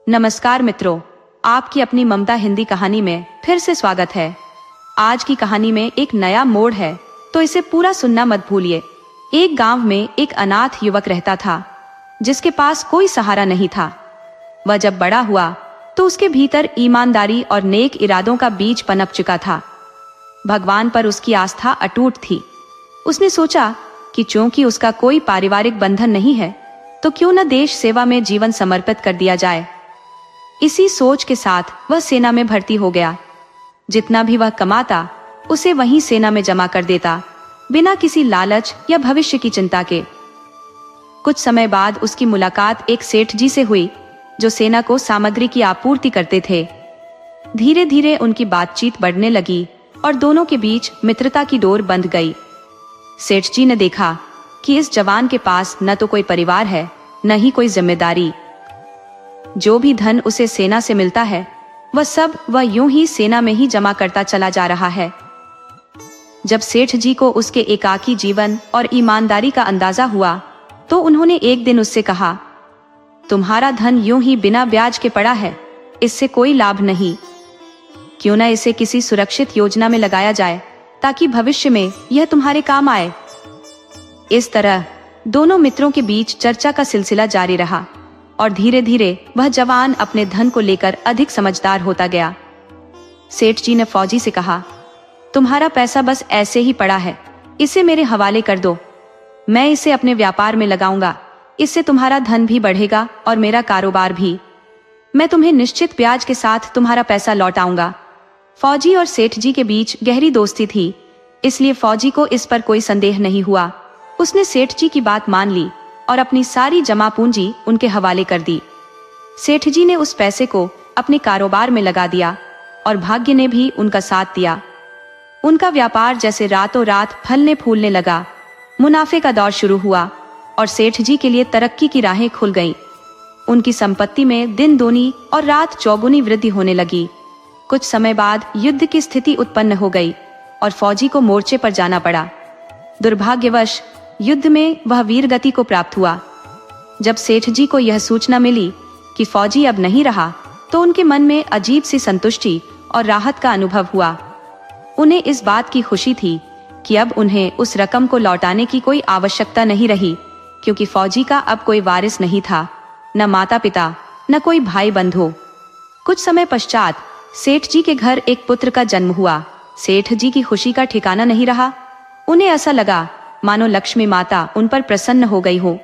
नमस्कार मित्रों, आपकी अपनी ममता हिंदी कहानी में फिर से स्वागत है। आज की कहानी में एक नया मोड़ है, तो इसे पूरा सुनना मत भूलिए। एक गांव में एक अनाथ युवक रहता था, जिसके पास कोई सहारा नहीं था। वह जब बड़ा हुआ तो उसके भीतर ईमानदारी और नेक इरादों का बीज पनप चुका था। भगवान पर उसकी आस्था अटूट थी। उसने सोचा कि चूंकि उसका कोई पारिवारिक बंधन नहीं है, तो क्यों न देश सेवा में जीवन समर्पित कर दिया जाए। इसी सोच के साथ वह सेना में भर्ती हो गया। जितना भी वह कमाता उसे वहीं सेना में जमा कर देता, बिना किसी लालच या भविष्य की चिंता के। कुछ समय बाद उसकी मुलाकात एक सेठ जी से हुई, जो सेना को सामग्री की आपूर्ति करते थे। धीरे धीरे उनकी बातचीत बढ़ने लगी और दोनों के बीच मित्रता की डोर बंध गई। सेठ जी ने देखा कि इस जवान के पास न तो कोई परिवार है, न ही कोई जिम्मेदारी। जो भी धन उसे सेना से मिलता है, वह यूं ही सेना में ही जमा करता चला जा रहा है। जब सेठ जी को उसके एकाकी जीवन और ईमानदारी का अंदाजा हुआ, तो उन्होंने एक दिन उससे कहा, तुम्हारा धन यूं ही बिना ब्याज के पड़ा है, इससे कोई लाभ नहीं। क्यों न इसे किसी सुरक्षित योजना में लगाया जाए, ताकि भविष्य में यह तुम्हारे काम आए। इस तरह दोनों मित्रों के बीच चर्चा का सिलसिला जारी रहा और धीरे धीरे वह जवान अपने धन को लेकर अधिक समझदार होता गया। सेठ जी ने फौजी से कहा, तुम्हारा पैसा बस ऐसे ही पड़ा है, इसे मेरे हवाले कर दो। मैं इसे अपने व्यापार में लगाऊंगा, इससे तुम्हारा धन भी बढ़ेगा और मेरा कारोबार भी। मैं तुम्हें निश्चित ब्याज के साथ तुम्हारा पैसा लौटाऊंगा। फौजी और सेठ जी के बीच गहरी दोस्ती थी, इसलिए फौजी को इस पर कोई संदेह नहीं हुआ। उसने सेठ जी की बात मान ली और अपनी सारी जमा पूंजी उनके हवाले कर दी। सेठ जी ने उस पैसे को अपने कारोबार में लगा दिया और भाग्य ने भी उनका साथ दिया। उनका व्यापार जैसे रातों रात फलने फूलने लगा। मुनाफे का दौर शुरू हुआ और सेठ जी के लिए तरक्की की राहें खुल गईं। उनकी संपत्ति में दिन दूनी और रात चौगुनी वृद्धि होने लगी। कुछ समय बाद युद्ध की स्थिति उत्पन्न हो गई और फौजी को मोर्चे पर जाना पड़ा। दुर्भाग्यवश युद्ध में वह वीर गति को प्राप्त हुआ। जब सेठ जी को यह सूचना मिली कि फौजी अब नहीं रहा, तो उनके मन में अजीब सी संतुष्टि और राहत का अनुभव हुआ। उन्हें इस बात की खुशी थी कि अब उन्हें उस रकम को लौटाने की कोई आवश्यकता नहीं रही, क्योंकि फौजी का अब कोई वारिस नहीं था, न माता पिता, न कोई भाई बंधु। कुछ समय पश्चात सेठ जी के घर एक पुत्र का जन्म हुआ। सेठ जी की खुशी का ठिकाना नहीं रहा। उन्हें ऐसा लगा मानो लक्ष्मी माता उन पर प्रसन्न हो गई हो।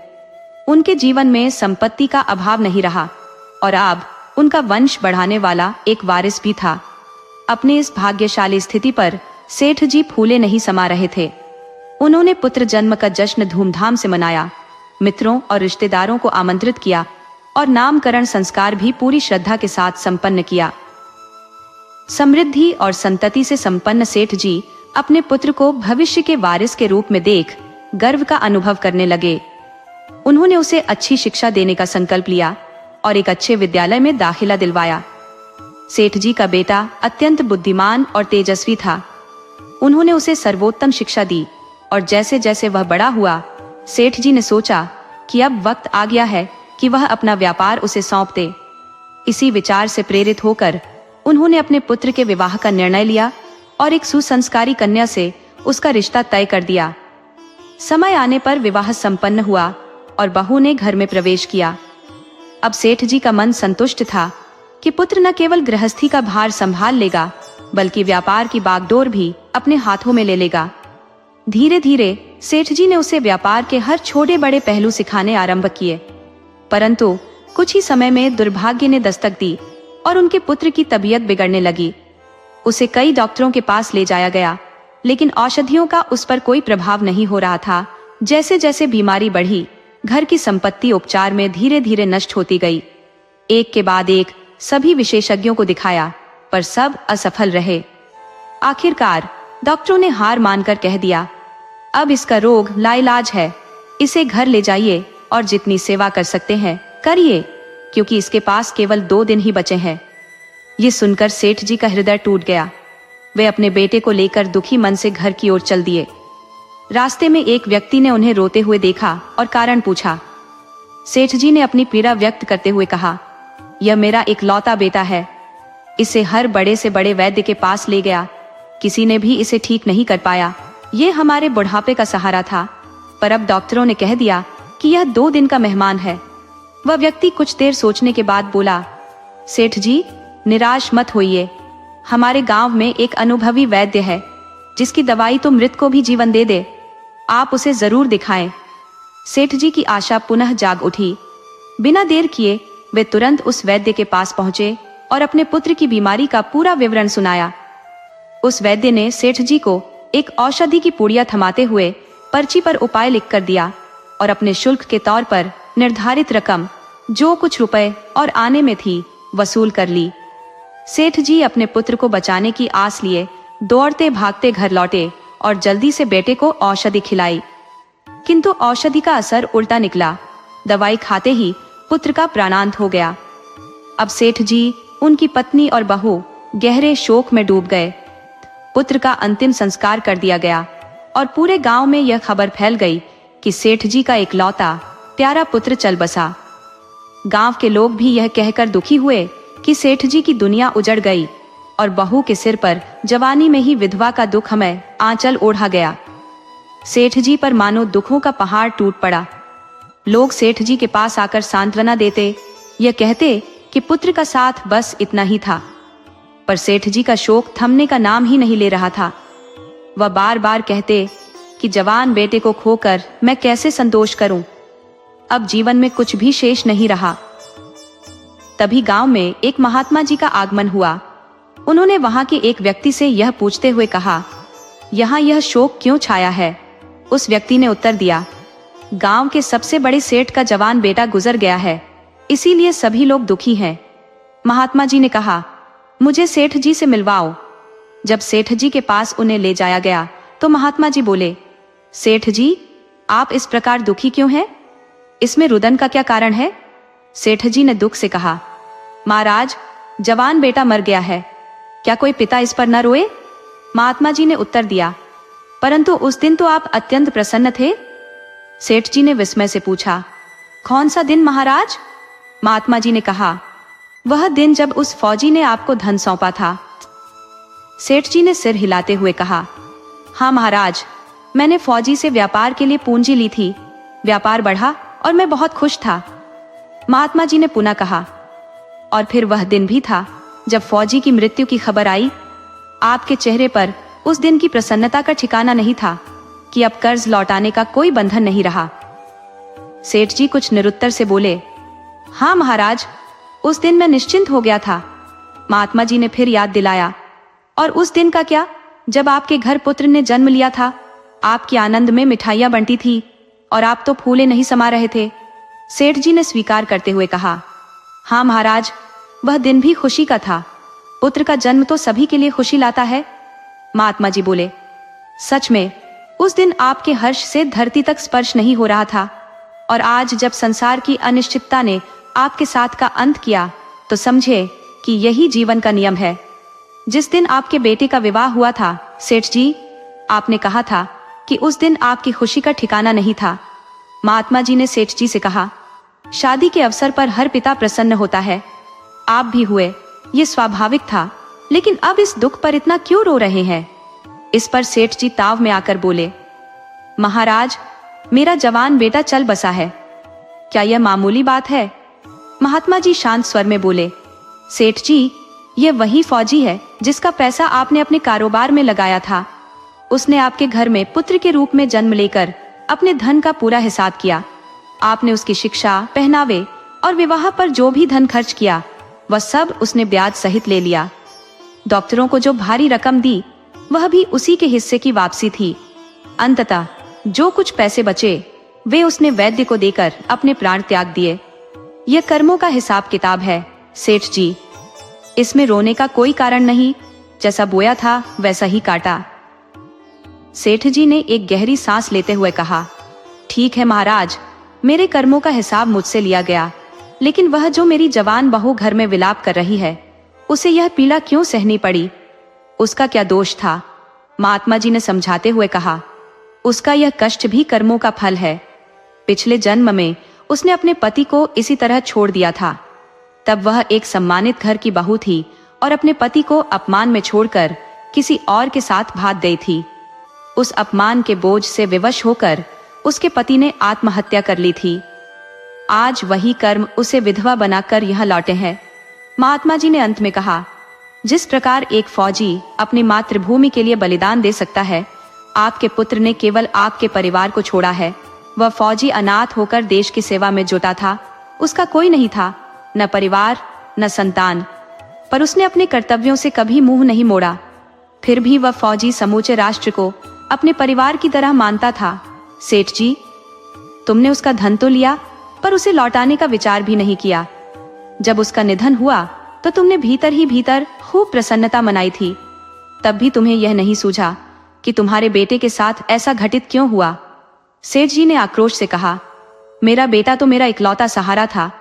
उनके जीवन में संपत्ति का अभाव नहीं रहा और अब उनका वंश बढ़ाने वाला एक वारिस भी था। अपने इस भाग्यशाली स्थिति पर सेठ जी फूले नहीं समा रहे थे। उन्होंने पुत्र जन्म का जश्न धूमधाम से मनाया, मित्रों और रिश्तेदारों को आमंत्रित किया और नामकरण संस्कार भी पूरी श्रद्धा के साथ संपन्न किया। समृद्धि और संतति से संपन्न सेठ जी अपने पुत्र को भविष्य के वारिस के रूप में देख गर्व का अनुभव करने लगे। उन्होंने उसे अच्छी शिक्षा देने का संकल्प लिया और एक अच्छे विद्यालय में दाखिला दिलवाया। सेठ जी का बेटा अत्यंत बुद्धिमान और तेजस्वी था। उन्होंने उसे सर्वोत्तम शिक्षा दी और जैसे जैसे वह बड़ा हुआ, सेठ जी ने सोचा कि अब वक्त आ गया है कि वह अपना व्यापार उसे सौंप दे। इसी विचार से प्रेरित होकर उन्होंने अपने पुत्र के विवाह का निर्णय लिया और एक सुसंस्कारी कन्या से उसका रिश्ता तय कर दिया। समय आने पर विवाह संपन्न हुआ और बहू ने घर में प्रवेश किया। अब सेठ जी का मन संतुष्ट था कि पुत्र न केवल गृहस्थी का भार संभाल लेगा, बल्कि व्यापार की बागडोर भी अपने हाथों में ले लेगा। धीरे धीरे सेठ जी ने उसे व्यापार के हर छोटे बड़े पहलू सिखाने आरंभ किए। परंतु कुछ ही समय में दुर्भाग्य ने दस्तक दी और उनके पुत्र की तबीयत बिगड़ने लगी। उसे कई डॉक्टरों के पास ले जाया गया, लेकिन औषधियों का उस पर कोई प्रभाव नहीं हो रहा था। जैसे जैसे बीमारी बढ़ी, घर की संपत्ति उपचार में धीरे धीरे नष्ट होती गई। एक के बाद एक सभी विशेषज्ञों को दिखाया, पर सब असफल रहे। आखिरकार डॉक्टरों ने हार मानकर कह दिया, अब इसका रोग लाइलाज है, इसे घर ले जाइए और जितनी सेवा कर सकते हैं करिए, क्योंकि इसके पास केवल 2 दिन ही बचे हैं। ये सुनकर सेठ जी का हृदय टूट गया। वे अपने बेटे को लेकर दुखी मन से घर की ओर चल दिए। रास्ते में एक व्यक्ति ने उन्हें रोते हुए देखा और कारण पूछा। सेठ जी ने अपनी पीड़ा व्यक्त करते हुए कहा, यह मेरा इकलौता बेटा है। इसे हर बड़े से बड़े वैद्य के पास ले गया, किसी ने भी इसे ठीक नहीं कर पाया। ये हमारे बुढ़ापे का सहारा था, पर अब डॉक्टरों ने कह दिया कि यह 2 दिन का मेहमान है। वह व्यक्ति कुछ देर सोचने के बाद बोला, सेठ जी, निराश मत होइए। हमारे गांव में एक अनुभवी वैद्य है जिसकी दवाई तो मृत को भी जीवन दे दे। आप उसे जरूर दिखाएं। सेठ जी की आशा पुनः जाग उठी। बिना देर किए वे तुरंत उस वैद्य के पास पहुंचे और अपने पुत्र की बीमारी का पूरा विवरण सुनाया। उस वैद्य ने सेठ जी को एक औषधि की पुड़िया थमाते हुए पर्ची पर उपाय लिखकर दिया और अपने शुल्क के तौर पर निर्धारित रकम, जो कुछ रुपए और आने में थी, वसूल कर ली। सेठ जी अपने पुत्र को बचाने की आस लिए दौड़ते भागते घर लौटे और जल्दी से बेटे को औषधि खिलाई, किंतु औषधि का असर उल्टा निकला। दवाई खाते ही पुत्र का प्राणांत हो गया। अब सेठ जी, उनकी पत्नी और बहू गहरे शोक में डूब गए। पुत्र का अंतिम संस्कार कर दिया गया और पूरे गांव में यह खबर फैल गई कि सेठ जी का इकलौता प्यारा पुत्र चल बसा। गांव के लोग भी यह कहकर दुखी हुए कि सेठ जी की दुनिया उजड़ गई और बहू के सिर पर जवानी में ही विधवा का दुखमय आंचल ओढ़ा गया। सेठ जी पर मानो दुखों का पहाड़ टूट पड़ा। लोग सेठ जी के पास आकर सांत्वना देते, यह कहते कि पुत्र का साथ बस इतना ही था, पर सेठ जी का शोक थमने का नाम ही नहीं ले रहा था। वह बार बार कहते कि जवान बेटे को खोकर मैं कैसे संतोष करूं, अब जीवन में कुछ भी शेष नहीं रहा। तभी गांव में एक महात्मा जी का आगमन हुआ। उन्होंने वहां के एक व्यक्ति से यह पूछते हुए कहा, यहाँ यह शोक क्यों छाया है? उस व्यक्ति ने उत्तर दिया, गांव के सबसे बड़े सेठ का जवान बेटा गुजर गया है, इसीलिए सभी लोग दुखी हैं। महात्मा जी ने कहा, मुझे सेठ जी से मिलवाओ। जब सेठ जी के पास उन्हें ले जाया गया तो महात्मा जी बोले, सेठ जी, आप इस प्रकार दुखी क्यों हैं? इसमें रुदन का क्या कारण है? सेठ जी ने दुख से कहा, महाराज, जवान बेटा मर गया है, क्या कोई पिता इस पर न रोए? महात्मा जी ने उत्तर दिया, परंतु उस दिन तो आप अत्यंत प्रसन्न थे। सेठ जी ने विस्मय से पूछा, कौन सा दिन महाराज? महात्मा जी ने कहा, वह दिन जब उस फौजी ने आपको धन सौंपा था। सेठ जी ने सिर हिलाते हुए कहा, हाँ महाराज, मैंने फौजी से व्यापार के लिए पूंजी ली थी। व्यापार बढ़ा और मैं बहुत खुश था। महात्मा जी ने पुनः कहा, और फिर वह दिन भी था जब फौजी की मृत्यु की खबर आई। आपके चेहरे पर उस दिन की प्रसन्नता का ठिकाना नहीं था कि अब कर्ज लौटाने का कोई बंधन नहीं रहा। सेठ जी कुछ निरुत्तर से बोले, हाँ महाराज, उस दिन मैं निश्चिंत हो गया था। महात्मा जी ने फिर याद दिलाया, और उस दिन का क्या, जब आपके घर पुत्र ने जन्म लिया था, आपके आनंद में मिठाइयां बंटी थी और आप तो फूले नहीं समा रहे थे। सेठ जी ने स्वीकार करते हुए कहा, हाँ महाराज, वह दिन भी खुशी का था। पुत्र का जन्म तो सभी के लिए खुशी लाता है। महात्मा जी बोले, सच में उस दिन आपके हर्ष से धरती तक स्पर्श नहीं हो रहा था, और आज जब संसार की अनिश्चितता ने आपके साथ का अंत किया तो समझे कि यही जीवन का नियम है। जिस दिन आपके बेटे का विवाह हुआ था सेठ जी, आपने कहा था कि उस दिन आपकी खुशी का ठिकाना नहीं था। महात्मा जी ने सेठ जी से कहा, शादी के अवसर पर हर पिता प्रसन्न होता है, आप भी हुए, ये स्वाभाविक था, लेकिन अब इस दुख पर इतना क्यों रो रहे हैं? इस पर सेठ जी ताव में आकर बोले, महाराज, मेरा जवान बेटा चल बसा है, क्या यह मामूली बात है? महात्मा जी शांत स्वर में बोले, सेठ जी, यह वही फौजी है जिसका पैसा आपने अपने कारोबार में लगाया था। उसने आपके घर में पुत्र के रूप में जन्म लेकर अपने धन का पूरा हिसाब किया। आपने उसकी शिक्षा, पहनावे और विवाह पर जो भी धन खर्च किया, वह सब उसने ब्याज सहित ले लिया। डॉक्टरों को जो भारी रकम दी, वह भी उसी के हिस्से की वापसी थी। अंततः जो कुछ पैसे बचे, वे उसने वैद्य को देकर अपने प्राण त्याग दिए। यह कर्मों का हिसाब किताब है सेठ जी, इसमें रोने का कोई कारण नहीं। जैसा बोया था वैसा ही काटा। सेठ जी ने एक गहरी सांस लेते हुए कहा, ठीक है महाराज, मेरे कर्मों का हिसाब मुझसे लिया गया, लेकिन वह जो मेरी जवान बहू घर में विलाप कर रही है, उसे यह पीड़ा क्यों सहनी पड़ी? उसका क्या दोष था? महात्मा जी ने समझाते हुए कहा, उसका यह कष्ट भी कर्मों का फल है। पिछले जन्म में उसने अपने पति को इसी तरह छोड़ दिया था। तब वह एक सम्मानित घर की बहू थी और अपने पति को अपमान में छोड़कर किसी और के साथ भाग गई थी। उस अपमान के बोझ से विवश होकर उसके पति ने आत्महत्या कर ली थी। आज वही कर्म उसे विधवा बनाकर यहाँ लौटे हैं। महात्मा जी ने अंत में कहा, जिस प्रकार एक फौजी अपनी मातृभूमि के लिए बलिदान दे सकता है, आपके पुत्र ने केवल आपके परिवार को छोड़ा है। वह फौजी अनाथ होकर देश की सेवा में जुटा था। उसका कोई नहीं था, न परिवार न संतान, पर उसने अपने कर्तव्यों से कभी मुंह नहीं मोड़ा। फिर भी वह फौजी समूचे राष्ट्र को अपने परिवार की तरह मानता था। सेठ जी, तुमने उसका धन तो लिया, पर उसे लौटाने का विचार भी नहीं किया। जब उसका निधन हुआ तो तुमने भीतर ही भीतर खूब प्रसन्नता मनाई थी। तब भी तुम्हें यह नहीं सूझा कि तुम्हारे बेटे के साथ ऐसा घटित क्यों हुआ। सेठ जी ने आक्रोश से कहा, मेरा बेटा तो मेरा इकलौता सहारा था।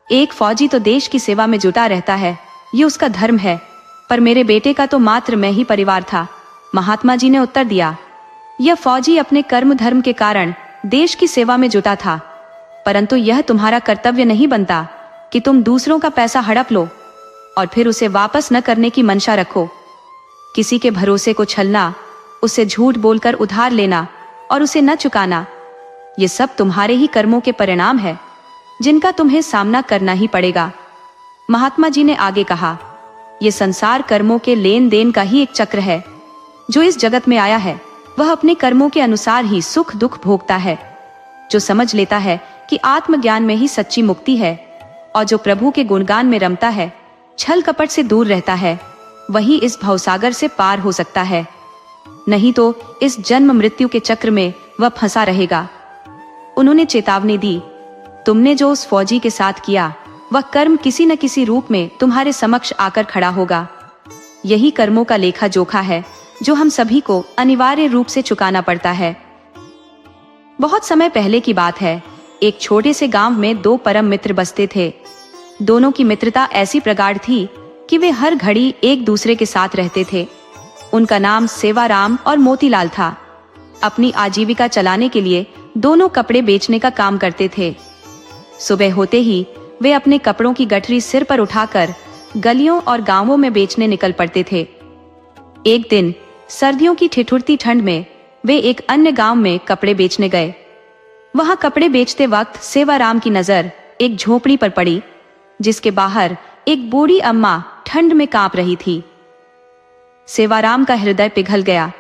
एक फौजी तो देश की सेवा में जुटा रहता है, ये उसका धर्म है, पर मेरे बेटे का तो मात्र मैं ही परिवार था। महात्मा जी ने उत्तर दिया, यह फौजी अपने कर्म धर्म के कारण देश की सेवा में जुटा था, परंतु यह तुम्हारा कर्तव्य नहीं बनता कि तुम दूसरों का पैसा हड़प लो और फिर उसे वापस न करने की मंशा रखो। किसी के भरोसे को छलना, उसे झूठ बोलकर उधार लेना और उसे न चुकाना, ये सब तुम्हारे ही कर्मों के परिणाम है, जिनका तुम्हें सामना करना ही पड़ेगा। महात्मा जी ने आगे कहा, ये संसार कर्मों के लेन देन का ही एक चक्र है। जो इस जगत में आया है वह अपने कर्मों के अनुसार ही सुख दुख भोगता है। जो समझ लेता है कि आत्मज्ञान में ही सच्ची मुक्ति है और जो प्रभु के गुणगान में रमता है, छल कपट से दूर रहता है, वही इस भवसागर से पार हो सकता है। नहीं तो इस जन्म मृत्यु के चक्र में वह फंसा रहेगा। उन्होंने चेतावनी दी, तुमने जो उस फौजी के साथ किया वह कर्म किसी न किसी रूप में तुम्हारे समक्ष आकर खड़ा होगा। यही कर्मों का लेखा जोखा है जो हम सभी को अनिवार्य रूप से चुकाना पड़ता है। बहुत समय पहले की बात है। एक छोटे से गांव में दो परम मित्र बसते थे। दोनों की मित्रता ऐसी प्रगाढ़ थी कि वे हर घड़ी एक दूसरे के साथ रहते थे। उनका नाम सेवाराम और मोतीलाल था। अपनी आजीविका चलाने के लिए दोनों कपड़े बेचने का काम करते थे। सुबह होते ही वे अपने कपड़ों की गठरी सिर पर उठाकर गलियों और गांवों में बेचने निकल पड़ते थे। एक दिन सर्दियों की ठिठुरती ठंड में वे एक अन्य गांव में कपड़े बेचने गए। वहां कपड़े बेचते वक्त सेवाराम की नजर एक झोपड़ी पर पड़ी, जिसके बाहर एक बूढ़ी अम्मा ठंड में कांप रही थी। सेवाराम का हृदय पिघल गया।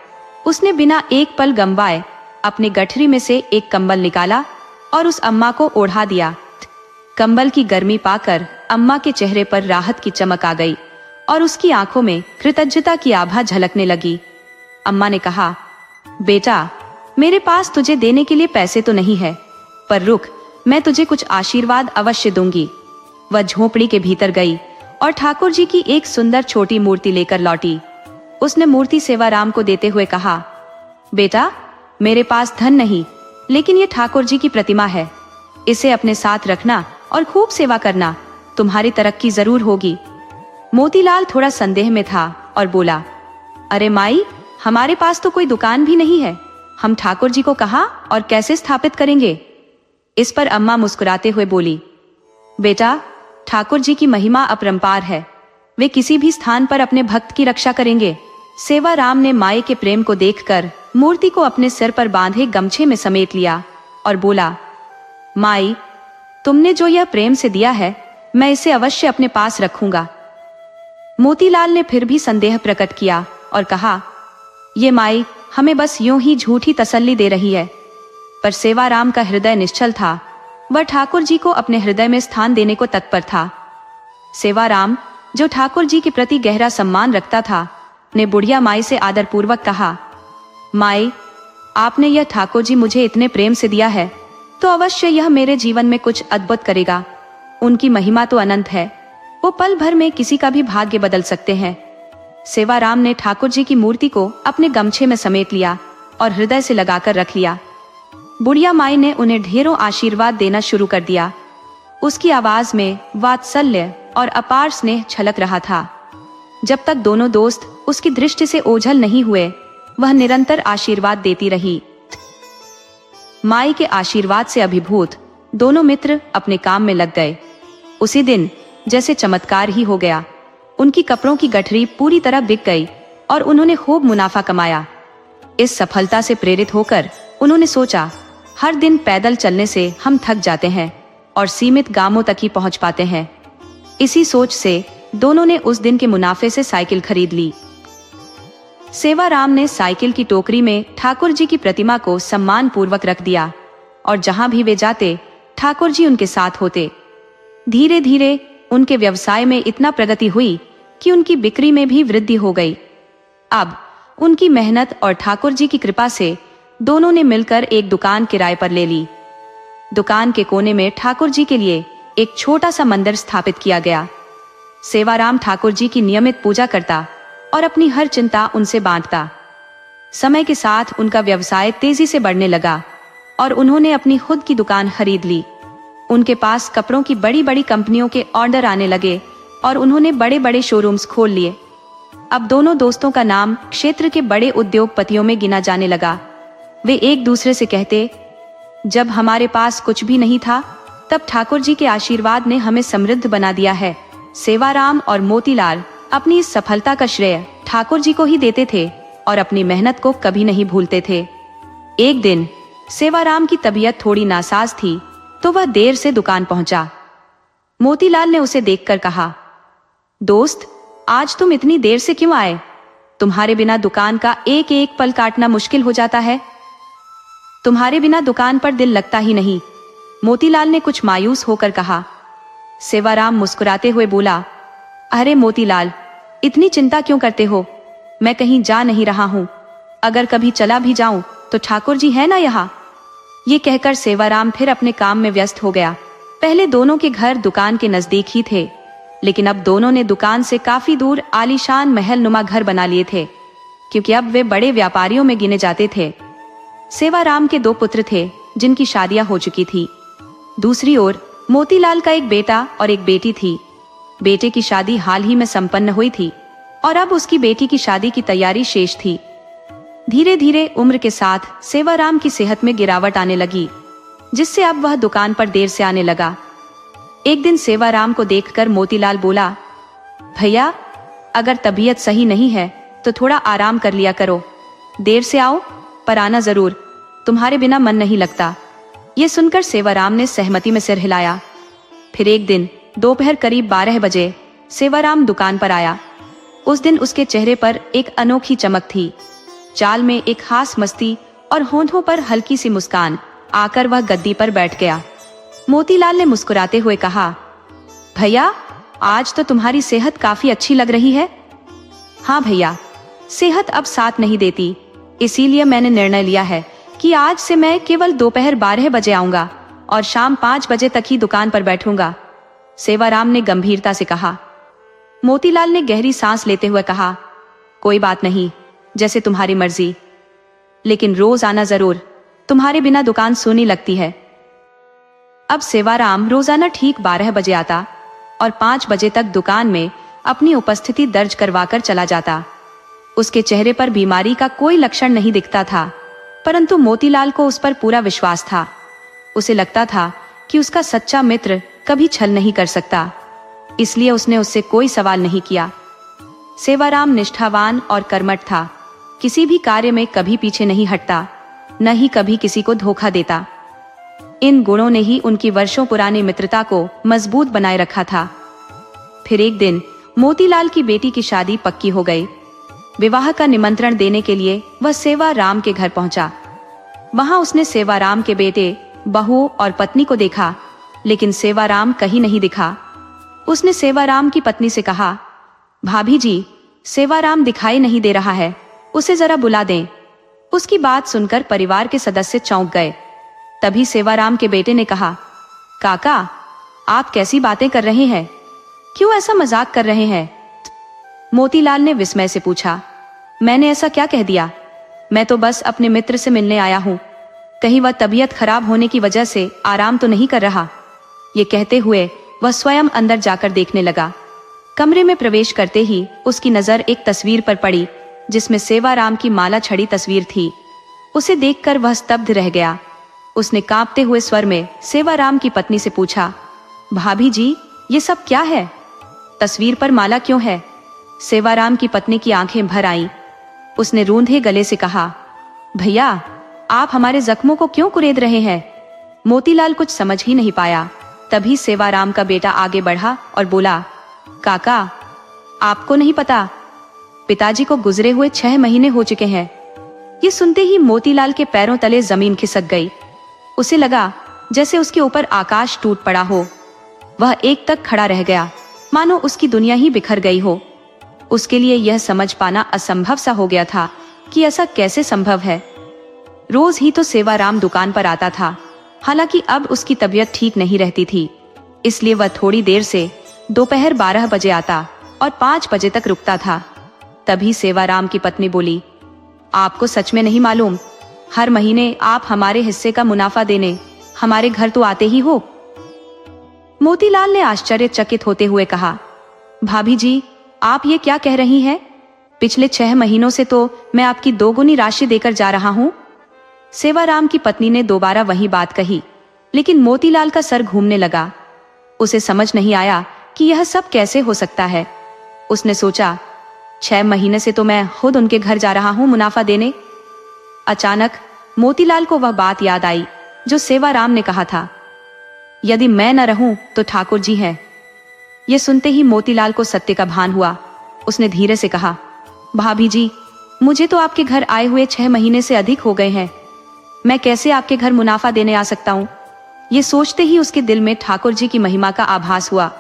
उसने बिना एक पल गंवाए अपनी गठरी में से एक कंबल निकाला और उस अम्मा को ओढ़ा दिया। कंबल की गर्मी पाकर अम्मा के चेहरे पर राहत की चमक आ गई और उसकी आंखों में कृतज्ञता की आभा झलकने लगी। अम्मा ने कहा, बेटा, मेरे पास तुझे देने के लिए पैसे तो नहीं है, पर रुक, मैं तुझे कुछ आशीर्वाद अवश्य दूंगी। वह झोपड़ी के भीतर गई और ठाकुर जी की एक सुंदर छोटी मूर्ति लेकर लौटी। उसने मूर्ति सेवाराम को देते हुए कहा, बेटा, मेरे पास धन नहीं, लेकिन ये ठाकुर जी की प्रतिमा है। इसे अपने साथ रखना और खूब सेवा करना, तुम्हारी तरक्की जरूर होगी। मोतीलाल थोड़ा संदेह में था और बोला, अरे माई, हमारे पास तो कोई दुकान भी नहीं है। हम ठाकुर जी को कहाँ और कैसे स्थापित करेंगे? इस पर अम्मा मुस्कुराते हुए बोली, बेटा, ठाकुर जी की महिमा अपरंपार है। वे किसी भी स्थान पर अपने भक्त की रक्षा करेंगे। सेवाराम ने माई के प्रेम को देखकर मूर्ति को अपने सिर पर बांधे गमछे में समेट लिया और बोला, माई, तुमने जो यह प्रेम से दिया है, मैं इसे अवश्य अपने पास रखूंगा। मोतीलाल ने फिर भी संदेह प्रकट किया और कहा, ये माई हमें बस यूं ही झूठी तसल्ली दे रही है। पर सेवाराम का हृदय निश्चल था। वह ठाकुर जी को अपने हृदय में स्थान देने को तत्पर था। सेवाराम, जो ठाकुर जी के प्रति गहरा सम्मान रखता था, ने बुढ़िया माई से आदरपूर्वक कहा, माई, आपने यह ठाकुर जी मुझे इतने प्रेम से दिया है, तो अवश्य यह मेरे जीवन में कुछ अद्भुत करेगा। उनकी महिमा तो अनंत है, वो पल भर में किसी का भी भाग्य बदल सकते हैं। सेवाराम ने ठाकुर जी की मूर्ति को अपने गमछे में समेट लिया और हृदय से लगाकर रख लिया। बुढ़िया माई ने उन्हें ढेरों आशीर्वाद देना शुरू कर दिया। उसकी आवाज में वात्सल्य और अपार स्नेह छलक रहा था। जब तक दोनों दोस्त उसकी दृष्टि से ओझल नहीं हुए, वह निरंतर आशीर्वाद देती रही। माई के आशीर्वाद से अभिभूत दोनों मित्र अपने काम में लग गए। उसी दिन जैसे चमत्कार ही हो गया। उनकी कपड़ों की गठरी पूरी तरह बिक गई और उन्होंने खूब मुनाफा कमाया। इस सफलता से प्रेरित होकर उन्होंने सोचा, हर दिन पैदल चलने से हम थक जाते हैं और सीमित गांवों तक ही पहुंच पाते हैं। इसी सोच से दोनों ने उस दिन के मुनाफे से साइकिल खरीद ली। सेवाराम ने साइकिल की टोकरी में ठाकुर जी की प्रतिमा को सम्मान पूर्वक रख दिया और जहां भी वे जाते ठाकुर जी उनके साथ होते। धीरे धीरे उनके व्यवसाय में इतना प्रगति हुई कि उनकी बिक्री में भी वृद्धि हो गई। अब उनकी मेहनत और ठाकुर जी की कृपा से दोनों ने मिलकर एक दुकान किराए पर ले ली। दुकान के कोने में ठाकुर जी के लिए एक छोटा सा मंदिर स्थापित किया गया। सेवाराम ठाकुर जी की नियमित पूजा करता और अपनी हर चिंता उनसे बांटता। समय के साथ उनका व्यवसाय तेजी से बढ़ने लगा और उन्होंने अपनी खुद की दुकान खरीद ली। उनके पास कपड़ों की बड़ी बड़ी कंपनियों के ऑर्डर आने लगे और उन्होंने बड़े बड़े शोरूम्स खोल लिए। अब दोनों दोस्तों का नाम क्षेत्र के बड़े उद्योगपतियों में गिना जाने लगा। वे एक दूसरे से कहते, जब हमारे पास कुछ भी नहीं था तब ठाकुर जी के आशीर्वाद ने हमें समृद्ध बना दिया है। सेवाराम और मोतीलाल अपनी इस सफलता का श्रेय ठाकुर जी को ही देते थे और अपनी मेहनत को कभी नहीं भूलते थे। एक दिन सेवाराम की तबीयत थोड़ी नासाज थी तो वह देर से दुकान पहुंचा। मोतीलाल ने उसे देखकर कहा, दोस्त, आज तुम इतनी देर से क्यों आए? तुम्हारे बिना दुकान का एक एक पल काटना मुश्किल हो जाता है। तुम्हारे बिना दुकान पर दिल लगता ही नहीं, मोतीलाल ने कुछ मायूस होकर कहा। सेवाराम मुस्कुराते हुए बोला, अरे मोतीलाल, इतनी चिंता क्यों करते हो? मैं कहीं जा नहीं रहा हूँ। अगर कभी चला भी जाऊं तो ठाकुर जी है ना यहाँ। ये कहकर सेवाराम फिर अपने काम में व्यस्त हो गया। पहले दोनों के घर दुकान के नजदीक ही थे, लेकिन अब दोनों ने दुकान से काफी दूर आलीशान महल नुमा घर बना लिए थे, क्योंकि अब वे बड़े व्यापारियों में गिने जाते थे। सेवाराम के 2 पुत्र थे जिनकी शादियां हो चुकी थी। दूसरी ओर मोतीलाल का एक बेटा और एक बेटी थी। बेटे की शादी हाल ही में संपन्न हुई थी और अब उसकी बेटी की शादी की तैयारी शेष थी। धीरे धीरे उम्र के साथ सेवाराम की सेहत में गिरावट आने लगी, जिससे अब वह दुकान पर देर से आने लगा। एक दिन सेवाराम को देखकर मोतीलाल बोला, भैया, अगर तबीयत सही नहीं है तो थोड़ा आराम कर लिया करो। देर से आओ पर आना जरूर, तुम्हारे बिना मन नहीं लगता। ये सुनकर सेवाराम ने सहमति में सिर हिलाया। फिर एक दिन दोपहर करीब 12 बजे सेवाराम दुकान पर आया। उस दिन उसके चेहरे पर एक अनोखी चमक थी। चाल में एक खास मस्ती और होंठों पर हल्की सी मुस्कान आकर वह गद्दी पर बैठ गया। मोतीलाल ने मुस्कुराते हुए कहा, भैया, आज तो तुम्हारी सेहत काफी अच्छी लग रही है। हाँ भैया, सेहत अब साथ नहीं देती, इसीलिए मैंने निर्णय लिया है कि आज से मैं केवल दोपहर 12 बजे आऊंगा और शाम 5 बजे तक ही दुकान पर बैठूंगा, सेवाराम ने गंभीरता से कहा। मोतीलाल ने गहरी सांस लेते हुए कहा, कोई बात नहीं, जैसे तुम्हारी मर्जी, लेकिन रोज आना जरूर, तुम्हारे बिना दुकान सूनी लगती है। अब सेवाराम रोजाना ठीक 12 बजे आता और 5 बजे तक दुकान में अपनी उपस्थिति दर्ज करवाकर चला जाता। उसके चेहरे पर बीमारी का कोई लक्षण नहीं दिखता था, परंतु मोतीलाल को उस पर पूरा विश्वास था। उसे लगता था कि उसका सच्चा मित्र कभी छल नहीं कर सकता, इसलिए उसने उससे कोई सवाल नहीं किया। सेवाराम निष्ठावान और कर्मठ था, किसी भी कार्य में कभी पीछे नहीं हटता, न ही कभी किसी को धोखा देता। इन गुणों ने ही उनकी वर्षों पुरानी मित्रता को मजबूत बनाए रखा था। फिर एक दिन मोतीलाल की बेटी की शादी पक्की हो गई। विवाह का निमंत्रण देने के लिए वह सेवाराम के घर पहुंचा। वहां उसने सेवाराम के बेटे, बहू और पत्नी को देखा, लेकिन सेवाराम कहीं नहीं दिखा। उसने सेवाराम की पत्नी से कहा, भाभी जी, सेवाराम दिखाई नहीं दे रहा है, उसे जरा बुला दें। उसकी बात सुनकर परिवार के सदस्य चौंक गए। तभी सेवाराम के बेटे ने कहा, काका, आप कैसी बातें कर रहे हैं? क्यों ऐसा मजाक कर रहे हैं? मोतीलाल ने विस्मय से पूछा, मैंने ऐसा क्या कह दिया? मैं तो बस अपने मित्र से मिलने आया हूँ, कहीं वह तबीयत खराब होने की वजह से आराम तो नहीं कर रहा? ये कहते हुए वह स्वयं अंदर जाकर देखने लगा। कमरे में प्रवेश करते ही उसकी नजर एक तस्वीर पर पड़ी, जिसमें सेवाराम की माला छड़ी तस्वीर थी। उसे देखकर वह स्तब्ध रह गया। उसने कांपते हुए स्वर में सेवाराम की पत्नी से पूछा, भाभी जी, ये सब क्या है? तस्वीर पर माला क्यों है? सेवाराम की पत्नी की आंखें भर आईं। उसने रूंधे गले से कहा, भैया, आप हमारे जख्मों को क्यों कुरेद रहे हैं? मोतीलाल कुछ समझ ही नहीं पाया। तभी सेवाराम का बेटा आगे बढ़ा और बोला, काका, आपको नहीं पता, पिताजी को गुजरे हुए 6 महीने हो चुके हैं। ये सुनते ही मोतीलाल के पैरों तले जमीन खिसक गई। उसे लगा जैसे उसके ऊपर आकाश टूट पड़ा हो। वह एक तक खड़ा रह गया, मानो उसकी दुनिया ही बिखर गई हो। उसके लिए यह समझ पाना असंभव सा हो गया था कि ऐसा कैसे संभव है। रोज ही तो सेवाराम दुकान पर आता था, हालांकि अब उसकी तबीयत ठीक नहीं रहती थी, इसलिए वह थोड़ी देर से दोपहर 12 बजे आता और 5 बजे तक रुकता था। तभी सेवाराम की पत्नी बोली, आपको सच में नहीं मालूम, हर महीने आप हमारे हिस्से का मुनाफा देने हमारे घर तो आते ही हो। मोतीलाल ने आश्चर्यचकित होते हुए कहा, भाभी जी, आप ये क्या कह रही हैं? पिछले 6 महीनों से तो मैं आपकी 2 गुनी राशि देकर जा रहा हूँ। सेवाराम की पत्नी ने दोबारा वही बात कही, लेकिन मोतीलाल का सर घूमने लगा। उसे समझ नहीं आया कि यह सब कैसे हो सकता है। उसने सोचा, 6 महीने से तो मैं खुद उनके घर जा रहा हूँ मुनाफा देने। अचानक मोतीलाल को वह बात याद आई जो सेवाराम ने कहा था, यदि मैं न रहूं तो ठाकुर जी हैं। यह सुनते ही मोतीलाल को सत्य का भान हुआ। उसने धीरे से कहा, भाभी जी, मुझे तो आपके घर आए हुए 6 महीने से अधिक हो गए हैं। मैं कैसे आपके घर मुनाफा देने आ सकता हूँ? ये सोचते ही उसके दिल में ठाकुर जी की महिमा का आभास हुआ।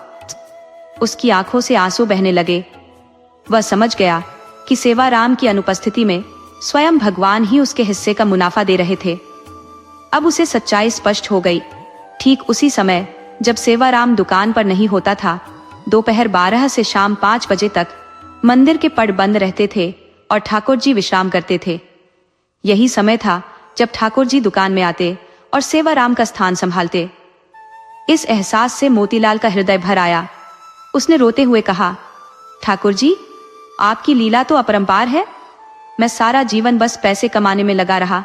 उसकी आंखों से आंसू बहने लगे। वह समझ गया कि सेवाराम की अनुपस्थिति में स्वयं भगवान ही उसके हिस्से का मुनाफा दे रहे थे। अब उसे सच्चाई स्पष्ट हो गई। ठीक उसी समय जब सेवाराम दुकान पर नहीं होता था, दोपहर 12 से शाम 5 बजे तक मंदिर के पट बंद रहते थे और ठाकुर जी विश्राम करते थे। यही समय था जब ठाकुर जी दुकान में आते और सेवाराम का स्थान संभालते। इस एहसास से मोतीलाल का हृदय भर आया। उसने रोते हुए कहा, ठाकुर जी, आपकी लीला तो अपरंपार है। मैं सारा जीवन बस पैसे कमाने में लगा रहा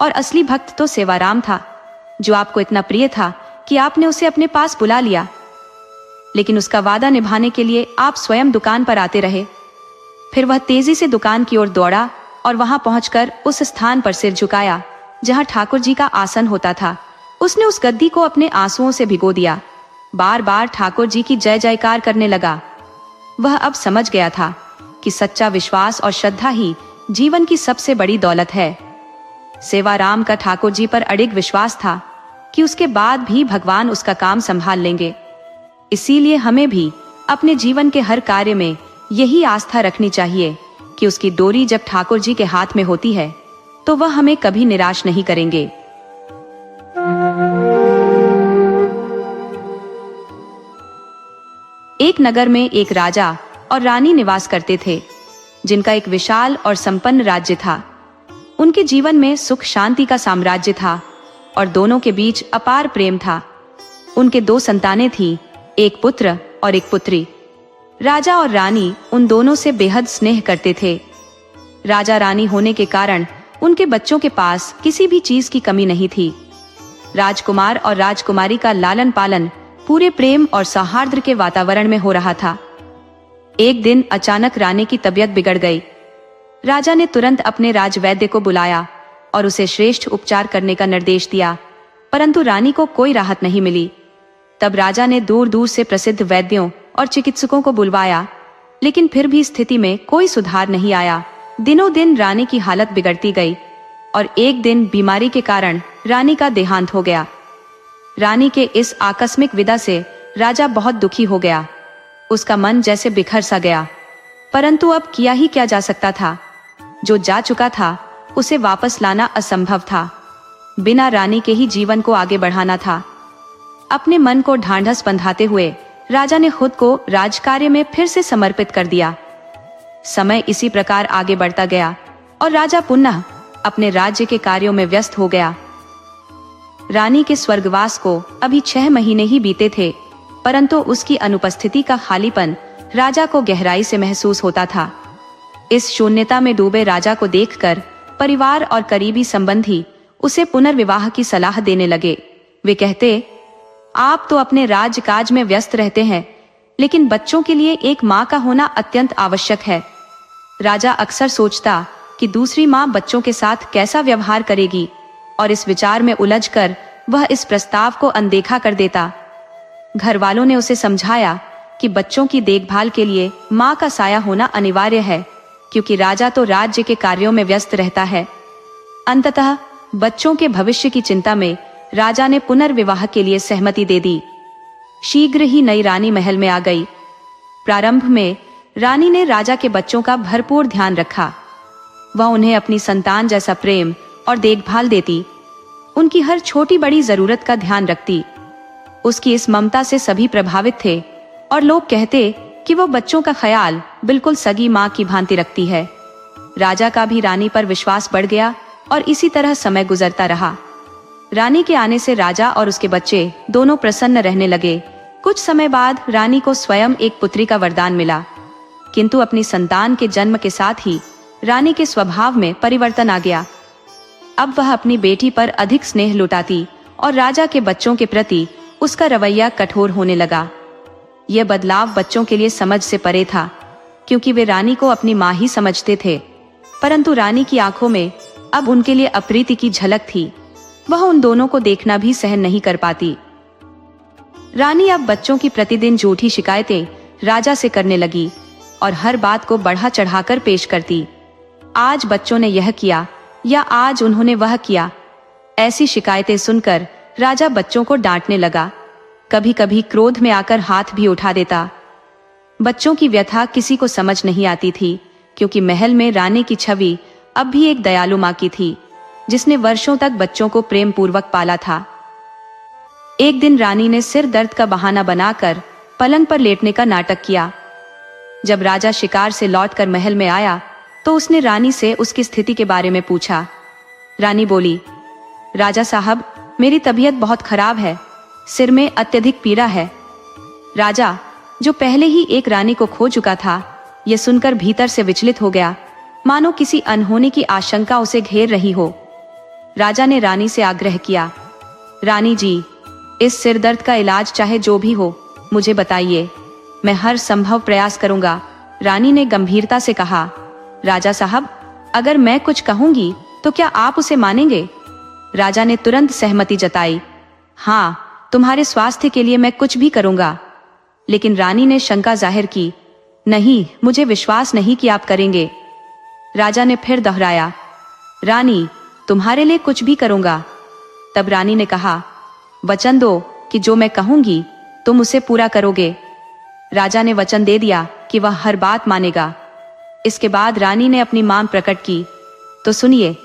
और असली भक्त तो सेवाराम था, जो आपको इतना प्रिय था कि आपने उसे अपने पास बुला लिया। लेकिन उसका वादा निभाने के लिए आप स्वयं दुकान पर आते रहे। फिर वह तेजी से दुकान की ओर दौड़ा और वहां पहुंचकर उस स्थान पर सिर झुकाया जहां ठाकुर जी का आसन होता था। उसने उस गद्दी को अपने आंसुओं से भिगो दिया। बार बार ठाकुर जी की जय जयकार करने लगा। वह अब समझ गया था कि सच्चा विश्वास और श्रद्धा ही जीवन की सबसे बड़ी दौलत है। सेवाराम का ठाकुर जी पर अडिग विश्वास था कि उसके बाद भी भगवान उसका काम संभाल लेंगे। इसीलिए हमें भी अपने जीवन के हर कार्य में यही आस्था रखनी चाहिए कि उसकी डोरी जब ठाकुर जी के हाथ में होती है तो वह हमें कभी निराश नहीं करेंगे। एक नगर में एक राजा और रानी निवास करते थे, जिनका एक विशाल और संपन्न राज्य था। उनके जीवन में सुख शांति का साम्राज्य था और दोनों के बीच अपार प्रेम था। उनके 2 संतानें थीं, एक पुत्र और एक पुत्री। राजा और रानी उन दोनों से बेहद स्नेह करते थे। राजा रानी होने के कारण उनके बच्चों के पास किसी भी चीज की कमी नहीं थी। राजकुमार और राजकुमारी का लालन पालन पूरे प्रेम और सौहार्द के वातावरण में हो रहा था। एक दिन अचानक रानी की तबीयत बिगड़ गई। राजा ने तुरंत अपने राजवैद्य को बुलाया और उसे श्रेष्ठ उपचार करने का निर्देश दिया, परंतु रानी को कोई राहत नहीं मिली। तब राजा ने दूर दूर से प्रसिद्ध वैद्यों और चिकित्सकों को बुलवाया, लेकिन फिर भी स्थिति में कोई सुधार नहीं आया। दिनों दिन रानी की हालत बिगड़ती गई और एक दिन बीमारी के कारण रानी का देहांत हो गया। रानी के इस आकस्मिक विदा से राजा बहुत दुखी हो गया। उसका मन जैसे बिखर सा गया, परंतु अब किया ही क्या जा सकता था। जो जा चुका था उसे वापस लाना असंभव था। बिना रानी के ही जीवन को आगे बढ़ाना था। अपने मन को ढांढस बंधाते हुए राजा ने खुद को राजकार्य में फिर से समर्पित कर दिया। समय इसी प्रकार आगे बढ़ता गया और राजा पुनः अपने राज्य के कार्यों में व्यस्त हो गया। रानी के स्वर्गवास को अभी 6 महीने ही बीते थे, परंतु उसकी अनुपस्थिति का खालीपन राजा को गहराई से महसूस होता था। इस शून्यता में डूबे राजा को देखकर परिवार और करीबी संबंधी उसे पुनर्विवाह की सलाह देने लगे। वे कहते, आप तो अपने राजकाज में व्यस्त रहते हैं, लेकिन बच्चों के लिए एक माँ का होना अत्यंत आवश्यक है। राजा अक्सर सोचता कि दूसरी माँ बच्चों के साथ कैसा व्यवहार करेगी, और इस विचार में उलझकर वह इस प्रस्ताव को अनदेखा कर देता। घर वालों ने उसे समझाया कि बच्चों की देखभाल के लिए माँ का साया होना अनिवार्य है, क्योंकि राजा तो राज्य के कार्यों में व्यस्त रहता है। अंततः बच्चों के भविष्य की चिंता में राजा ने पुनर्विवाह के लिए सहमति दे दी। शीघ्र ही नई रानी महल में आ गई। प्रारंभ में रानी ने राजा के बच्चों का भरपूर ध्यान रखा। वह उन्हें अपनी संतान जैसा प्रेम और देखभाल देती, उनकी हर छोटी बड़ी जरूरत का ध्यान रखती। उसकी इस ममता से सभी प्रभावित थे और लोग कहते कि वो बच्चों का ख्याल बिल्कुल सगी माँ की भांति रखती है। राजा का भी रानी पर विश्वास बढ़ गया और इसी तरह समय गुजरता रहा। रानी के आने से राजा और उसके बच्चे दोनों प्रसन्न रहने लगे। कुछ समय बाद रानी को स्वयं एक पुत्री का वरदान मिला, किंतु अपनी संतान के जन्म के साथ ही रानी के स्वभाव में परिवर्तन आ गया। अब वह अपनी बेटी पर अधिक स्नेह लुटाती और राजा के बच्चों के प्रति उसका रवैया कठोर होने लगा। यह बदलाव बच्चों के लिए समझ से परे था, क्योंकि वे रानी को अपनी माँ ही समझते थे, परंतु रानी की आंखों में अब उनके लिए अप्रीति की झलक थी। वह उन दोनों को देखना भी सहन नहीं कर पाती। रानी अब बच्चों की प्रतिदिन झूठी शिकायतें राजा से करने लगी और हर बात को बढ़ा चढ़ाकर पेश करती। आज बच्चों ने यह किया या आज उन्होंने वह किया। ऐसी शिकायतें सुनकर राजा बच्चों को डांटने लगा। कभी कभी क्रोध में आकर हाथ भी उठा देता। बच्चों की व्यथा किसी को समझ नहीं आती थी, क्योंकि महल में रानी की छवि अब भी एक दयालु माँ की थी, जिसने वर्षों तक बच्चों को प्रेम पूर्वक पाला था। एक दिन रानी ने सिर दर्द का बहाना बनाकर पलंग पर लेटने का नाटक किया। जब राजा शिकार से लौटकर महल में आया तो उसने रानी से उसकी स्थिति के बारे में पूछा। रानी बोली, राजा साहब, मेरी तबीयत बहुत खराब है, सिर में अत्यधिक पीड़ा है। राजा, जो पहले ही एक रानी को खो चुका था, यह सुनकर भीतर से विचलित हो गया, मानो किसी अनहोनी की आशंका उसे घेर रही हो। राजा ने रानी से आग्रह किया, रानी जी, इस सिर दर्द का इलाज चाहे जो भी हो मुझे बताइए, मैं हर संभव प्रयास करूंगा। रानी ने गंभीरता से कहा, राजा साहब, अगर मैं कुछ कहूंगी तो क्या आप उसे मानेंगे? राजा ने तुरंत सहमति जताई। हाँ, तुम्हारे स्वास्थ्य के लिए मैं कुछ भी करूंगा। लेकिन रानी ने शंका जाहिर की, नहीं, मुझे विश्वास नहीं कि आप करेंगे। राजा ने फिर दोहराया, रानी, तुम्हारे लिए कुछ भी करूंगा। तब रानी ने कहा, वचन दो कि जो मैं कहूंगी तुम उसे पूरा करोगे। राजा ने वचन दे दिया कि वह हर बात मानेगा। इसके बाद रानी ने अपनी मांग प्रकट की, तो सुनिए,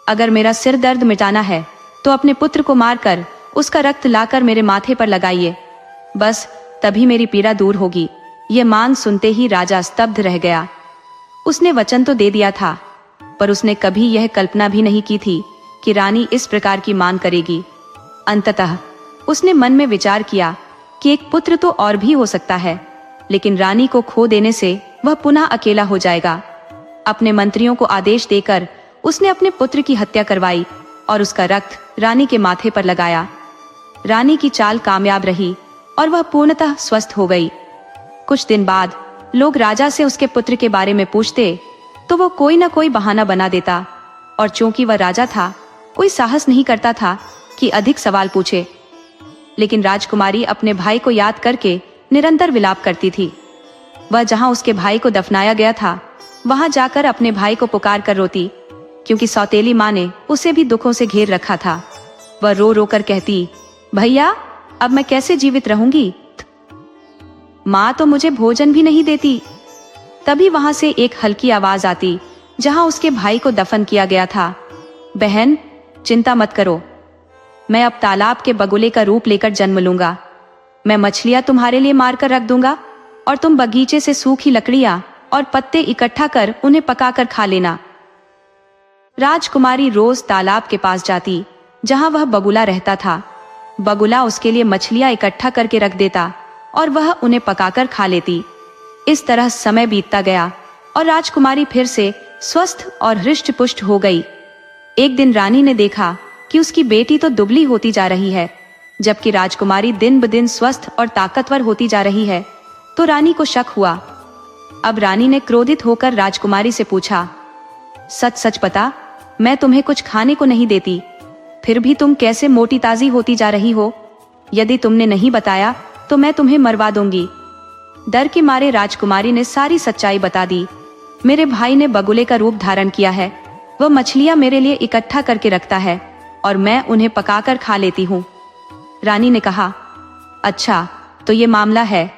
अगर मेरा सिर दर्द मिटाना है तो अपने पुत्र को मारकर उसका रक्त लाकर मेरे माथे पर लगाइए, बस तभी मेरी पीड़ा दूर होगी। ये मांग सुनते ही राजा स्तब्ध रह गया। उसने वचन तो दे दिया था, पर उसने कभी यह कल्पना भी नहीं की थी कि रानी इस प्रकार की मांग करेगी। अंततः उसने मन में विचार किया कि एक पुत्र तो और भी हो सकता है, लेकिन रानी को खो देने से वह पुनः अकेला हो जाएगा। अपने मंत्रियों को आदेश देकर उसने अपने पुत्र की हत्या करवाई और उसका रक्त रानी के माथे पर लगाया। रानी की चाल कामयाब रही और वह पूर्णतः स्वस्थ हो गई। कुछ दिन बाद लोग राजा से उसके पुत्र के बारे में पूछते तो वो कोई न कोई बहाना बना देता, और चूंकि वह राजा था, कोई साहस नहीं करता था कि अधिक सवाल पूछे। लेकिन राजकुमारी अपने भाई को याद करके निरंतर विलाप करती थी। वह जहां उसके भाई को दफनाया गया था, वहां जाकर अपने भाई को पुकार कर रोती, क्योंकि सौतेली माँ ने उसे भी दुखों से घेर रखा था। वह रो रो कर कहती, भैया, अब मैं कैसे जीवित रहूंगी? माँ तो मुझे भोजन भी नहीं देती। तभी वहां से एक हल्की आवाज आती, जहां उसके भाई को दफन किया गया था। बहन, चिंता मत करो, मैं अब तालाब के बगुले का रूप लेकर जन्म लूंगा। मैं मछलियां तुम्हारे लिए मारकर रख दूंगा और तुम बगीचे से सूखी लकड़ियां और पत्ते इकट्ठा कर उन्हें पकाकर खा लेना। राजकुमारी रोज तालाब के पास जाती, जहां वह बगुला रहता था। बगुला उसके लिए मछलियां इकट्ठा करके रख देता और वह उन्हें पकाकर खा लेती। इस तरह समय बीतता गया और राजकुमारी फिर से स्वस्थ और हृष्ट पुष्ट हो गई। एक दिन रानी ने देखा कि उसकी बेटी तो दुबली होती जा रही है, जबकि राजकुमारी दिन ब दिन स्वस्थ और ताकतवर होती जा रही है। तो रानी को शक हुआ। अब रानी ने क्रोधित होकर राजकुमारी से पूछा, सच सच बता, मैं तुम्हें कुछ खाने को नहीं देती, फिर भी तुम कैसे मोटी ताजी होती जा रही हो? यदि तुमने नहीं बताया तो मैं तुम्हें मरवा दूंगी। डर के मारे राजकुमारी ने सारी सच्चाई बता दी। मेरे भाई ने बगुले का रूप धारण किया है, वह मछलियां मेरे लिए इकट्ठा करके रखता है और मैं उन्हें पकाकर खा लेती हूँ। रानी ने कहा, अच्छा तो ये मामला है।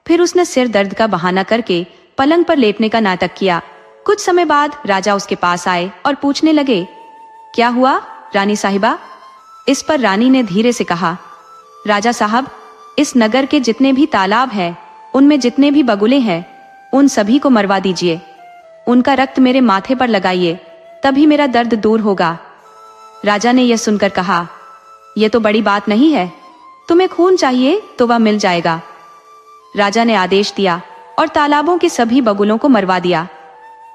फिर उसने सिर दर्द का बहाना करके पलंग पर लेटने का नाटक किया। कुछ समय बाद राजा उसके पास आए और पूछने लगे, क्या हुआ रानी साहिबा? इस पर रानी ने धीरे से कहा, राजा साहब, इस नगर के जितने भी तालाब हैं, उनमें जितने भी बगुले हैं, उन सभी को मरवा दीजिए। उनका रक्त मेरे माथे पर लगाइए, तभी मेरा दर्द दूर होगा। राजा ने यह सुनकर कहा, यह तो बड़ी बात नहीं है, तुम्हें खून चाहिए तो वह मिल जाएगा। राजा ने आदेश दिया और तालाबों के सभी बगुलों को मरवा दिया।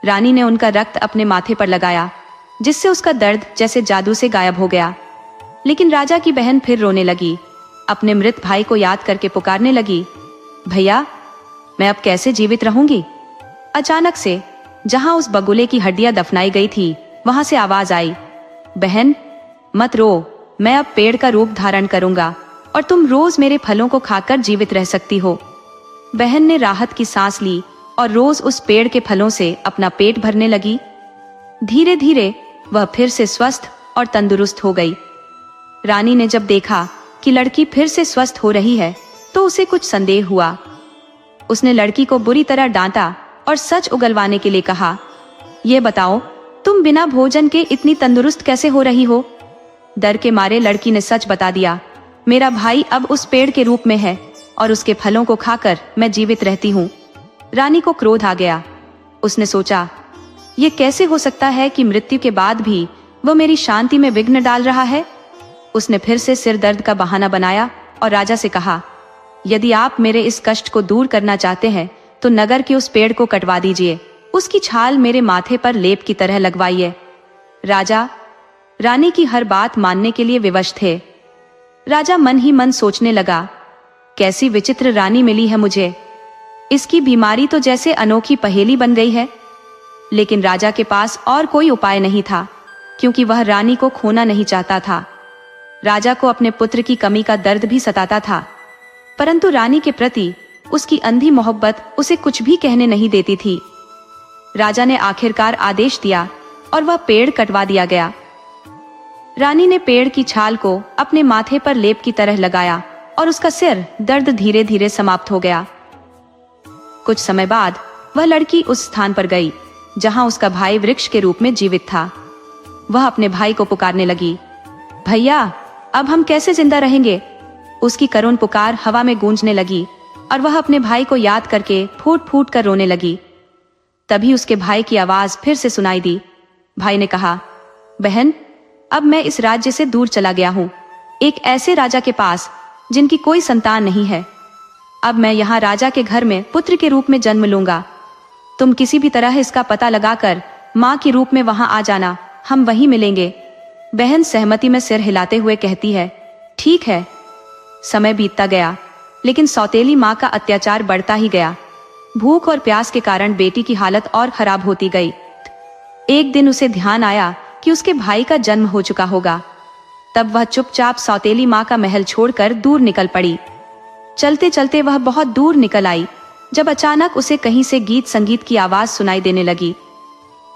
रानी ने उनका रक्त अपने माथे पर लगाया, जिससे उसका दर्द जैसे जादू से गायब हो गया। लेकिन राजा की बहन फिर रोने लगी, अपने मृत भाई को याद करके पुकारने लगी, भैया, मैं अब कैसे जीवित रहूंगी? अचानक से जहां उस बगुले की हड्डियां दफनाई गई थी, वहां से आवाज आई, बहन मत रो, मैं अब पेड़ का रूप धारण करूंगा और तुम रोज मेरे फलों को खाकर जीवित रह सकती हो। बहन ने राहत की सांस ली और रोज उस पेड़ के फलों से अपना पेट भरने लगी। धीरे धीरे वह फिर से स्वस्थ और तंदुरुस्त हो गई। रानी ने जब देखा कि लड़की फिर से स्वस्थ हो रही है तो उसे कुछ संदेह हुआ। उसने लड़की को बुरी तरह डांटा और सच उगलवाने के लिए कहा, ये बताओ, तुम बिना भोजन के इतनी तंदुरुस्त कैसे हो रही हो? डर के मारे लड़की ने सच बता दिया, मेरा भाई अब उस पेड़ के रूप में है और उसके फलों को खाकर मैं जीवित रहती हूँ। रानी को क्रोध आ गया। उसने सोचा, ये कैसे हो सकता है कि मृत्यु के बाद भी वह मेरी शांति में विघ्न डाल रहा है? उसने फिर से सिर दर्द का बहाना बनाया और राजा से कहा, यदि आप मेरे इस कष्ट को दूर करना चाहते हैं तो नगर के उस पेड़ को कटवा दीजिए, उसकी छाल मेरे माथे पर लेप की तरह लगवाइए। राजा रानी की हर बात मानने के लिए विवश थे। राजा मन ही मन सोचने लगा, कैसी विचित्र रानी मिली है मुझे, इसकी बीमारी तो जैसे अनोखी पहेली बन गई है। लेकिन राजा के पास और कोई उपाय नहीं था, क्योंकि वह रानी को खोना नहीं चाहता था। राजा को अपने पुत्र की कमी का दर्द भी सताता था, परंतु रानी के प्रति उसकी अंधी मोहब्बत उसे कुछ भी कहने नहीं देती थी। राजा ने आखिरकार आदेश दिया और वह पेड़ कटवा दिया गया। रानी ने पेड़ की छाल को अपने माथे पर लेप की तरह लगाया और उसका सिर दर्द धीरे धीरे समाप्त हो गया। कुछ समय बाद वह लड़की उस स्थान पर गई जहां उसका भाई वृक्ष के रूप में जीवित था। वह अपने भाई को पुकारने लगी, भैया, अब हम कैसे जिंदा रहेंगे? उसकी करुण पुकार हवा में गूंजने लगी और वह अपने भाई को याद करके फूट फूट कर रोने लगी। तभी उसके भाई की आवाज फिर से सुनाई दी। भाई ने कहा, बहन, अब मैं इस राज्य से दूर चला गया हूँ, एक ऐसे राजा के पास जिनकी कोई संतान नहीं है। अब मैं यहाँ राजा के घर में पुत्र के रूप में जन्म लूंगा। तुम किसी भी तरह इसका पता लगाकर माँ के रूप में वहां आ जाना, हम वहीं मिलेंगे। बहन सहमति में सिर हिलाते हुए कहती है, ठीक है। समय बीतता गया, लेकिन सौतेली माँ का अत्याचार बढ़ता ही गया। भूख और प्यास के कारण बेटी की हालत और खराब होती गई। एक दिन उसे ध्यान आया कि उसके भाई का जन्म हो चुका होगा। तब वह चुपचाप सौतेली माँ का महल छोड़कर दूर निकल पड़ी। चलते चलते वह बहुत दूर निकल आई, जब अचानक उसे कहीं से गीत संगीत की आवाज सुनाई देने लगी।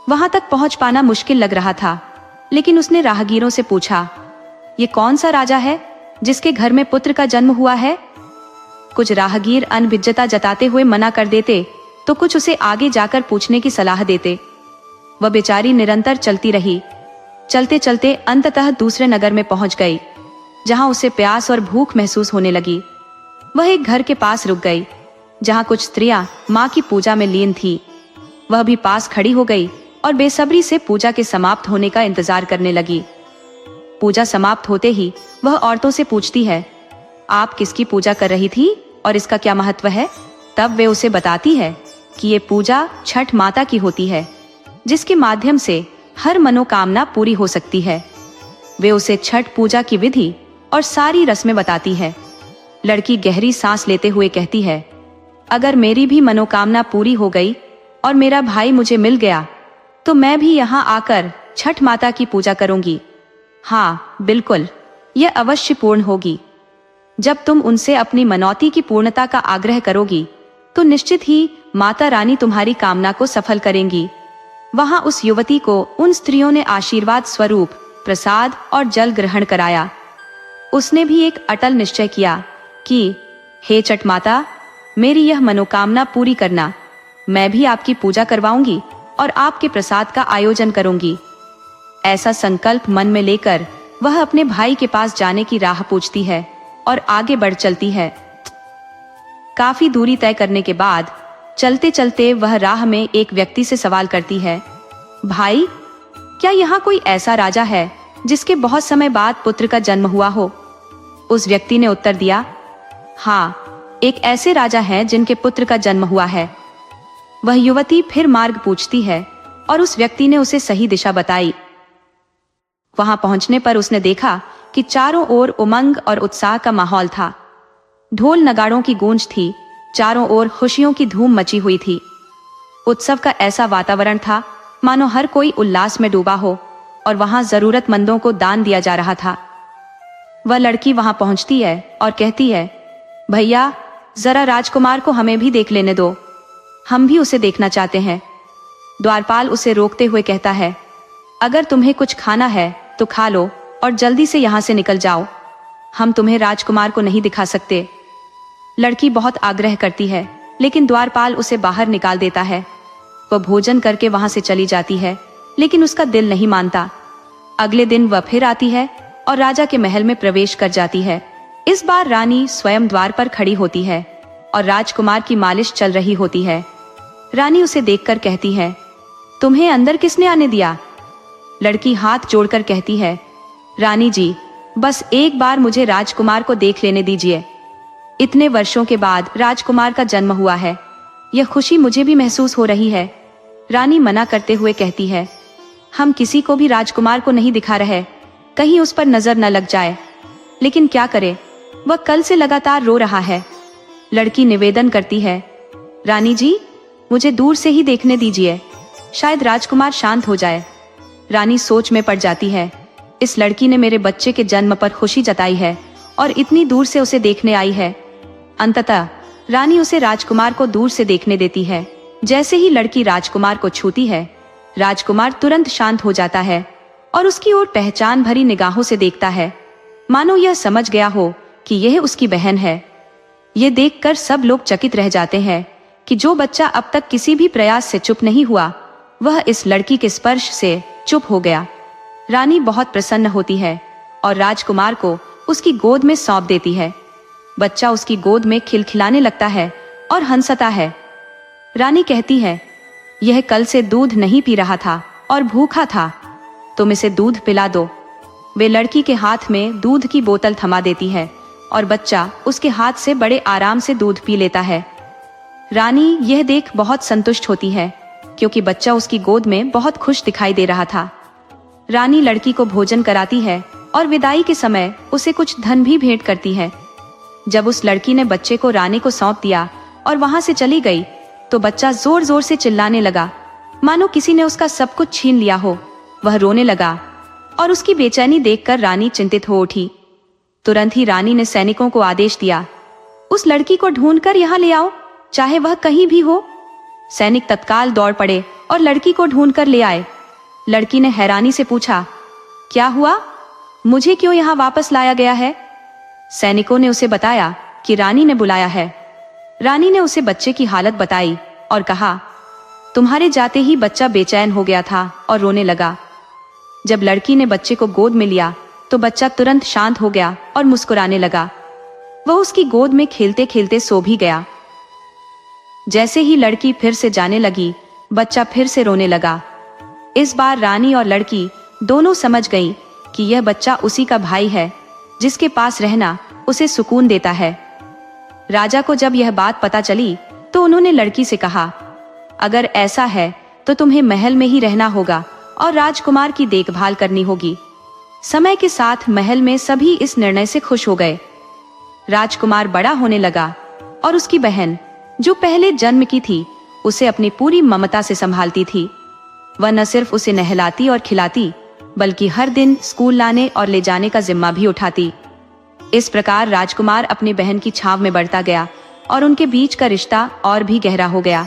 वहां तक पहुंच पाना मुश्किल लग रहा था, लेकिन उसने राहगीरों से पूछा, ये कौन सा राजा है जिसके घर में पुत्र का जन्म हुआ है? कुछ राहगीर अनभिज्जता जताते हुए मना कर देते, तो कुछ उसे आगे जाकर पूछने की सलाह देते। वह बेचारी निरंतर चलती रही। चलते चलते अंततः दूसरे नगर में पहुंच गई, जहां उसे प्यास और भूख महसूस होने लगी। वह एक घर के पास रुक गई, जहां कुछ स्त्रियां माँ की पूजा में लीन थी। वह भी पास खड़ी हो गई और बेसब्री से पूजा के समाप्त होने का इंतजार करने लगी। पूजा समाप्त होते ही वह औरतों से पूछती है, आप किसकी पूजा कर रही थी और इसका क्या महत्व है? तब वे उसे बताती है कि ये पूजा छठ माता की होती है, जिसके माध्यम से हर मनोकामना पूरी हो सकती है। वे उसे छठ पूजा की विधि और सारी रस्में बताती है। लड़की गहरी सांस लेते हुए कहती है, अगर मेरी भी मनोकामना पूरी हो गई और मेरा भाई मुझे मिल गया तो मैं भी यहाँ आकर छठ माता की पूजा करूंगी। हाँ बिल्कुल, यह अवश्य पूर्ण होगी। जब तुम उनसे अपनी मनौती की पूर्णता का आग्रह करोगी तो निश्चित ही माता रानी तुम्हारी कामना को सफल करेंगी। वहां उस युवती को उन स्त्रियों ने आशीर्वाद स्वरूप प्रसाद और जल ग्रहण कराया। उसने भी एक अटल निश्चय किया कि हे छठ माता, मेरी यह मनोकामना पूरी करना। मैं भी आपकी पूजा करवाऊंगी और आपके प्रसाद का आयोजन करूंगी। ऐसा संकल्प मन में लेकर वह अपने भाई के पास जाने की राह पूछती है और आगे बढ़ चलती है। काफी दूरी तय करने के बाद चलते चलते वह राह में एक व्यक्ति से सवाल करती है, भाई, क्या यहाँ कोई ऐसा राजा है जिसके बहुत समय बाद पुत्र का जन्म हुआ हो? उस व्यक्ति ने उत्तर दिया, हाँ, एक ऐसे राजा हैं जिनके पुत्र का जन्म हुआ है। वह युवती फिर मार्ग पूछती है और उस व्यक्ति ने उसे सही दिशा बताई। वहां पहुंचने पर उसने देखा कि चारों ओर उमंग और उत्साह का माहौल था। ढोल नगाड़ों की गूंज थी, चारों ओर खुशियों की धूम मची हुई थी। उत्सव का ऐसा वातावरण था मानो हर कोई उल्लास में डूबा हो और वहां जरूरतमंदों को दान दिया जा रहा था। वह लड़की वहां पहुंचती है और कहती है, भैया, जरा राजकुमार को हमें भी देख लेने दो, हम भी उसे देखना चाहते हैं। द्वारपाल उसे रोकते हुए कहता है, अगर तुम्हें कुछ खाना है तो खा लो और जल्दी से यहाँ से निकल जाओ, हम तुम्हें राजकुमार को नहीं दिखा सकते। लड़की बहुत आग्रह करती है लेकिन द्वारपाल उसे बाहर निकाल देता है। वह भोजन करके वहां से चली जाती है लेकिन उसका दिल नहीं मानता। अगले दिन वह फिर आती है और राजा के महल में प्रवेश कर जाती है। इस बार रानी स्वयं द्वार पर खड़ी होती है और राजकुमार की मालिश चल रही होती है। रानी उसे देखकर कहती है, तुम्हें अंदर किसने आने दिया? लड़की हाथ जोड़कर कहती है, रानी जी, बस एक बार मुझे राजकुमार को देख लेने दीजिए। इतने वर्षों के बाद राजकुमार का जन्म हुआ है, यह खुशी मुझे भी महसूस हो रही है। रानी मना करते हुए कहती है, हम किसी को भी राजकुमार को नहीं दिखा रहे, कहीं उस पर नजर न लग जाए। लेकिन क्या करे, वह कल से लगातार रो रहा है। लड़की निवेदन करती है, रानी जी, मुझे दूर से ही देखने दीजिए, शायद राजकुमार शांत हो जाए। रानी सोच में पड़ जाती है, इस लड़की ने मेरे बच्चे के जन्म पर खुशी जताई है और इतनी दूर से उसे देखने आई है। अंततः रानी उसे राजकुमार को दूर से देखने देती है। जैसे ही लड़की राजकुमार को छूती है, राजकुमार तुरंत शांत हो जाता है और उसकी ओर पहचान भरी निगाहों से देखता है, मानो यह समझ गया हो कि यह उसकी बहन है। ये देखकर सब लोग चकित रह जाते हैं कि जो बच्चा अब तक किसी भी प्रयास से चुप नहीं हुआ, वह इस लड़की के स्पर्श से चुप हो गया। रानी बहुत प्रसन्न होती है और राजकुमार को उसकी गोद में सौंप देती है। बच्चा उसकी गोद में खिलखिलाने लगता है और हंसता है। रानी कहती है, यह कल से दूध नहीं पी रहा था और भूखा था, तुम इसे दूध पिला दो। वे लड़की के हाथ में दूध की बोतल थमा देती है और बच्चा उसके हाथ से बड़े आराम से दूध पी लेता है। रानी यह देख बहुत संतुष्ट होती है क्योंकि बच्चा उसकी गोद में बहुत खुश दिखाई दे रहा था। रानी लड़की को भोजन कराती है और विदाई के समय उसे कुछ धन भी भेंट करती है। जब उस लड़की ने बच्चे को रानी को सौंप दिया और वहां से चली गई तो बच्चा जोर जोर से चिल्लाने लगा, मानो किसी ने उसका सब कुछ छीन लिया हो। वह रोने लगा और उसकी बेचैनी देखकर रानी चिंतित हो उठी। तुरंत ही रानी ने सैनिकों को आदेश दिया, उस लड़की को ढूंढकर यहाँ ले आओ, चाहे वह कहीं भी हो। सैनिक तत्काल दौड़ पड़े और लड़की को ढूंढकर ले आए। लड़की ने हैरानी से पूछा, क्या हुआ, मुझे क्यों यहाँ वापस लाया गया है? सैनिकों ने उसे बताया कि रानी ने बुलाया है। रानी ने उसे बच्चे की हालत बताई और कहा, तुम्हारे जाते ही बच्चा बेचैन हो गया था और रोने लगा। जब लड़की ने बच्चे को गोद में लिया तो बच्चा तुरंत शांत हो गया और मुस्कुराने लगा। वह उसकी गोद में खेलते खेलते सो भी गया। जैसे ही लड़की फिर से जाने लगी, बच्चा फिर से रोने लगा। इस बार रानी और लड़की दोनों समझ गईं कि यह बच्चा उसी का भाई है जिसके पास रहना उसे सुकून देता है। राजा को जब यह बात पता चली तो उन्होंने लड़की से कहा, अगर ऐसा है तो तुम्हें महल में ही रहना होगा और राजकुमार की देखभाल करनी होगी। समय के साथ महल में सभी इस निर्णय से खुश हो गए। राजकुमार बड़ा होने लगा और उसकी बहन, जो पहले जन्म की थी, उसे अपनी पूरी ममता से संभालती थी। वह न सिर्फ उसे नहलाती और खिलाती, बल्कि हर दिन स्कूल लाने और ले जाने का जिम्मा भी उठाती। इस प्रकार राजकुमार अपनी बहन की छाव में बढ़ता गया और उनके बीच का रिश्ता और भी गहरा हो गया।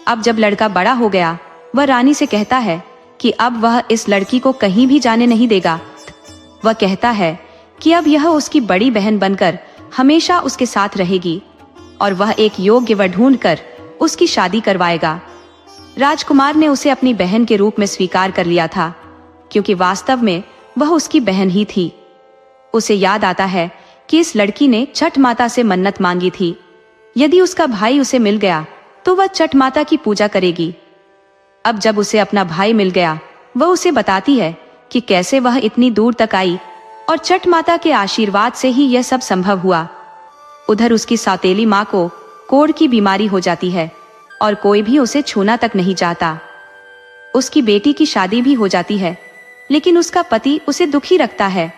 अब जब लड़का बड़ा हो गया, वह रानी से कहता है कि अब वह इस लड़की को कहीं भी जाने नहीं देगा। वह कहता है कि अब यह उसकी बड़ी बहन बनकर हमेशा उसके साथ रहेगी और वह एक योग्य वर ढूंढकर उसकी शादी करवाएगा। राजकुमार ने उसे अपनी बहन के रूप में स्वीकार कर लिया था, क्योंकि वास्तव में वह उसकी बहन ही थी। उसे याद आता है कि इस लड़की ने छठ माता से मन्नत मांगी थी, यदि उसका भाई उसे मिल गया तो वह छठ माता की पूजा करेगी। अब जब उसे अपना भाई मिल गया, वह उसे बताती है कि कैसे वह इतनी दूर तक आई और छठ माता के आशीर्वाद से ही यह सब संभव हुआ। उधर उसकी सौतेली माँ को कोढ़ की बीमारी हो जाती है और कोई भी उसे छूना तक नहीं चाहता। उसकी बेटी की शादी भी हो जाती है, लेकिन उसका पति उसे दुखी रखता है।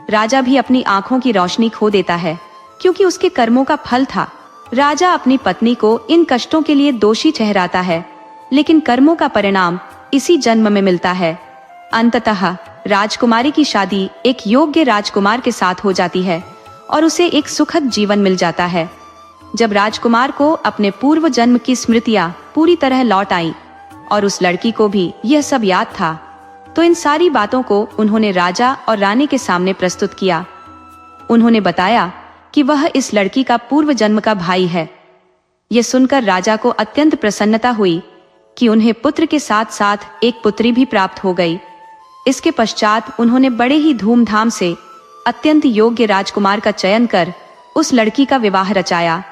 राजा भी अपनी आंखों की रोशनी खो देता है, क्योंकि उसके कर्मों का फल था। राजा अपनी पत्नी को इन कष्टों के लिए दोषी ठहराता है, लेकिन कर्मों का परिणाम इसी जन्म में मिलता है। अंततः राजकुमारी की शादी एक योग्य राजकुमार के साथ हो जाती है और उसे एक सुखद जीवन मिल जाता है। जब राजकुमार को अपने पूर्व जन्म की स्मृतियां पूरी तरह लौट आईं और उस लड़की को भी यह सब याद था, तो इन सारी बातों को उन्होंने राजा और रानी के सामने प्रस्तुत किया। उन्होंने बताया कि वह इस लड़की का पूर्व जन्म का भाई है। यह सुनकर राजा को अत्यंत प्रसन्नता हुई कि उन्हें पुत्र के साथ साथ एक पुत्री भी प्राप्त हो गई। इसके पश्चात उन्होंने बड़े ही धूमधाम से अत्यंत योग्य राजकुमार का चयन कर उस लड़की का विवाह रचाया।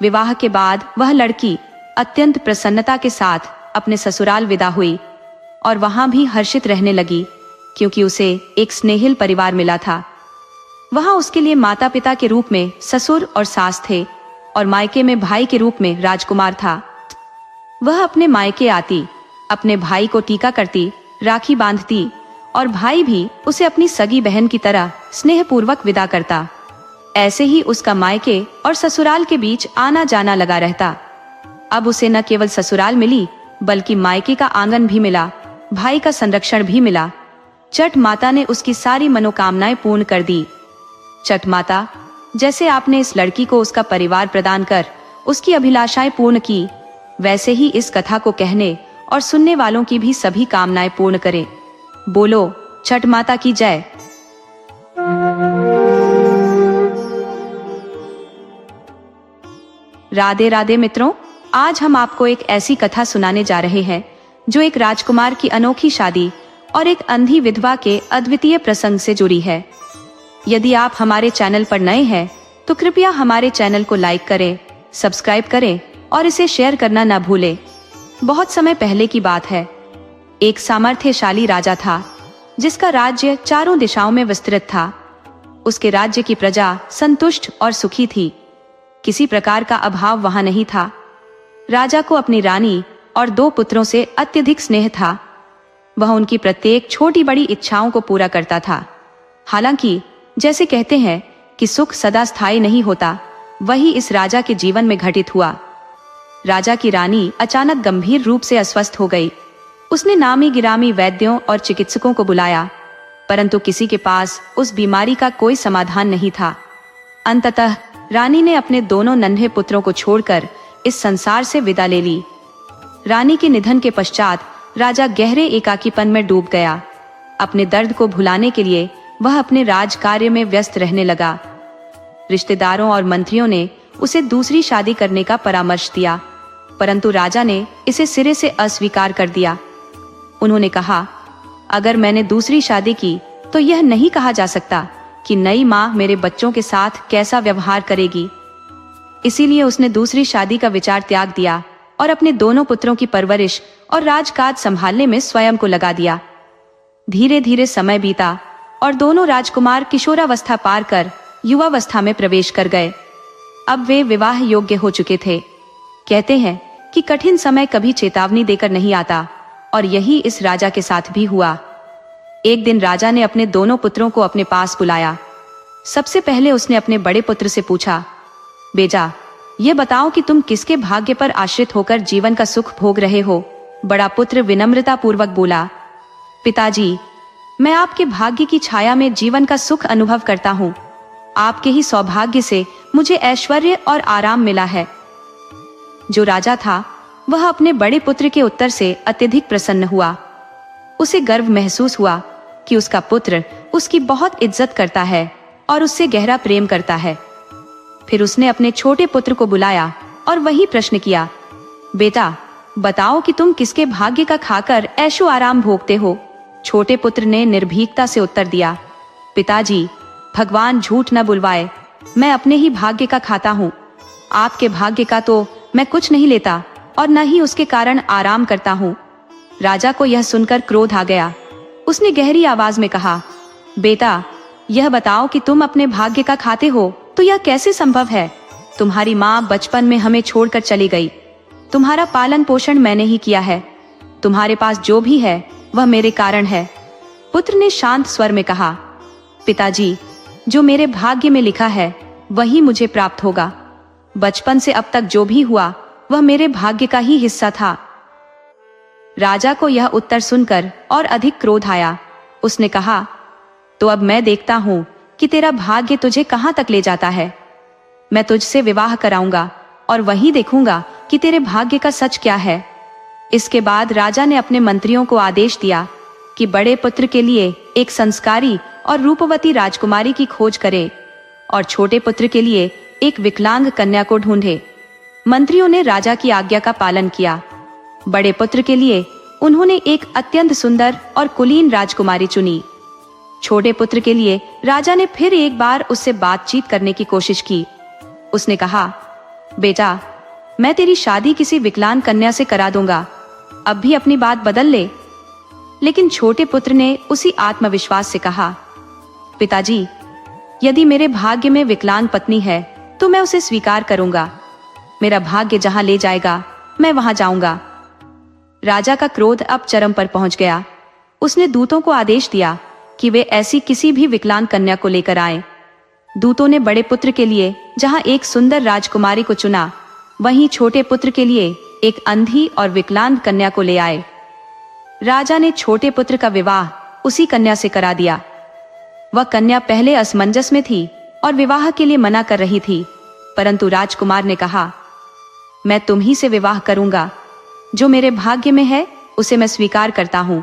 विवाह के बाद वह लड़की अत्यंत प्रसन्नता के साथ अपने ससुराल विदा हुई और वहां भी हर्षित रहने लगी, क्योंकि उसे एक स्नेहिल परिवार मिला था। वहां उसके लिए माता पिता के रूप में ससुर और सास थे और मायके में भाई के रूप में राजकुमार था। वह अपने मायके आती, अपने भाई को टीका करती, राखी बांधती और भाई भी उसे अपनी सगी बहन की तरह स्नेहपूर्वक विदा करता। ऐसे ही उसका मायके और ससुराल के बीच आना जाना लगा रहता। अब उसे न केवल ससुराल मिली, बल्कि मायके का आंगन भी मिला, भाई का संरक्षण भी मिला। छठ माता ने उसकी सारी मनोकामनाएं पूर्ण कर दी। छठ माता, जैसे आपने इस लड़की को उसका परिवार प्रदान कर उसकी अभिलाषाएं पूर्ण की, वैसे ही इस कथा को कहने और सुनने वालों की भी सभी कामनाएं पूर्ण करें। बोलो छठ माता की जय। राधे राधे मित्रों, आज हम आपको एक ऐसी कथा सुनाने जा रहे हैं जो एक राजकुमार की अनोखी शादी और एक अंधी विधवा के अद्वितीय प्रसंग से जुड़ी है। यदि आप हमारे चैनल पर नए हैं तो कृपया हमारे चैनल को लाइक करें, सब्सक्राइब करें और इसे शेयर करना न भूलें। बहुत समय पहले की बात है। एक सामर्थ्यशाली राजा था जिसका राज्य चारों दिशाओं में विस्तृत था। उसके राज्य की प्रजा संतुष्ट और सुखी थी। किसी प्रकार का अभाव वहां नहीं था। राजा को अपनी रानी और 2 पुत्रों से अत्यधिक स्नेह था। वह उनकी प्रत्येक छोटी बड़ी इच्छाओं को पूरा करता था। हालांकि जैसे कहते हैं कि सुख सदा स्थायी नहीं होता, वही इस राजा के जीवन में घटित हुआ। राजा की रानी अचानक गंभीर रूप से अस्वस्थ हो गई। उसने नामी गिरामी वैद्यों और चिकित्सकों को बुलाया, परंतु किसी के पास उस बीमारी का कोई समाधान नहीं था। अंततः रानी ने अपने दोनों नन्हे पुत्रों को छोड़कर इस संसार से विदा ले ली। रानी के निधन के पश्चात राजा गहरे एकाकीपन में डूब गया। अपने दर्द को भुलाने के लिए वह अपने राज कार्य में व्यस्त रहने लगा। रिश्तेदारों और मंत्रियों ने उसे दूसरी शादी करने का परामर्श दिया, परंतु राजा ने इसे सिरे से अस्वीकार कर दिया। उन्होंने कहा, अगर मैंने दूसरी शादी की तो यह नहीं कहा जा सकता कि नई माँ मेरे बच्चों के साथ कैसा व्यवहार करेगी। इसीलिए उसने दूसरी शादी का विचार त्याग दिया और अपने दोनों पुत्रों की परवरिश और राजकाज संभालने में स्वयं को लगा दिया। धीरे धीरे समय बीता और दोनों राजकुमार किशोरावस्था पार कर युवावस्था में प्रवेश कर गए। अब वे विवाह योग्य हो चुके थे। कहते हैं कि कठिन समय कभी चेतावनी देकर नहीं आता, और यही इस राजा के साथ भी हुआ। एक दिन राजा ने अपने दोनों पुत्रों को अपने पास बुलाया। सबसे पहले उसने अपने बड़े पुत्र से पूछा, बेटा, ये बताओ कि तुम किसके भाग्य पर आश्रित होकर जीवन का सुख भोग रहे हो। बड़ा पुत्र विनम्रता पूर्वक बोला, पिताजी, मैं आपके भाग्य की छाया में जीवन का सुख अनुभव करता हूँ। आपके ही सौभाग्य से मुझे ऐश्वर्य और आराम मिला है। जो राजा था वह अपने बड़े पुत्र के उत्तर से अत्यधिक प्रसन्न हुआ। उसे गर्व महसूस हुआ कि उसका पुत्र उसकी बहुत इज्जत करता है और उससे गहरा प्रेम करता है। फिर उसने अपने छोटे पुत्र को बुलाया और वही प्रश्न किया, बेटा, बताओ कि तुम किसके भाग्य का खाकर ऐशो आराम भोगते हो। छोटे पुत्र ने निर्भीकता से उत्तर दिया, पिताजी, भगवान झूठ न बुलवाए, मैं अपने ही भाग्य का खाता हूँ। आपके भाग्य का तो मैं कुछ नहीं लेता और न ही उसके कारण आराम करता हूँ। राजा को यह सुनकर क्रोध आ गया। उसने गहरी आवाज में कहा, बेटा, यह बताओ कि तुम अपने भाग्य का खाते हो तो यह कैसे संभव है। तुम्हारी माँ बचपन में हमें छोड़कर चली गई। तुम्हारा पालन पोषण मैंने ही किया है। तुम्हारे पास जो भी है वह मेरे कारण है। पुत्र ने शांत स्वर में कहा, पिताजी, जो मेरे भाग्य में लिखा है वही मुझे प्राप्त होगा। बचपन से अब तक जो भी हुआ वह मेरे भाग्य का ही हिस्सा था। राजा को यह उत्तर सुनकर और अधिक क्रोध आया। उसने कहा, तो अब मैं देखता हूँ कि तेरा भाग्य तुझे कहाँ तक ले जाता है। मैं तुझसे विवाह कराऊंगा और वही देखूंगा कि तेरे भाग्य का सच क्या है। इसके बाद राजा ने अपने मंत्रियों को आदेश दिया कि बड़े पुत्र के लिए एक संस्कारी और रूपवती राजकुमारी की खोज करे और छोटे पुत्र के लिए एक विकलांग कन्या को ढूंढे। मंत्रियों ने राजा की आज्ञा का पालन किया। बड़े पुत्र के लिए उन्होंने एक अत्यंत सुंदर और कुलीन राजकुमारी चुनी। छोटे पुत्र के लिए राजा ने फिर एक बार उससे बातचीत करने की कोशिश की। उसने कहा, बेटा, मैं तेरी शादी किसी विकलांग कन्या से करा दूंगा, अब भी अपनी बात बदल ले। लेकिन छोटे पुत्र ने उसी आत्मविश्वास से कहा, पिताजी, यदि मेरे भाग्य में विकलांग पत्नी है तो मैं उसे स्वीकार करूंगा। मेरा भाग्य जहां ले जाएगा मैं वहां जाऊंगा। राजा का क्रोध अब चरम पर पहुंच गया। उसने दूतों को आदेश दिया कि वे ऐसी किसी भी विकलांग कन्या को लेकर आए। दूतों ने बड़े पुत्र के लिए जहां एक सुंदर राजकुमारी को चुना, वहीं छोटे पुत्र के लिए एक अंधी और विकलांग कन्या को ले आए। राजा ने छोटे पुत्र का विवाह उसी कन्या से करा दिया। वह कन्या पहले असमंजस में थी और विवाह के लिए मना कर रही थी, परंतु राजकुमार ने कहा, मैं तुम ही से विवाह करूंगा। जो मेरे भाग्य में है उसे मैं स्वीकार करता हूं।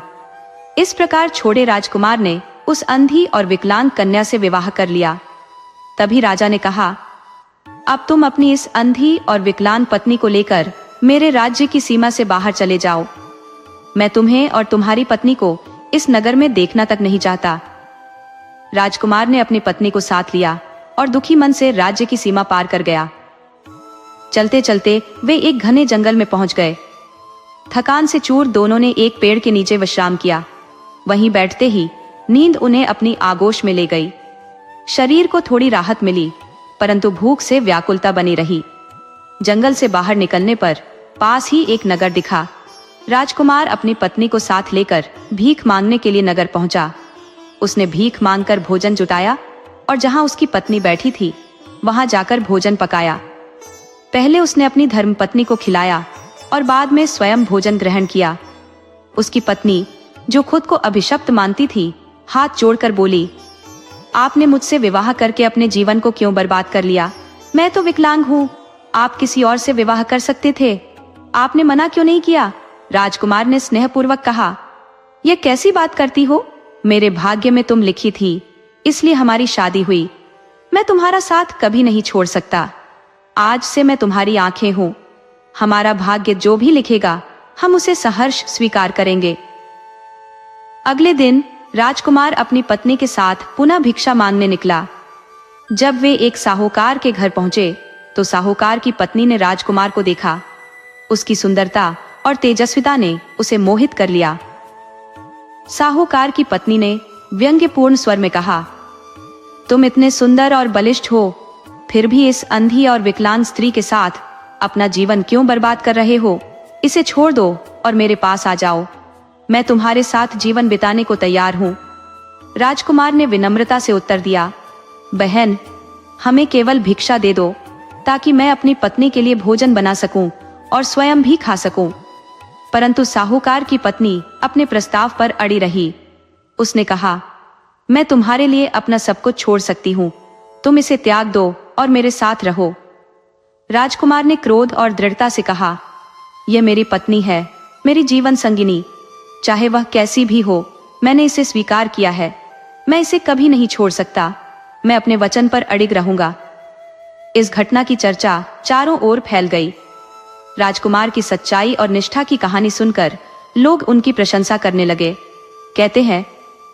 इस प्रकार छोटे राजकुमार ने उस अंधी और विकलांग कन्या से विवाह कर लिया। तभी राजा ने कहा, अब तुम अपनी इस अंधी और विकलांग पत्नी को लेकर मेरे राज्य की सीमा से बाहर चले जाओ। मैं तुम्हें और तुम्हारी पत्नी को इस नगर में देखना तक नहीं चाहता। राजकुमार ने अपनी पत्नी को साथ लिया और दुखी मन से राज्य की सीमा पार कर गया। चलते चलते वे एक घने जंगल में पहुंच गए। थकान से चूर दोनों ने एक पेड़ के नीचे विश्राम किया। वहीं बैठते ही नींद उन्हें अपनी आगोश में ले गई। शरीर को थोड़ी राहत मिली, परंतु भूख से व्याकुलता बनी रही। जंगल से बाहर निकलने पर पास ही एक नगर दिखा। राजकुमार अपनी पत्नी को साथ लेकर भीख मांगने के लिए नगर पहुंचा। उसने भीख मांगकर भोजन जुटाया और जहां उसकी पत्नी बैठी थी वहां जाकर भोजन पकाया। पहले उसने अपनी धर्मपत्नी को खिलाया और बाद में स्वयं भोजन ग्रहण किया। उसकी पत्नी, जो खुद को अभिशप्त मानती थी, हाथ जोड़कर बोली, आपने मुझसे विवाह करके अपने जीवन को क्यों बर्बाद कर लिया? मैं तो विकलांग हूँ, आप किसी और से विवाह कर सकते थे। आपने मना क्यों नहीं किया? राजकुमार ने स्नेहपूर्वक कहा, यह कैसी बात करती हो? मेरे भाग्य में तुम लिखी थी, इसलिए हमारी शादी हुई। मैं तुम्हारा साथ कभी नहीं छोड़ सकता। आज से मैं तुम्हारी आंखें हूं। हमारा भाग्य जो भी लिखेगा हम उसे सहर्ष स्वीकार करेंगे। अगले दिन राजकुमार अपनी पत्नी के साथ पुनः भिक्षा मांगने निकला। जब वे एक साहूकार के घर पहुंचे तो साहूकार की पत्नी ने राजकुमार को देखा। उसकी सुंदरता और तेजस्विता ने उसे मोहित कर लिया। साहूकार की पत्नी ने व्यंग्यपूर्ण स्वर में कहा, तुम इतने सुंदर और बलिष्ठ हो, फिर भी इस अंधी और विकलांग स्त्री के साथ अपना जीवन क्यों बर्बाद कर रहे हो? इसे छोड़ दो और मेरे पास आ जाओ। मैं तुम्हारे साथ जीवन बिताने को तैयार हूं। राजकुमार ने विनम्रता से उत्तर दिया, बहन, हमें केवल भिक्षा दे दो, ताकि मैं अपनी पत्नी के लिए भोजन बना सकूं और स्वयं भी खा सकूं। परंतु साहूकार की पत्नी अपने प्रस्ताव पर अड़ी रही। उसने कहा, मैं तुम्हारे लिए अपना सब कुछ छोड़ सकती हूँ, तुम इसे त्याग दो और मेरे साथ रहो। राजकुमार ने क्रोध और दृढ़ता से कहा, यह मेरी पत्नी है, मेरी जीवन संगिनी, चाहे वह कैसी भी हो, मैंने इसे स्वीकार किया है, मैं इसे कभी नहीं छोड़ सकता, मैं अपने वचन पर अडिग रहूंगा। इस घटना की चर्चा चारों ओर फैल गई। राजकुमार की सच्चाई और निष्ठा की कहानी सुनकर लोग उनकी प्रशंसा करने लगे। कहते हैं,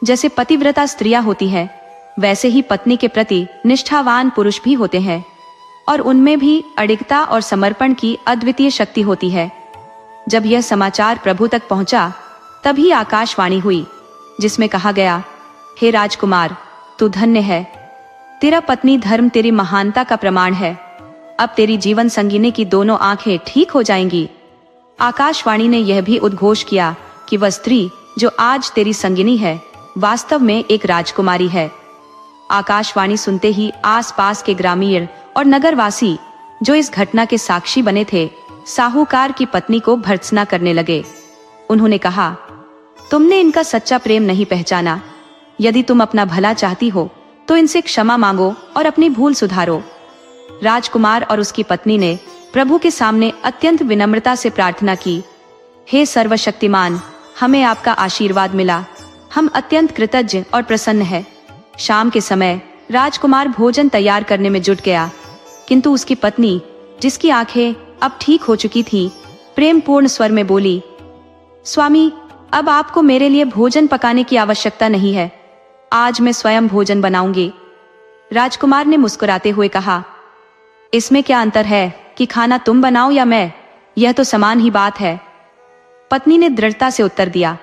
जैसे पतिव्रता स्त्रियां होती हैं, वैसे ही पत्नी के प्रति निष्ठावान पुरुष भी होते हैं, और उनमें भी अडिगता और समर्पण की अद्वितीय शक्ति होती है। जब यह समाचार प्रभु तक पहुंचा, तभी आकाशवाणी हुई, जिसमें कहा गया, हे राजकुमार, तू धन्य है, तेरा पत्नी धर्म तेरी महानता का प्रमाण है, अब तेरी जीवन संगिनी की दोनों आंखें ठीक हो जाएंगी। आकाशवाणी ने यह भी उद्घोष किया कि वह स्त्री जो आज तेरी संगिनी है, वास्तव में एक राजकुमारी है। आकाशवाणी सुनते ही आसपास के ग्रामीण और नगरवासी, जो इस घटना के साक्षी बने थे, साहूकार की पत्नी को भर्त्सना करने लगे। उन्होंने कहा, तुमने इनका सच्चा प्रेम नहीं पहचाना, यदि तुम अपना भला चाहती हो तो इनसे क्षमा मांगो और अपनी भूल सुधारो। राजकुमार और उसकी पत्नी ने प्रभु के सामने अत्यंत विनम्रता से प्रार्थना की, हे सर्वशक्तिमान, हमें आपका आशीर्वाद मिला, हम अत्यंत कृतज्ञ और प्रसन्न हैं। शाम के समय राजकुमार भोजन तैयार करने में जुट गया, किंतु उसकी पत्नी, जिसकी आंखें अब ठीक हो चुकी थीं, प्रेम पूर्ण स्वर में बोली, स्वामी, अब आपको मेरे लिए भोजन पकाने की आवश्यकता नहीं है, आज मैं स्वयं भोजन बनाऊंगी। राजकुमार ने मुस्कुराते हुए कहा, इसमें क्या अंतर है कि खाना तुम बनाओ या मैं, यह तो समान ही बात है। पत्नी ने दृढ़ता से उत्तर दिया,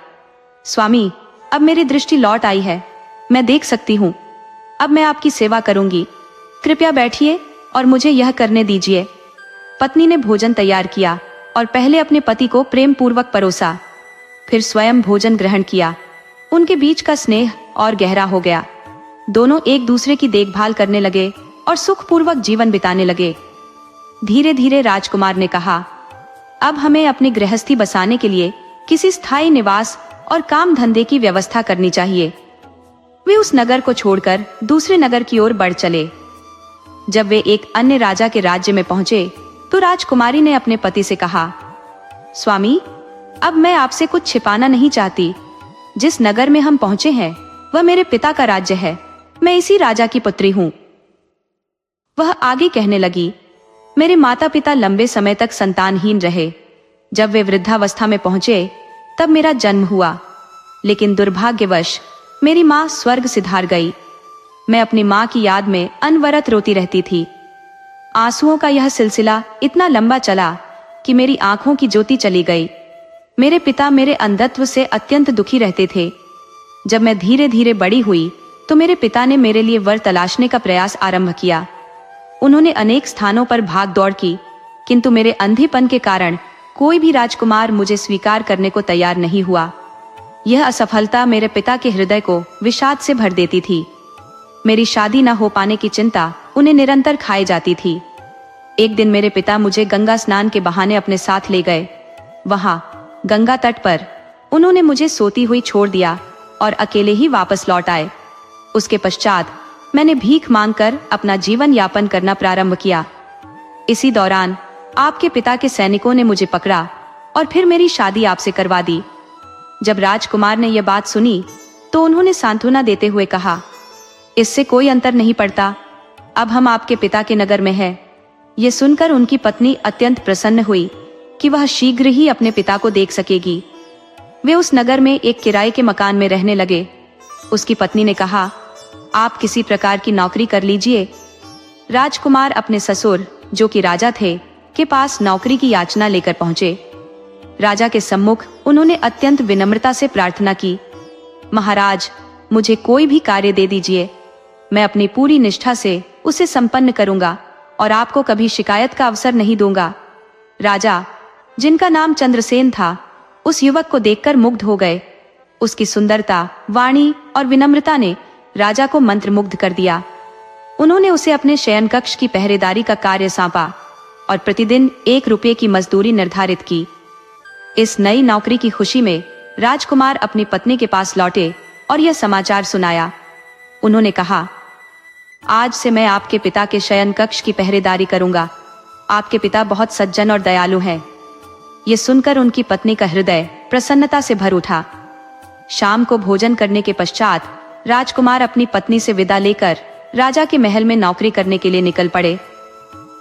स्वामी, अब मेरी दृष्टि लौट आई है, मैं देख सकती हूँ, अब मैं आपकी सेवा करूंगी, कृपया बैठिए और मुझे यह करने दीजिए। पत्नी ने भोजन तैयार किया और पहले अपने पति को प्रेम पूर्वक परोसा, फिर स्वयं भोजन ग्रहण किया। उनके बीच का स्नेह और गहरा हो गया। दोनों एक दूसरे की देखभाल करने लगे और सुखपूर्वक जीवन बिताने लगे। धीरे धीरे राजकुमार ने कहा, अब हमें अपनी गृहस्थी बसाने के लिए किसी स्थायी निवास और काम धंधे की व्यवस्था करनी चाहिए। वे उस नगर को छोड़कर दूसरे नगर की ओर बढ़ चले। जब वे एक अन्य राजा के राज्य में पहुंचे, तो राजकुमारी ने अपने पति से कहा, स्वामी, अब मैं आपसे कुछ छिपाना नहीं चाहती, जिस नगर में हम पहुंचे हैं वह मेरे पिता का राज्य है, मैं इसी राजा की पुत्री हूँ। वह आगे कहने लगी, मेरे माता पिता लंबे समय तक संतानहीन रहे, जब वे वृद्धावस्था में पहुंचे तब मेरा जन्म हुआ, लेकिन दुर्भाग्यवश मेरी माँ स्वर्ग सिधार गई। मैं अपनी माँ की याद में अनवरत रोती रहती थी। आंसुओं का यह सिलसिला इतना लंबा चला कि मेरी आंखों की ज्योति चली गई। मेरे पिता मेरे अंधत्व से अत्यंत दुखी रहते थे। जब मैं धीरे धीरे बड़ी हुई तो मेरे पिता ने मेरे लिए वर तलाशने का प्रयास आरंभ किया। उन्होंने अनेक स्थानों पर भाग दौड़ की, किंतु मेरे अंधेपन के कारण कोई भी राजकुमार मुझे स्वीकार करने को तैयार नहीं हुआ। यह असफलता मेरे पिता के हृदय को विषाद से भर देती थी। मेरी शादी न हो पाने की चिंता उन्हें निरंतर खाए जाती थी। एक दिन मेरे पिता मुझे गंगा स्नान के बहाने अपने साथ ले गए। वहां गंगा तट पर उन्होंने मुझे सोती हुई छोड़ दिया और अकेले ही वापस लौट आए। उसके पश्चात मैंने भीख मांगकर अपना जीवन यापन करना प्रारंभ किया। इसी दौरान आपके पिता के सैनिकों ने मुझे पकड़ा और फिर मेरी शादी आपसे करवा दी। जब राजकुमार ने यह बात सुनी तो उन्होंने सांत्वना देते हुए कहा, इससे कोई अंतर नहीं पड़ता, अब हम आपके पिता के नगर में हैं। ये सुनकर उनकी पत्नी अत्यंत प्रसन्न हुई कि वह शीघ्र ही अपने पिता को देख सकेगी। वे उस नगर में एक किराए के मकान में रहने लगे। उसकी पत्नी ने कहा, आप किसी प्रकार की नौकरी कर लीजिए। राजकुमार अपने ससुर, जो कि राजा थे, के पास नौकरी की याचना लेकर पहुंचे। राजा के सम्मुख उन्होंने अत्यंत विनम्रता से प्रार्थना की, महाराज, मुझे कोई भी कार्य दे दीजिए, मैं अपनी पूरी निष्ठा से उसे संपन्न करूंगा और आपको कभी शिकायत का अवसर नहीं दूंगा। राजा, जिनका नाम चंद्रसेन था, उस युवक को देखकर मुग्ध हो गए। उसकी सुंदरता, वाणी और विनम्रता ने राजा को मंत्रमुग्ध कर दिया। उन्होंने उसे अपने शयन कक्ष की पहरेदारी का कार्य सौंपा और प्रतिदिन 1 रुपये की मजदूरी निर्धारित की। इस नई नौकरी की खुशी में राजकुमार अपनी पत्नी के पास लौटे और यह समाचार सुनाया। उन्होंने कहा, आज से मैं आपके पिता के शयन कक्ष की पहरेदारी करूंगा। आपके पिता बहुत सज्जन और दयालु हैं। ये सुनकर उनकी पत्नी का हृदय प्रसन्नता से भर उठा। शाम को भोजन करने के पश्चात राजकुमार अपनी पत्नी से विदा लेकर राजा के महल में नौकरी करने के लिए निकल पड़े।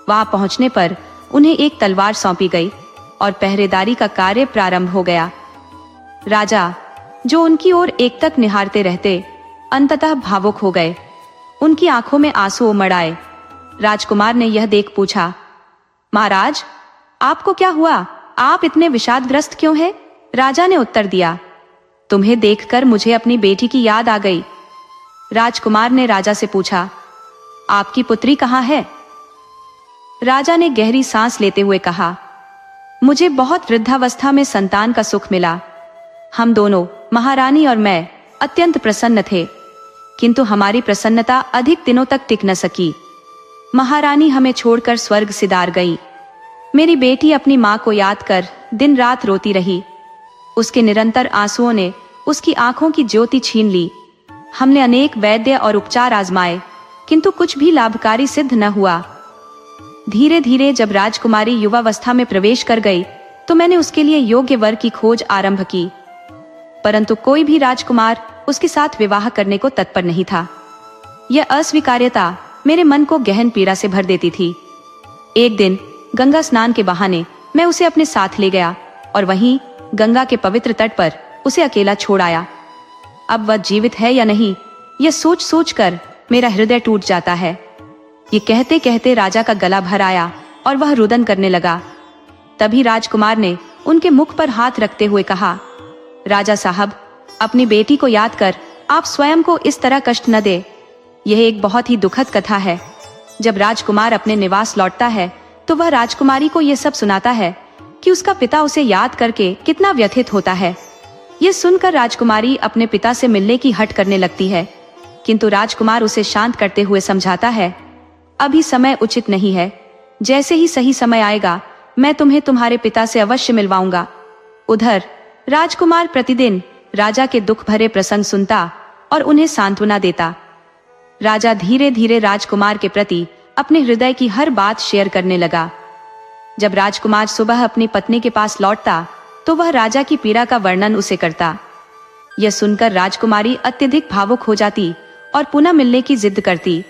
वहां पहुंचने पर उन्हें एक तलवार सौंपी गई और पहरेदारी का कार्य प्रारंभ हो गया। राजा, जो उनकी ओर एकटक निहारते रहते, अंततः भावुक हो गए। उनकी आंखों में आंसू उमड़ आए। राजकुमार ने यह देख पूछा, महाराज, आपको क्या हुआ? आप इतने विषादग्रस्त क्यों हैं? राजा ने उत्तर दिया, तुम्हें देखकर मुझे अपनी बेटी की याद आ गई। राजकुमार ने राजा से पूछा, आपकी पुत्री कहाँ है? राजा ने गहरी सांस लेते हुए कहा, मुझे बहुत वृद्धावस्था में संतान का सुख मिला। हम दोनों, महारानी और मैं, अत्यंत प्रसन्न थे, किंतु हमारी प्रसन्नता अधिक दिनों तक टिक न सकी। महारानी हमें छोड़कर स्वर्ग सिधार गई। मेरी बेटी अपनी माँ को याद कर दिन रात रोती रही। उसके निरंतर आंसुओं ने उसकी आंखों की ज्योति छीन ली। हमने अनेक वैद्य और उपचार आजमाए, किंतु कुछ भी लाभकारी सिद्ध न हुआ। धीरे धीरे जब राजकुमारी युवावस्था में प्रवेश कर गई तो मैंने उसके लिए योग्य वर की खोज आरंभ की, परंतु कोई भी राजकुमार उसके साथ विवाह करने को तत्पर नहीं था। यह अस्वीकार्यता मेरे मन को गहन पीड़ा से भर देती थी। एक दिन गंगा स्नान के बहाने मैं उसे अपने साथ ले गया और वहीं गंगा के पवित्र तट पर उसे अकेला छोड़ आया। अब वह जीवित है या नहीं, यह सोच सोच कर मेरा हृदय टूट जाता है। ये कहते कहते राजा का गला भर आया और वह रुदन करने लगा। तभी राजकुमार ने उनके मुख पर हाथ रखते हुए कहा, राजा साहब, अपनी बेटी को याद कर आप स्वयं को इस तरह कष्ट न दे। यह एक बहुत ही दुखद कथा है। जब राजकुमार अपने निवास लौटता है तो वह राजकुमारी को यह सब सुनाता है कि उसका पिता उसे याद करके कितना व्यथित होता है। यह सुनकर राजकुमारी अपने पिता से मिलने की हट करने लगती है, किंतु राजकुमार उसे शांत करते हुए समझाता है, अभी समय उचित नहीं है। जैसे ही सही समय आएगा मैं तुम्हें तुम्हारे पिता से अवश्य मिलवाऊंगा। उधर राजकुमार प्रतिदिन राजा के दुख भरे प्रसंग सुनता और उन्हें सांत्वना देता। राजा धीरे धीरे राजकुमार के प्रति अपने हृदय की हर बात शेयर करने लगा। जब राजकुमार सुबह अपनी पत्नी के पास लौटता तो वह राजा की पीड़ा का वर्णन उसे करता। यह सुनकर राजकुमारी अत्यधिक भावुक हो जाती और पुनः मिलने की जिद करती,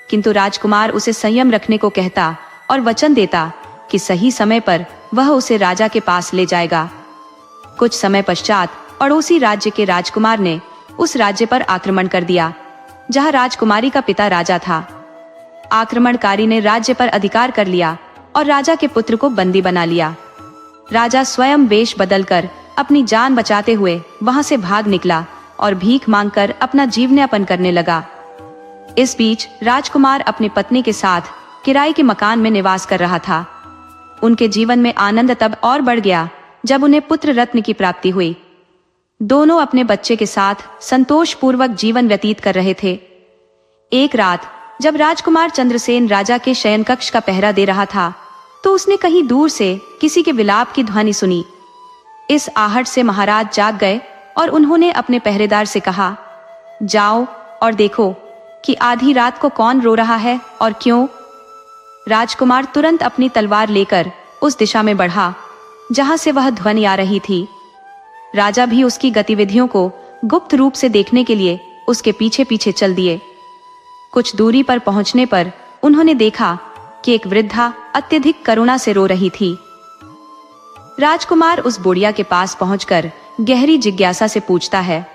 किंतु राजकुमार उसे संयम रखने को कहता और वचन देता कि सही समय पर वह उसे राजा के पास ले जाएगा। कुछ समय पश्चात पड़ोसी राज्य के राजकुमार ने उस राज्य पर आक्रमण कर दिया जहां राजकुमारी का पिता राजा था। आक्रमणकारी ने राज्य पर अधिकार कर लिया और राजा के पुत्र को बंदी बना लिया। राजा स्वयं वेश बदलकर अपनी जान बचाते हुए वहां से भाग निकला और भीख मांगकर अपना जीवनयापन करने लगा। इस बीच राजकुमार अपनी पत्नी के साथ किराए के मकान में निवास कर रहा था। उनके जीवन में आनंद तब और बढ़ गया जब उन्हें पुत्र रत्न की प्राप्ति हुई। दोनों अपने बच्चे के साथ संतोषपूर्वक जीवन व्यतीत कर रहे थे। एक रात जब राजकुमार चंद्रसेन राजा के शयन कक्ष का पहरा दे रहा था तो उसने कहीं दूर से किसी के विलाप की ध्वनि सुनी। इस आहट से महाराज जाग गए और उन्होंने अपने पहरेदार से कहा, जाओ और देखो कि आधी रात को कौन रो रहा है और क्यों। राजकुमार तुरंत अपनी तलवार लेकर उस दिशा में बढ़ा जहां से वह ध्वनि आ रही थी। राजा भी उसकी गतिविधियों को गुप्त रूप से देखने के लिए उसके पीछे पीछे चल दिए। कुछ दूरी पर पहुंचने पर उन्होंने देखा कि एक वृद्धा अत्यधिक करुणा से रो रही थी। राजकुमार उस बुढ़िया के पास पहुंचकर गहरी जिज्ञासा से पूछता है,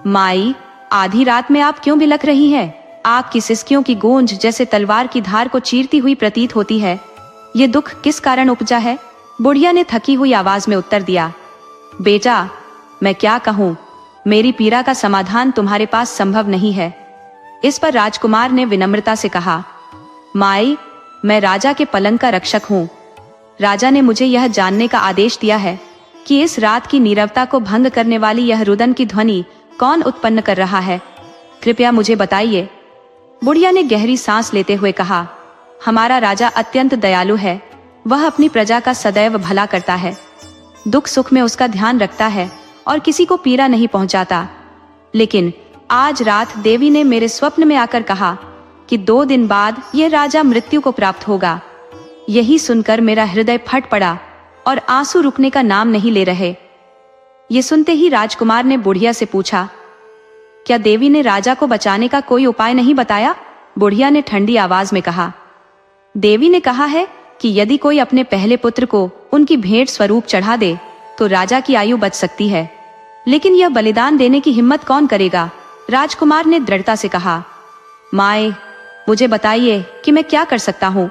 माई, आधी रात में आप क्यों बिलख रही हैं? आपकी सिसकियों की गूंज जैसे तलवार की धार को चीरती हुई प्रतीत होती है। ये दुख किस कारण उपजा है? बुढ़िया ने थकी हुई आवाज में उत्तर दिया, बेटा, मैं क्या कहूँ, मेरी पीड़ा का समाधान तुम्हारे पास संभव नहीं है। इस पर राजकुमार ने विनम्रता से कहा, माई, मैं राजा के पलंग का रक्षक हूँ। राजा ने मुझे यह जानने का आदेश दिया है कि इस रात की नीरवता को भंग करने वाली यह रुदन की ध्वनि कौन उत्पन्न कर रहा है। कृपया मुझे बताइए। बुढ़िया ने गहरी सांस लेते हुए कहा, हमारा राजा अत्यंत दयालु है। वह अपनी प्रजा का सदैव भला करता है, दुख सुख में उसका ध्यान रखता है और किसी को पीड़ा नहीं पहुंचाता। लेकिन आज रात देवी ने मेरे स्वप्न में आकर कहा कि 2 दिन बाद यह राजा मृत्यु को प्राप्त होगा। यही सुनकर मेरा हृदय फट पड़ा और आंसू रुकने का नाम नहीं ले रहे। ये सुनते ही राजकुमार ने बुढ़िया से पूछा, क्या देवी ने राजा को बचाने का कोई उपाय नहीं बताया? बुढ़िया ने ठंडी आवाज में कहा, देवी ने कहा है कि यदि कोई अपने पहले पुत्र को उनकी भेंट स्वरूप चढ़ा दे तो राजा की आयु बच सकती है, लेकिन यह बलिदान देने की हिम्मत कौन करेगा? राजकुमार ने दृढ़ता से कहा, माए, मुझे बताइए कि मैं क्या कर सकता हूँ।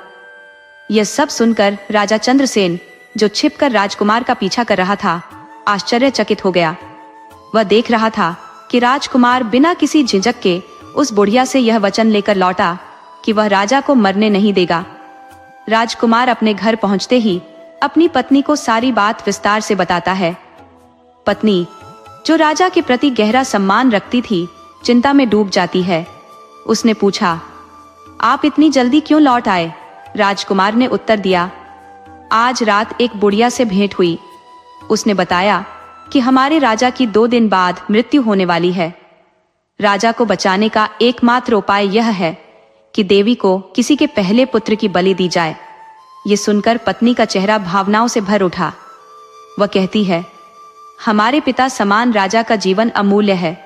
यह सब सुनकर राजा चंद्रसेन, जो छिपकर राजकुमार का पीछा कर रहा था, आश्चर्यचकित हो गया। वह देख रहा था कि राजकुमार बिना किसी झिझक के उस बुढ़िया से यह वचन लेकर लौटा कि वह राजा को मरने नहीं देगा। राजकुमार अपने घर पहुंचते ही अपनी पत्नी को सारी बात विस्तार से बताता है। पत्नी, जो राजा के प्रति गहरा सम्मान रखती थी, चिंता में डूब जाती है। उसने पूछा, आप इतनी जल्दी क्यों लौट आए? राजकुमार ने उत्तर दिया, आज रात एक बुढ़िया से भेंट हुई। उसने बताया कि हमारे राजा की 2 दिन बाद मृत्यु होने वाली है। राजा को बचाने का एकमात्र उपाय यह है कि देवी को किसी के पहले पुत्र की बलि दी जाए। ये सुनकर पत्नी का चेहरा भावनाओं से भर उठा। वह कहती है, हमारे पिता समान राजा का जीवन अमूल्य है।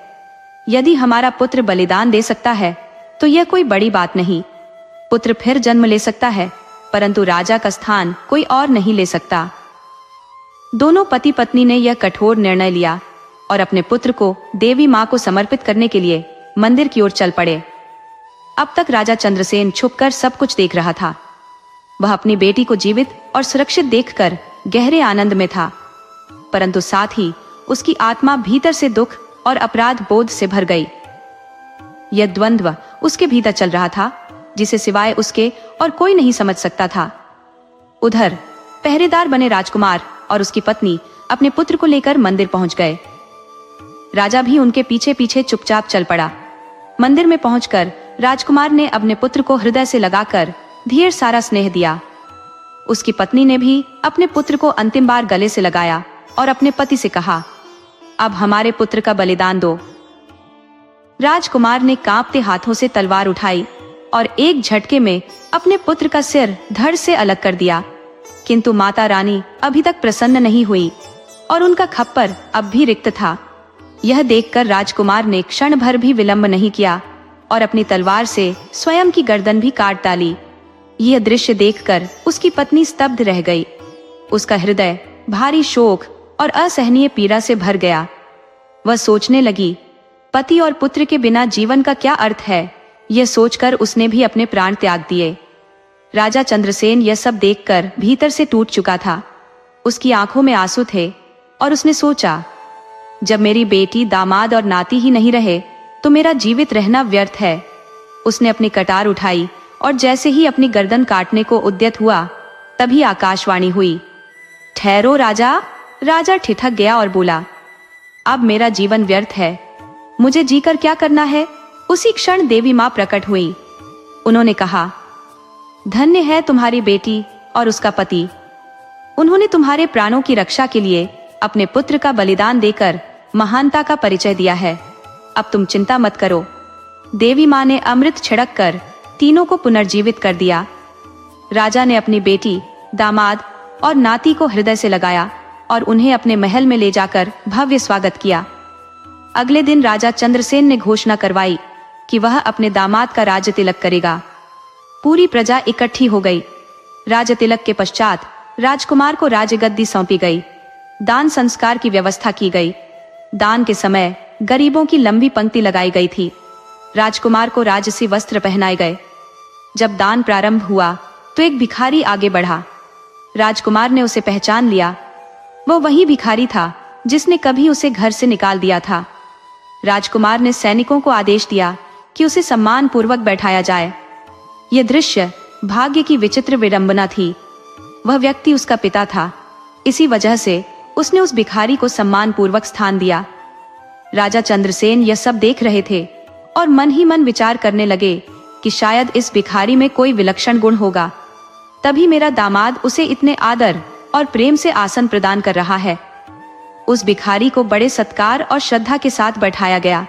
यदि हमारा पुत्र बलिदान दे सकता है तो यह कोई बड़ी बात नहीं। पुत्र फिर जन्म ले सकता है, परंतु राजा का स्थान कोई और नहीं ले सकता। दोनों पति पत्नी ने यह कठोर निर्णय लिया और अपने पुत्र को देवी मां को समर्पित करने के लिए मंदिर की ओर चल पड़े। अब तक राजा चंद्रसेन छुपकर सब कुछ देख रहा था। वह अपनी बेटी को जीवित और सुरक्षित देखकर गहरे आनंद में था, परंतु साथ ही उसकी आत्मा भीतर से दुख और अपराध बोध से भर गई। यह द्वंद्व उसके भीतर चल रहा था, जिसे सिवाय उसके और कोई नहीं समझ सकता था। उधर पहरेदार बने राजकुमार और उसकी पत्नी अपने पुत्र को लेकर मंदिर पहुंच गए। राजा भी उनके पीछे पीछे चुपचाप चल पड़ा। मंदिर में पहुंचकर राजकुमार ने अपने पुत्र को हृदय से लगाकर ढेर सारा स्नेह दिया। उसकी पत्नी ने भी अपने पुत्र को अंतिम बार गले से लगाया और अपने पति से कहा, अब हमारे पुत्र का बलिदान दो। राजकुमार ने कांपते हाथों से तलवार उठाई और एक झटके में अपने पुत्र का सिर धड़ से अलग कर दिया। किंतु माता रानी अभी तक प्रसन्न नहीं हुई और उनका खप्पर अब भी रिक्त था। यह देखकर राजकुमार ने क्षण भर भी विलंब नहीं किया और अपनी तलवार से स्वयं की गर्दन भी काट डाली। यह दृश्य देखकर उसकी पत्नी स्तब्ध रह गई। उसका हृदय भारी शोक और असहनीय पीड़ा से भर गया। वह सोचने लगी, पति और पुत्र के बिना जीवन का क्या अर्थ है। यह सोचकर उसने भी अपने प्राण त्याग दिए। राजा चंद्रसेन यह सब देखकर भीतर से टूट चुका था। उसकी आंखों में आंसू थे और उसने सोचा, जब मेरी बेटी, दामाद और नाती ही नहीं रहे तो मेरा जीवित रहना व्यर्थ है। उसने अपनी कटार उठाई और जैसे ही अपनी गर्दन काटने को उद्यत हुआ, तभी आकाशवाणी हुई, ठहरो राजा। राजा ठिठक गया और बोला, अब मेरा जीवन व्यर्थ है, मुझे जीकर क्या करना है। उसी क्षण देवी मां प्रकट हुई। उन्होंने कहा, धन्य है तुम्हारी बेटी और उसका पति। उन्होंने तुम्हारे प्राणों की रक्षा के लिए अपने पुत्र का बलिदान देकर महानता का परिचय दिया है। अब तुम चिंता मत करो। देवी मां ने अमृत छिड़क कर तीनों को पुनर्जीवित कर दिया। राजा ने अपनी बेटी, दामाद और नाती को हृदय से लगाया और उन्हें अपने महल में ले जाकर भव्य स्वागत किया। अगले दिन राजा चंद्रसेन ने घोषणा करवाई कि वह अपने दामाद का राज तिलक करेगा। पूरी प्रजा इकट्ठी हो गई। राज तिलक के पश्चात राजकुमार को राजगद्दी सौंपी गई। दान संस्कार की व्यवस्था की गई। दान के समय गरीबों की लंबी पंक्ति लगाई गई थी। राजकुमार को राजसी वस्त्र पहनाए गए। जब दान प्रारंभ हुआ तो एक भिखारी आगे बढ़ा। राजकुमार ने उसे पहचान लिया। वह वही भिखारी था जिसने कभी उसे घर से निकाल दिया था। राजकुमार ने सैनिकों को आदेश दिया कि उसे सम्मान पूर्वक बैठाया जाए। यह दृश्य भाग्य की विचित्र विडंबना थी। वह व्यक्ति उसका पिता था। इसी वजह से उसने उस भिखारी को सम्मान पूर्वक स्थान दिया। राजा चंद्रसेन यह सब देख रहे थे और मन ही मन विचार करने लगे कि शायद इस भिखारी में कोई विलक्षण गुण होगा, तभी मेरा दामाद उसे इतने आदर और प्रेम से आसन प्रदान कर रहा है। उस भिखारी को बड़े सत्कार और श्रद्धा के साथ बैठाया गया,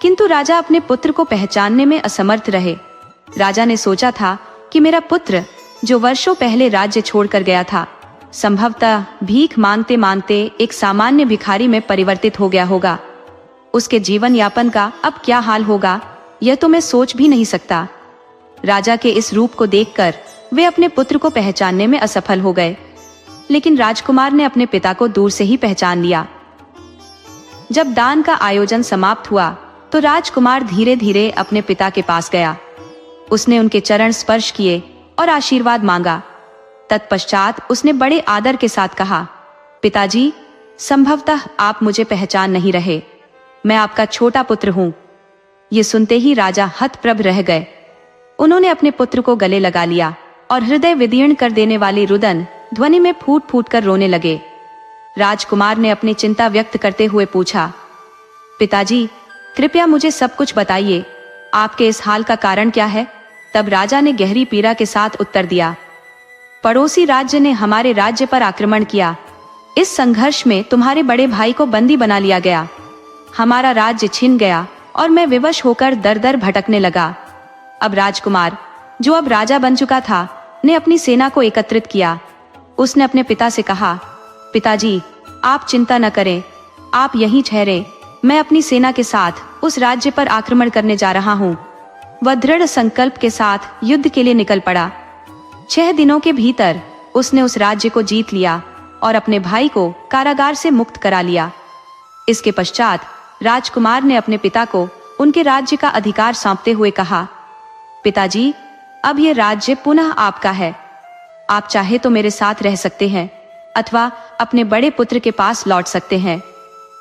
किंतु राजा अपने पुत्र को पहचानने में असमर्थ रहे। राजा ने सोचा था कि मेरा पुत्र, जो वर्षों पहले राज्य छोड़कर गया था, संभवतः भीख मांगते मांगते एक सामान्य भिखारी में परिवर्तित हो गया होगा। उसके जीवन यापन का अब क्या हाल होगा, यह तो मैं सोच भी नहीं सकता। राजा के इस रूप को देखकर वे अपने पुत्र को पहचानने में असफल हो गए, लेकिन राजकुमार ने अपने पिता को दूर से ही पहचान लिया। जब दान का आयोजन समाप्त हुआ तो राजकुमार धीरे धीरे अपने पिता के पास गया। उसने उनके चरण स्पर्श किए और आशीर्वाद मांगा। तत्पश्चात उसने बड़े आदर के साथ कहा, पिताजी, संभवतः आप मुझे पहचान नहीं रहे, मैं आपका छोटा पुत्र हूं। ये सुनते ही राजा हतप्रभ रह गए। उन्होंने अपने पुत्र को गले लगा लिया और हृदय विदीर्ण कर देने वाली रुदन ध्वनि में फूट फूट कर रोने लगे। राजकुमार ने अपनी चिंता व्यक्त करते हुए पूछा, पिताजी, कृपया मुझे सब कुछ बताइए, आपके इस हाल का कारण क्या है? तब राजा ने गहरी पीड़ा के साथ उत्तर दिया, पड़ोसी राज्य ने हमारे राज्य पर आक्रमण किया। इस संघर्ष में तुम्हारे बड़े भाई को बंदी बना लिया गया। हमारा राज्य छिन गया और मैं विवश होकर दर दर भटकने लगा। अब राजकुमार, जो अब राजा बन चुका था, ने अपनी सेना को एकत्रित किया। उसने अपने पिता से कहा, पिताजी, आप चिंता न करें, आप यहीं ठहरें, मैं अपनी सेना के साथ उस राज्य पर आक्रमण करने जा रहा हूँ। वह दृढ़ संकल्प के साथ युद्ध के लिए निकल पड़ा। 6 दिनों के भीतर उसने उस राज्य को जीत लिया और अपने भाई को कारागार से मुक्त करा लिया। इसके पश्चात राजकुमार ने अपने पिता को उनके राज्य का अधिकार सौंपते हुए कहा, पिताजी, अब यह राज्य पुनः आपका है। आप चाहे तो मेरे साथ रह सकते हैं अथवा अपने बड़े पुत्र के पास लौट सकते हैं।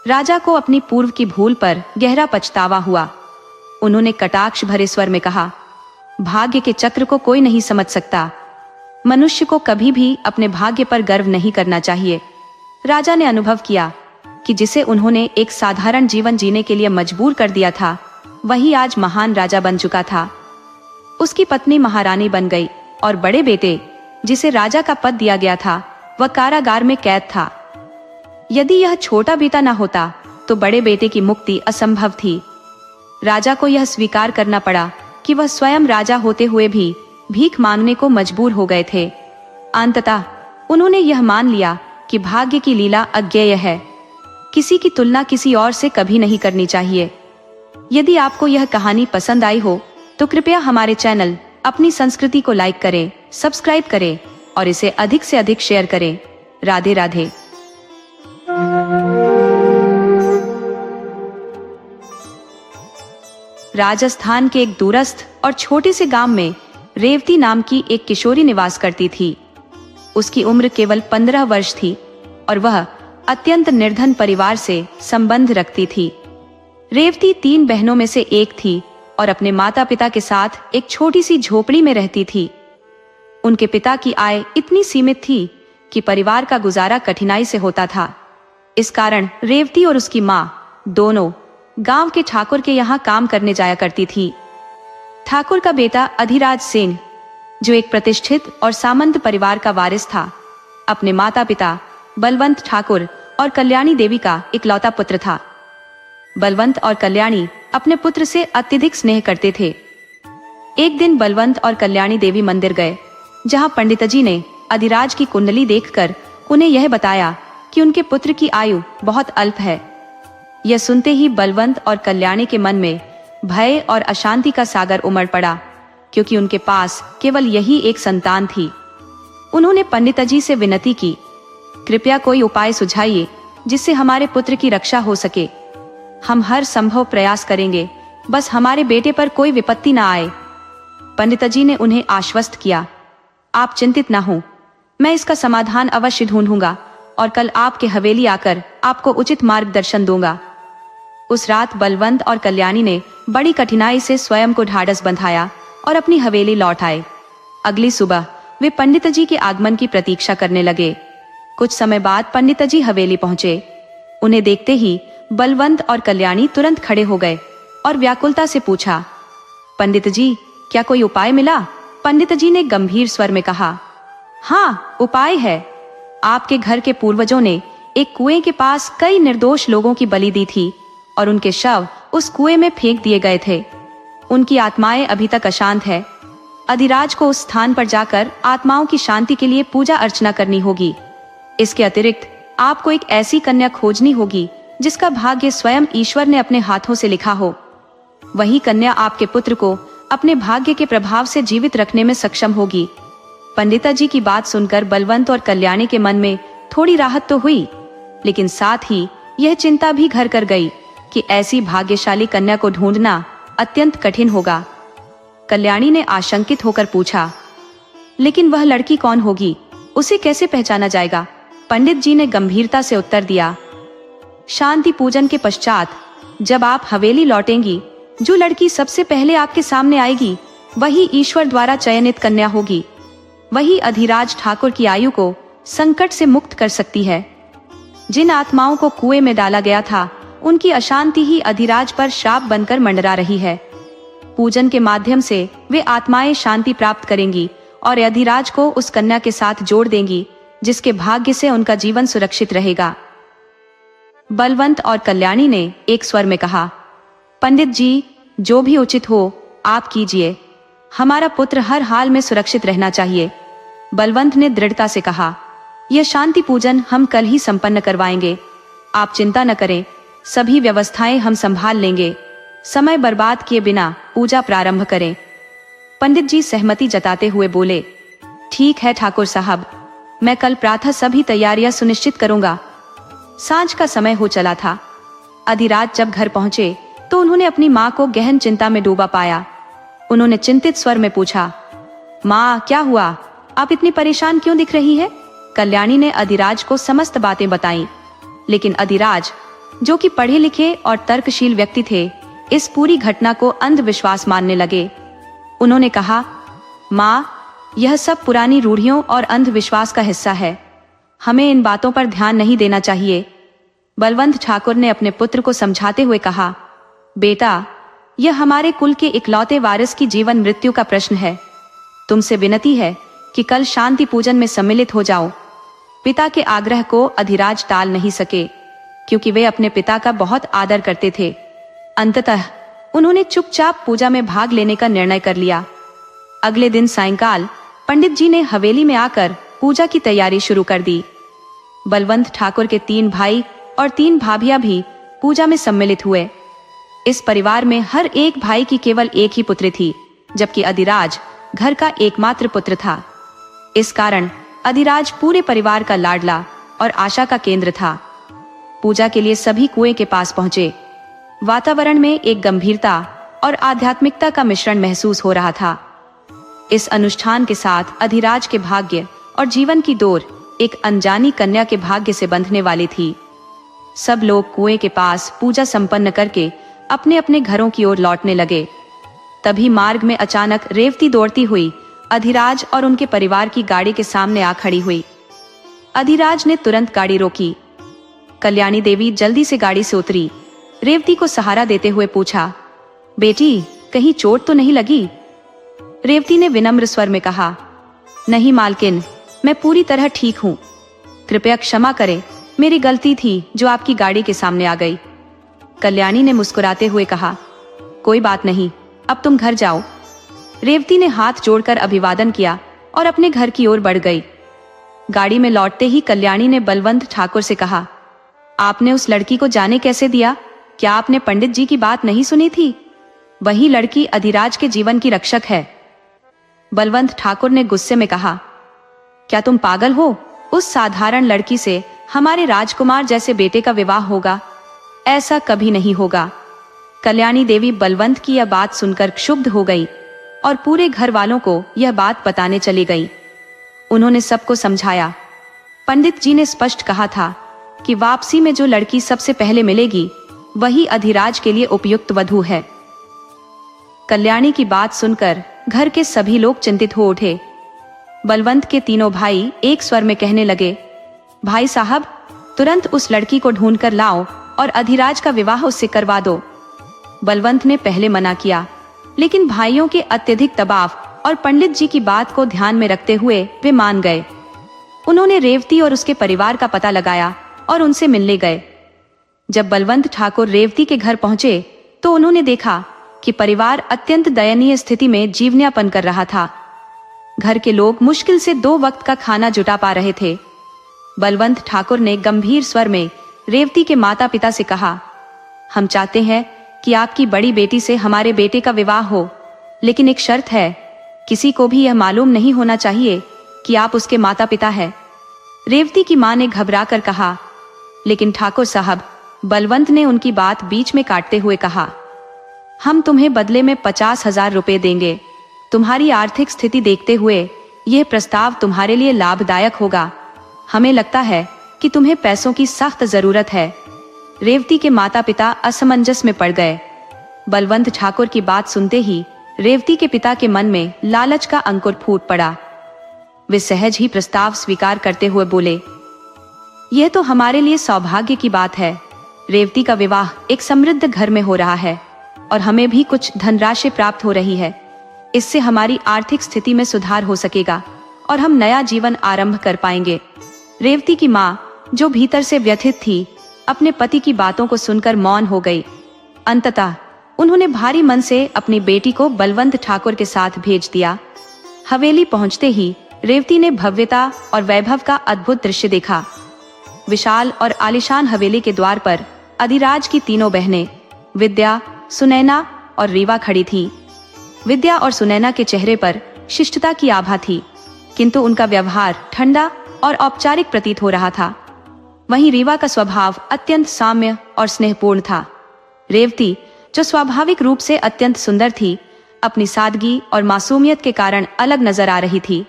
राजा को अपनी पूर्व की भूल पर गहरा पछतावा हुआ। उन्होंने कटाक्ष भरे स्वर में कहा, भाग्य के चक्र को कोई नहीं समझ सकता। मनुष्य को कभी भी अपने भाग्य पर गर्व नहीं करना चाहिए। राजा ने अनुभव किया कि जिसे उन्होंने एक साधारण जीवन जीने के लिए मजबूर कर दिया था, वही आज महान राजा बन चुका था। उसकी पत्नी महारानी बन गई और बड़े बेटे, जिसे राजा का पद दिया गया था, वह कारागार में कैद था। यदि यह छोटा बेटा न होता तो बड़े बेटे की मुक्ति असंभव थी। राजा को यह स्वीकार करना पड़ा कि वह स्वयं राजा होते हुए भी भीख मांगने को मजबूर हो गए थे। अंततः उन्होंने यह मान लिया कि भाग्य की लीला अज्ञेय है। किसी की तुलना किसी और से कभी नहीं करनी चाहिए। यदि आपको यह कहानी पसंद आई हो तो कृपया हमारे चैनल अपनी संस्कृति को लाइक करें, सब्सक्राइब करें और इसे अधिक से अधिक शेयर करें। राधे राधे। राजस्थान के एक दूरस्थ और छोटे से गांव में रेवती नाम की एक किशोरी निवास करती थी। उसकी उम्र केवल 15 वर्ष थी और वह अत्यंत निर्धन परिवार से संबंध रखती थी। रेवती 3 बहनों में से एक थी और अपने माता पिता के साथ एक छोटी सी झोपड़ी में रहती थी। उनके पिता की आय इतनी सीमित थी कि परिवार का गुजारा कठिनाई से होता था। इस कारण रेवती और उसकी माँ दोनों गांव के ठाकुर के यहाँ काम करने जाया करती थी। ठाकुर का बेटा अधिराज सिंह, जो एक प्रतिष्ठित और सामंत परिवार का वारिस था, अपने माता पिता बलवंत ठाकुर और कल्याणी देवी का इकलौता पुत्र था। बलवंत और कल्याणी अपने पुत्र से अत्यधिक स्नेह करते थे। एक दिन बलवंत और कल्याणी देवी मंदिर गए, जहां पंडित जी ने अधिराज की कुंडली देखकर उन्हें यह बताया कि उनके पुत्र की आयु बहुत अल्प है। यह सुनते ही बलवंत और कल्याणी के मन में भय और अशांति का सागर उमड़ पड़ा, क्योंकि उनके पास केवल यही एक संतान थी। उन्होंने पंडित जी से विनती की, कृपया कोई उपाय सुझाइए जिससे हमारे पुत्र की रक्षा हो सके। हम हर संभव प्रयास करेंगे, बस हमारे बेटे पर कोई विपत्ति न आए। पंडित जी ने उन्हें आश्वस्त किया, आप चिंतित न हो, मैं इसका समाधान अवश्य ढूंढूंगा और कल आपके हवेली आकर आपको उचित मार्गदर्शन दूंगा। उस रात बलवंत और कल्याणी ने बड़ी कठिनाई से स्वयं को ढाढ़स बंधाया और अपनी हवेली लौट आए। अगली सुबह वे पंडित जी के आगमन की प्रतीक्षा करने लगे। कुछ समय बाद पंडित जी हवेली पहुंचे। उन्हें देखते ही बलवंत और कल्याणी तुरंत खड़े हो गए और व्याकुलता से पूछा, पंडित जी, क्या कोई उपाय मिला? पंडित जी ने गंभीर स्वर में कहा। हाँ, उपाय है। आपके घर के पूर्वजों ने एक कुएं के पास कई निर्दोष लोगों की बलि दी थी और उनके शव उस कुएं में फेंक दिए गए थे। उनकी आत्माएं अभी तक अशांत है। अधिराज को उस स्थान पर जाकर आत्माओं की शांति के लिए पूजा अर्चना करनी होगी। इसके अतिरिक्त आपको एक ऐसी कन्या खोजनी होगी जिसका भाग्य स्वयं ईश्वर ने अपने हाथों से लिखा हो। वही कन्या आपके पुत्र को अपने भाग्य के प्रभाव से जीवित रखने में सक्षम होगी। पंडिता जी की बात सुनकर बलवंत और कल्याणी के मन में थोड़ी राहत तो हुई, लेकिन साथ ही यह चिंता भी घर कर गई कि ऐसी भाग्यशाली कन्या को ढूंढना अत्यंत कठिन होगा। कल्याणी ने आशंकित होकर पूछा, लेकिन वह लड़की कौन होगी? उसे कैसे पहचाना जाएगा? पंडित जी ने गंभीरता से उत्तर दिया, शांति पूजन के पश्चात जब आप हवेली लौटेंगी, जो लड़की सबसे पहले आपके सामने आएगी वही ईश्वर द्वारा चयनित कन्या होगी। वही अधिराज ठाकुर की आयु को संकट से मुक्त कर सकती है। जिन आत्माओं को कुएं में डाला गया था, उनकी अशांति ही अधिराज पर शाप बनकर मंडरा रही है। पूजन के माध्यम से वे आत्माएं शांति प्राप्त करेंगी और अधिराज को उस कन्या के साथ जोड़ देंगी, जिसके भाग्य से उनका जीवन सुरक्षित रहेगा। बलवंत और कल्याणी ने एक स्वर में कहा, पंडित जी, जो भी उचित हो आप कीजिए। हमारा पुत्र हर हाल में सुरक्षित रहना चाहिए। बलवंत ने दृढ़ता से कहा, यह शांति पूजन हम कल ही संपन्न करवाएंगे। आप चिंता न करें, सभी व्यवस्थाएं हम संभाल लेंगे। समय बर्बाद किए बिना पूजा प्रारंभ करें। पंडित जी सहमति जताते हुए बोले, ठीक है ठाकुर साहब, मैं कल प्रातः सभी तैयारियां सुनिश्चित करूंगा। सांझ का समय हो चला था। अधिराज जब घर पहुंचे तो उन्होंने अपनी माँ को गहन चिंता में डूबा पाया। उन्होंने चिंतित स्वर में पूछा, माँ क्या हुआ? आप इतनी परेशान क्यों दिख रही है? कल्याणी ने अधिराज को समस्त बातें बताईं, लेकिन अधिराज, जो कि पढ़े लिखे और तर्कशील व्यक्ति थे, इस पूरी घटना को अंधविश्वास मानने लगे। उन्होंने कहा, माँ, यह सब पुरानी रूढ़ियों और अंधविश्वास का हिस्सा है। हमें इन बातों पर ध्यान नहीं देना चाहिए। बलवंत ठाकुर ने अपने पुत्र को समझाते हुए कहा, बेटा, यह हमारे कुल के इकलौते वारिस की जीवन मृत्यु का प्रश्न है। तुमसे विनती है कि कल शांति पूजन में सम्मिलित हो जाओ। पिता के आग्रह को अधिराज टाल नहीं सके, क्योंकि वे अपने पिता का बहुत आदर करते थे। अंततः उन्होंने चुपचाप पूजा में भाग लेने का निर्णय कर लिया। अगले दिन सायंकाल पंडित जी ने हवेली में आकर पूजा की तैयारी शुरू कर दी। बलवंत ठाकुर के 3 भाई और 3 भाभियां भी पूजा में सम्मिलित हुए। इस परिवार में हर एक भाई की केवल एक ही पुत्री थी, जबकि अधिराज घर का एकमात्र पुत्र था। इस कारण अधिराज पूरे परिवार का लाडला और आशा का केंद्र था। पूजा के लिए सभी कुएं के पास पहुंचे। वातावरण में एक गंभीरता और आध्यात्मिकता का मिश्रण महसूस हो रहा था। इस अनुष्ठान के साथ अधिराज के भाग्य और जीवन की डोर एक अनजानी कन्या के भाग्य से बंधने वाली थी। सब लोग कुएं के पास पूजा संपन्न करके अपने अपने घरों की ओर लौटने लगे। तभी मार्ग में अचानक रेवती दौड़ती हुई अधिराज और उनके परिवार की गाड़ी के सामने आ खड़ी हुई। अधिराज ने तुरंत गाड़ी रोकी। कल्याणी देवी जल्दी से गाड़ी से उतरी। रेवती को सहारा देते हुए पूछा, बेटी, कहीं चोट तो नहीं लगी? रेवती ने विनम्र स्वर में कहा, नहीं मालकिन, मैं पूरी तरह ठीक हूँ। कृपया क्षमा करें, मेरी गलती थी जो आपकी गाड़ी के सामने आ गई। कल्याणी ने मुस्कुराते हुए कहा, कोई बात नहीं, अब तुम घर जाओ। रेवती ने हाथ जोड़कर अभिवादन किया और अपने घर की ओर बढ़ गई। गाड़ी में लौटते ही कल्याणी ने बलवंत ठाकुर से कहा, आपने उस लड़की को जाने कैसे दिया? क्या आपने पंडित जी की बात नहीं सुनी थी? वही लड़की अधिराज के जीवन की रक्षक है। बलवंत ठाकुर ने गुस्से में कहा, क्या तुम पागल हो? उस साधारण लड़की से हमारे राजकुमार जैसे बेटे का विवाह होगा? ऐसा कभी नहीं होगा। कल्याणी देवी बलवंत की यह बात सुनकर क्षुब्ध हो गई और पूरे घर वालों को यह बात बताने चली गई। उन्होंने सबको समझाया। पंडित जी ने स्पष्ट कहा था कि वापसी में जो लड़की सबसे पहले मिलेगी वही अधिराज के लिए उपयुक्त वधू है। कल्याणी की बात सुनकर घर के सभी लोग चिंतित हो उठे। बलवंत के 3 भाई एक स्वर में कहने लगे, भाई साहब, तुरंत उस लड़की को ढूंढ कर लाओ और अधिराज का विवाह उससे करवा दो। बलवंत ने पहले मना किया, लेकिन भाइयों के अत्यधिक दबाव और पंडित जी की बात को ध्यान में रखते हुए वे मान गए। उन्होंने रेवती और उसके परिवार का पता लगाया और उनसे मिलने गए। जब बलवंत ठाकुर रेवती के घर पहुंचे तो उन्होंने देखा कि परिवार अत्यंत दयनीय स्थिति में जीवनयापन कर रहा था। घर के लोग मुश्किल से 2 वक्त का खाना जुटा पा रहे थे। बलवंत ठाकुर ने गंभीर स्वर में रेवती के माता पिता से कहा, हम चाहते हैं कि आपकी बड़ी बेटी से हमारे बेटे का विवाह हो, लेकिन एक शर्त है, किसी को भी यह मालूम नहीं होना चाहिए कि आप उसके माता पिता हैं। रेवती की मां ने घबराकर कहा, लेकिन ठाकुर साहब, बलवंत ने उनकी बात बीच में काटते हुए कहा, हम तुम्हें बदले में 50,000 रुपए देंगे। तुम्हारी आर्थिक स्थिति देखते हुए यह प्रस्ताव तुम्हारे लिए लाभदायक होगा। हमें लगता है कि तुम्हें पैसों की सख्त जरूरत है। रेवती के माता पिता असमंजस में पड़ गए। बलवंत ठाकुर की बात सुनते ही रेवती के पिता के मन में लालच का अंकुर फूट पड़ा। वे सहज ही प्रस्ताव स्वीकार करते हुए बोले, यह तो हमारे लिए सौभाग्य की बात है। रेवती का विवाह एक समृद्ध घर में हो रहा है और हमें भी कुछ धनराशि प्राप्त हो रही है। इससे हमारी आर्थिक स्थिति में सुधार हो सकेगा और हम नया जीवन आरंभ कर पाएंगे। रेवती की मां, जो भीतर से व्यथित थी, अपने पति की बातों को सुनकर मौन हो गई। अंततः उन्होंने भारी मन से अपनी बेटी को बलवंत ठाकुर के साथ भेज दिया। हवेली पहुंचते ही रेवती ने भव्यता और वैभव का अद्भुत दृश्य देखा। विशाल और आलीशान हवेली के द्वार पर अधिराज की तीनों बहनें विद्या, सुनैना और रीवा खड़ी थी। विद्या और सुनैना के चेहरे पर शिष्टता की आभा थी, किंतु उनका व्यवहार ठंडा और औपचारिक प्रतीत हो रहा था। वहीं रीवा का स्वभाव अत्यंत साम्य और स्नेहपूर्ण था। रेवती, जो स्वाभाविक रूप से अत्यंत सुंदर थी, अपनी सादगी और मासूमियत के कारण अलग नजर आ रही थी।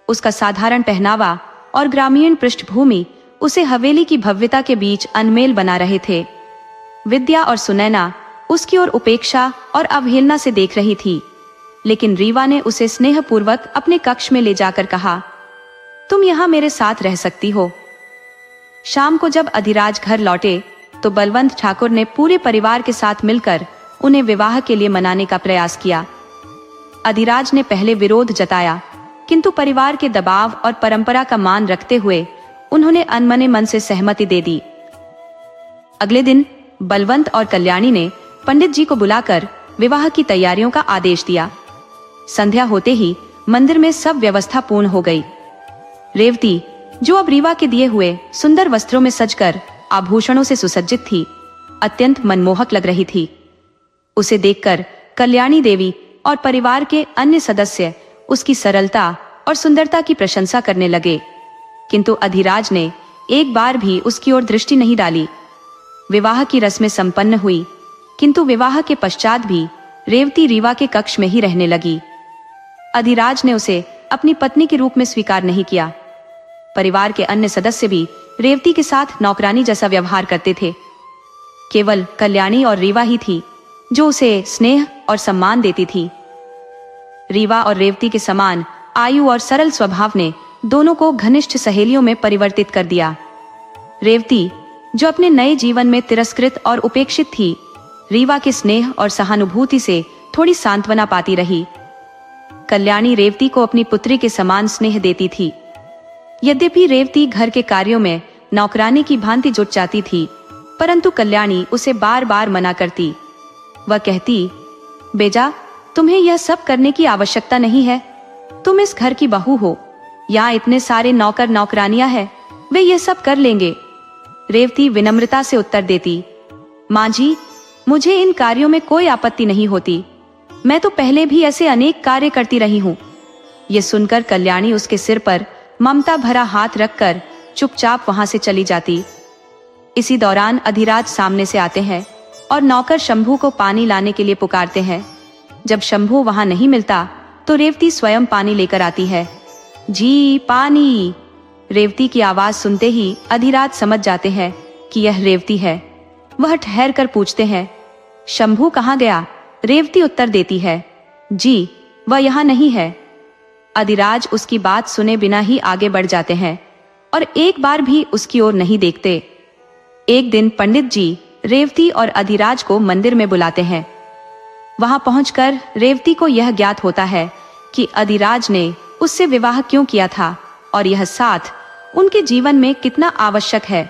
उसका साधारण पहनावा और ग्रामीण पृष्ठभूमि उसे हवेली की भव्यता के बीच अनमेल बना रहे थे। विद्या और सुनैना उसकी ओर उपेक्षा और अवहेलना से देख रही थी, लेकिन रीवा ने उसे स्नेहपूर्वक अपने कक्ष में ले जाकर कहा, तुम यहाँ मेरे साथ रह सकती हो। शाम को जब अधिराज घर लौटे तो बलवंत ठाकुर ने पूरे परिवार के साथ मिलकर उन्हें विवाह के लिए मनाने का प्रयास किया। अधिराज ने पहले विरोध जताया, किंतु परिवार के दबाव और परंपरा का मान रखते हुए उन्होंने अनमने मन से सहमति दे दी। अगले दिन बलवंत और कल्याणी ने पंडित जी को बुलाकर विवाह की तैयारियों का आदेश दिया। संध्या होते ही मंदिर में सब व्यवस्था पूर्ण हो गई। रेवती, जो अब रीवा के दिए हुए सुंदर वस्त्रों में सजकर आभूषणों से सुसज्जित थी, अत्यंत मनमोहक लग रही थी। उसे देखकर कल्याणी देवी और परिवार के अन्य सदस्य उसकी सरलता और सुंदरता की प्रशंसा करने लगे, किंतु अधिराज ने एक बार भी उसकी ओर दृष्टि नहीं डाली। विवाह की रस्में संपन्न हुई, किंतु विवाह के पश्चात भी रेवती रीवा के कक्ष में ही रहने लगी। अधिराज ने उसे अपनी पत्नी के रूप में स्वीकार नहीं किया। परिवार के अन्य सदस्य भी रेवती के साथ नौकरानी जैसा व्यवहार करते थे। केवल कल्याणी और रीवा ही थी जो उसे स्नेह और सम्मान देती थी। रीवा और रेवती के समान आयु और सरल स्वभाव ने दोनों को घनिष्ठ सहेलियों में परिवर्तित कर दिया। रेवती, जो अपने नए जीवन में तिरस्कृत और उपेक्षित थी, रीवा के स्नेह और सहानुभूति से थोड़ी सांत्वना पाती रही। कल्याणी रेवती को अपनी पुत्री के समान स्नेह देती थी। यद्यपि रेवती घर के कार्यों में नौकरानी की भांति जुट जाती थी, परंतु कल्याणी उसे बार बार मना करती। वह कहती, बेजा, तुम्हें यह सब करने की आवश्यकता नहीं है। तुम इस घर की बहू हो। यहाँ इतने सारे नौकर नौकरानियां हैं, वे ये सब कर लेंगे। रेवती विनम्रता से उत्तर देती, माँ जी, मुझे इन कार्यों में कोई आपत्ति नहीं होती। मैं तो पहले भी ऐसे अनेक कार्य करती रही हूँ। ये सुनकर कल्याणी उसके सिर पर ममता भरा हाथ रखकर चुपचाप वहां से चली जाती। इसी दौरान अधिराज सामने से आते हैं और नौकर शंभू को पानी लाने के लिए पुकारते हैं। जब शंभू वहां नहीं मिलता तो रेवती स्वयं पानी लेकर आती है। जी, पानी। रेवती की आवाज सुनते ही अधिराज समझ जाते हैं कि यह रेवती है। वह ठहर कर पूछते हैं, शंभू कहाँ गया? रेवती उत्तर देती है, जी, वह यहाँ नहीं है। अधिराज उसकी बात सुने बिना ही आगे बढ़ जाते हैं और एक बार भी उसकी ओर नहीं देखते। एक दिन पंडित जी रेवती और अधिराज को मंदिर में बुलाते हैं। वहां पहुंचकर रेवती को यह ज्ञात होता है कि अधिराज ने उससे विवाह क्यों किया था और यह साथ उनके जीवन में कितना आवश्यक है।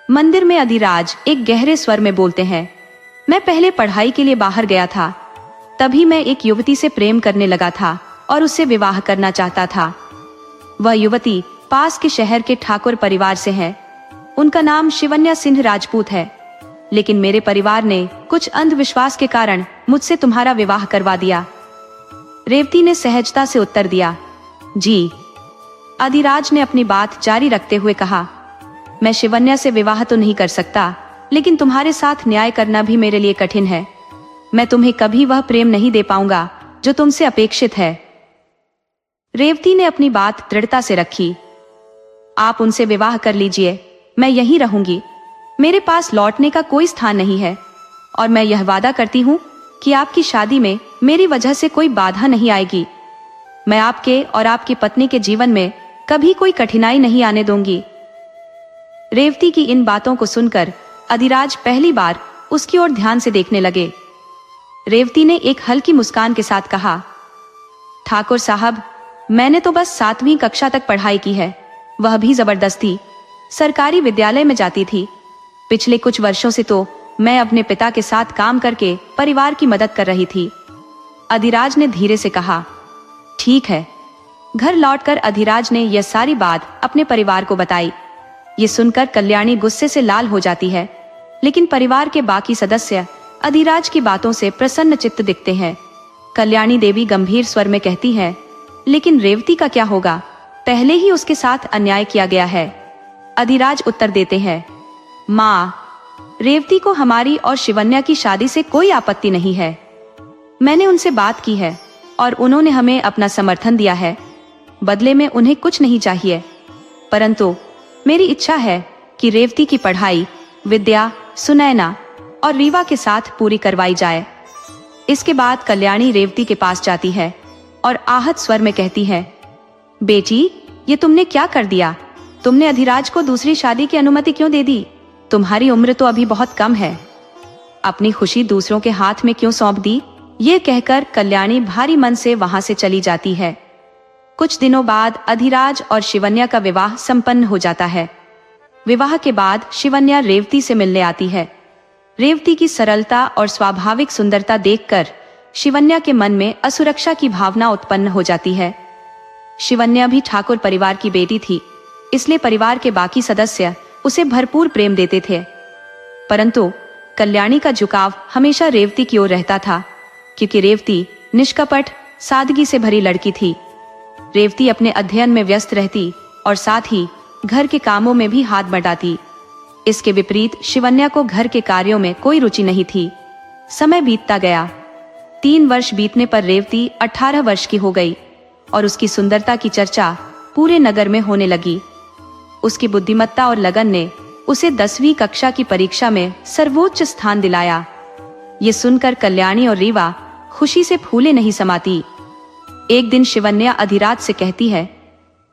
मंदिर में अधिराज एक गहरे स्वर में बोलते हैं, मैं पहले पढ़ाई के लिए बाहर गया था, तभी मैं एक युवती से प्रेम करने लगा था और उससे विवाह करना चाहता था। वह युवती पास के शहर के ठाकुर परिवार से है। उनका नाम शिवन्या सिंह राजपूत है, लेकिन मेरे परिवार ने कुछ अंधविश्वास के कारण मुझसे तुम्हारा विवाह करवा दिया। रेवती ने सहजता से उत्तर दिया, जी। अधिराज ने अपनी बात जारी रखते हुए कहा, मैं शिवन्या से विवाह तो नहीं कर सकता, लेकिन तुम्हारे साथ न्याय करना भी मेरे लिए कठिन है। मैं तुम्हें कभी वह प्रेम नहीं दे पाऊंगा जो तुमसे अपेक्षित है। रेवती ने अपनी बात दृढ़ता से रखी, आप उनसे विवाह कर लीजिए, मैं यहीं रहूंगी। मेरे पास लौटने का कोई स्थान नहीं है और मैं यह वादा करती हूँ कि आपकी शादी में मेरी वजह से कोई बाधा नहीं आएगी। मैं आपके और आपकी पत्नी के जीवन में कभी कोई कठिनाई नहीं आने दूंगी। रेवती की इन बातों को सुनकर अधिराज पहली बार उसकी ओर ध्यान से देखने लगे। रेवती ने एक हल्की मुस्कान के साथ कहा, ठाकुर साहब, मैंने तो बस 7वीं कक्षा तक पढ़ाई की है, वह भी जबरदस्ती। सरकारी विद्यालय में जाती थी। पिछले कुछ वर्षों से तो मैं अपने पिता के साथ काम करके परिवार की मदद कर रही थी। अधिराज ने धीरे से कहा, ठीक है। घर लौटकर अधिराज ने यह सारी बात अपने परिवार को बताई। ये सुनकर कल्याणी गुस्से से लाल हो जाती है, लेकिन परिवार के बाकी सदस्य अधिराज की बातों से प्रसन्न चित्त दिखते हैं। कल्याणी देवी गंभीर स्वर में कहती है, लेकिन रेवती का क्या होगा? पहले ही उसके साथ अन्याय किया गया है। अधिराज उत्तर देते हैं, माँ, रेवती को हमारी और शिवन्या की शादी से कोई आपत्ति नहीं है। मैंने उनसे बात की है और उन्होंने हमें अपना समर्थन दिया है। बदले में उन्हें कुछ नहीं चाहिए, परंतु मेरी इच्छा है कि रेवती की पढ़ाई विद्या, सुनैना और रीवा के साथ पूरी करवाई जाए। इसके बाद कल्याणी रेवती के पास जाती है और आहत स्वर में कहती है, बेटी, ये तुमने क्या कर दिया? तुमने अधिराज को दूसरी शादी की अनुमति क्यों दे दी? तुम्हारी उम्र तो अभी बहुत कम है। अपनी खुशी दूसरों के हाथ में क्यों सौंप दी? ये कहकर कल्याणी भारी मन से वहां से चली जाती है। कुछ दिनों बाद अधिराज और शिवन्या का विवाह संपन्न हो जाता है। विवाह के बाद शिवन्या रेवती से मिलने आती है। रेवती की सरलता और स्वाभाविक सुंदरता देखकर शिवन्या के मन में असुरक्षा की भावना उत्पन्न हो जाती है। शिवन्या भी ठाकुर परिवार की बेटी थी, इसलिए परिवार के बाकी सदस्य उसे भरपूर प्रेम देते थे। परंतु कल्याणी का झुकाव हमेशा रेवती की ओर रहता था, क्योंकि रेवती निष्कपट, सादगी से भरी लड़की थी। रेवती अपने अध्ययन में व्यस्त रहती और साथ ही घर के कामों में भी हाथ बटाती। इसके विपरीत शिवन्या को घर के कार्यों में कोई रुचि नहीं थी। समय बीतता गया। 3 वर्ष बीतने पर रेवती 18 वर्ष की हो गई और उसकी सुंदरता की चर्चा पूरे नगर में होने लगी। उसकी बुद्धिमत्ता और लगन ने उसे 10वीं कक्षा की परीक्षा में सर्वोच्च स्थान दिलाया। ये सुनकर कल्याणी और रीवा खुशी से फूले नहीं समाती। एक दिन शिवन्या अधिराज से कहती है,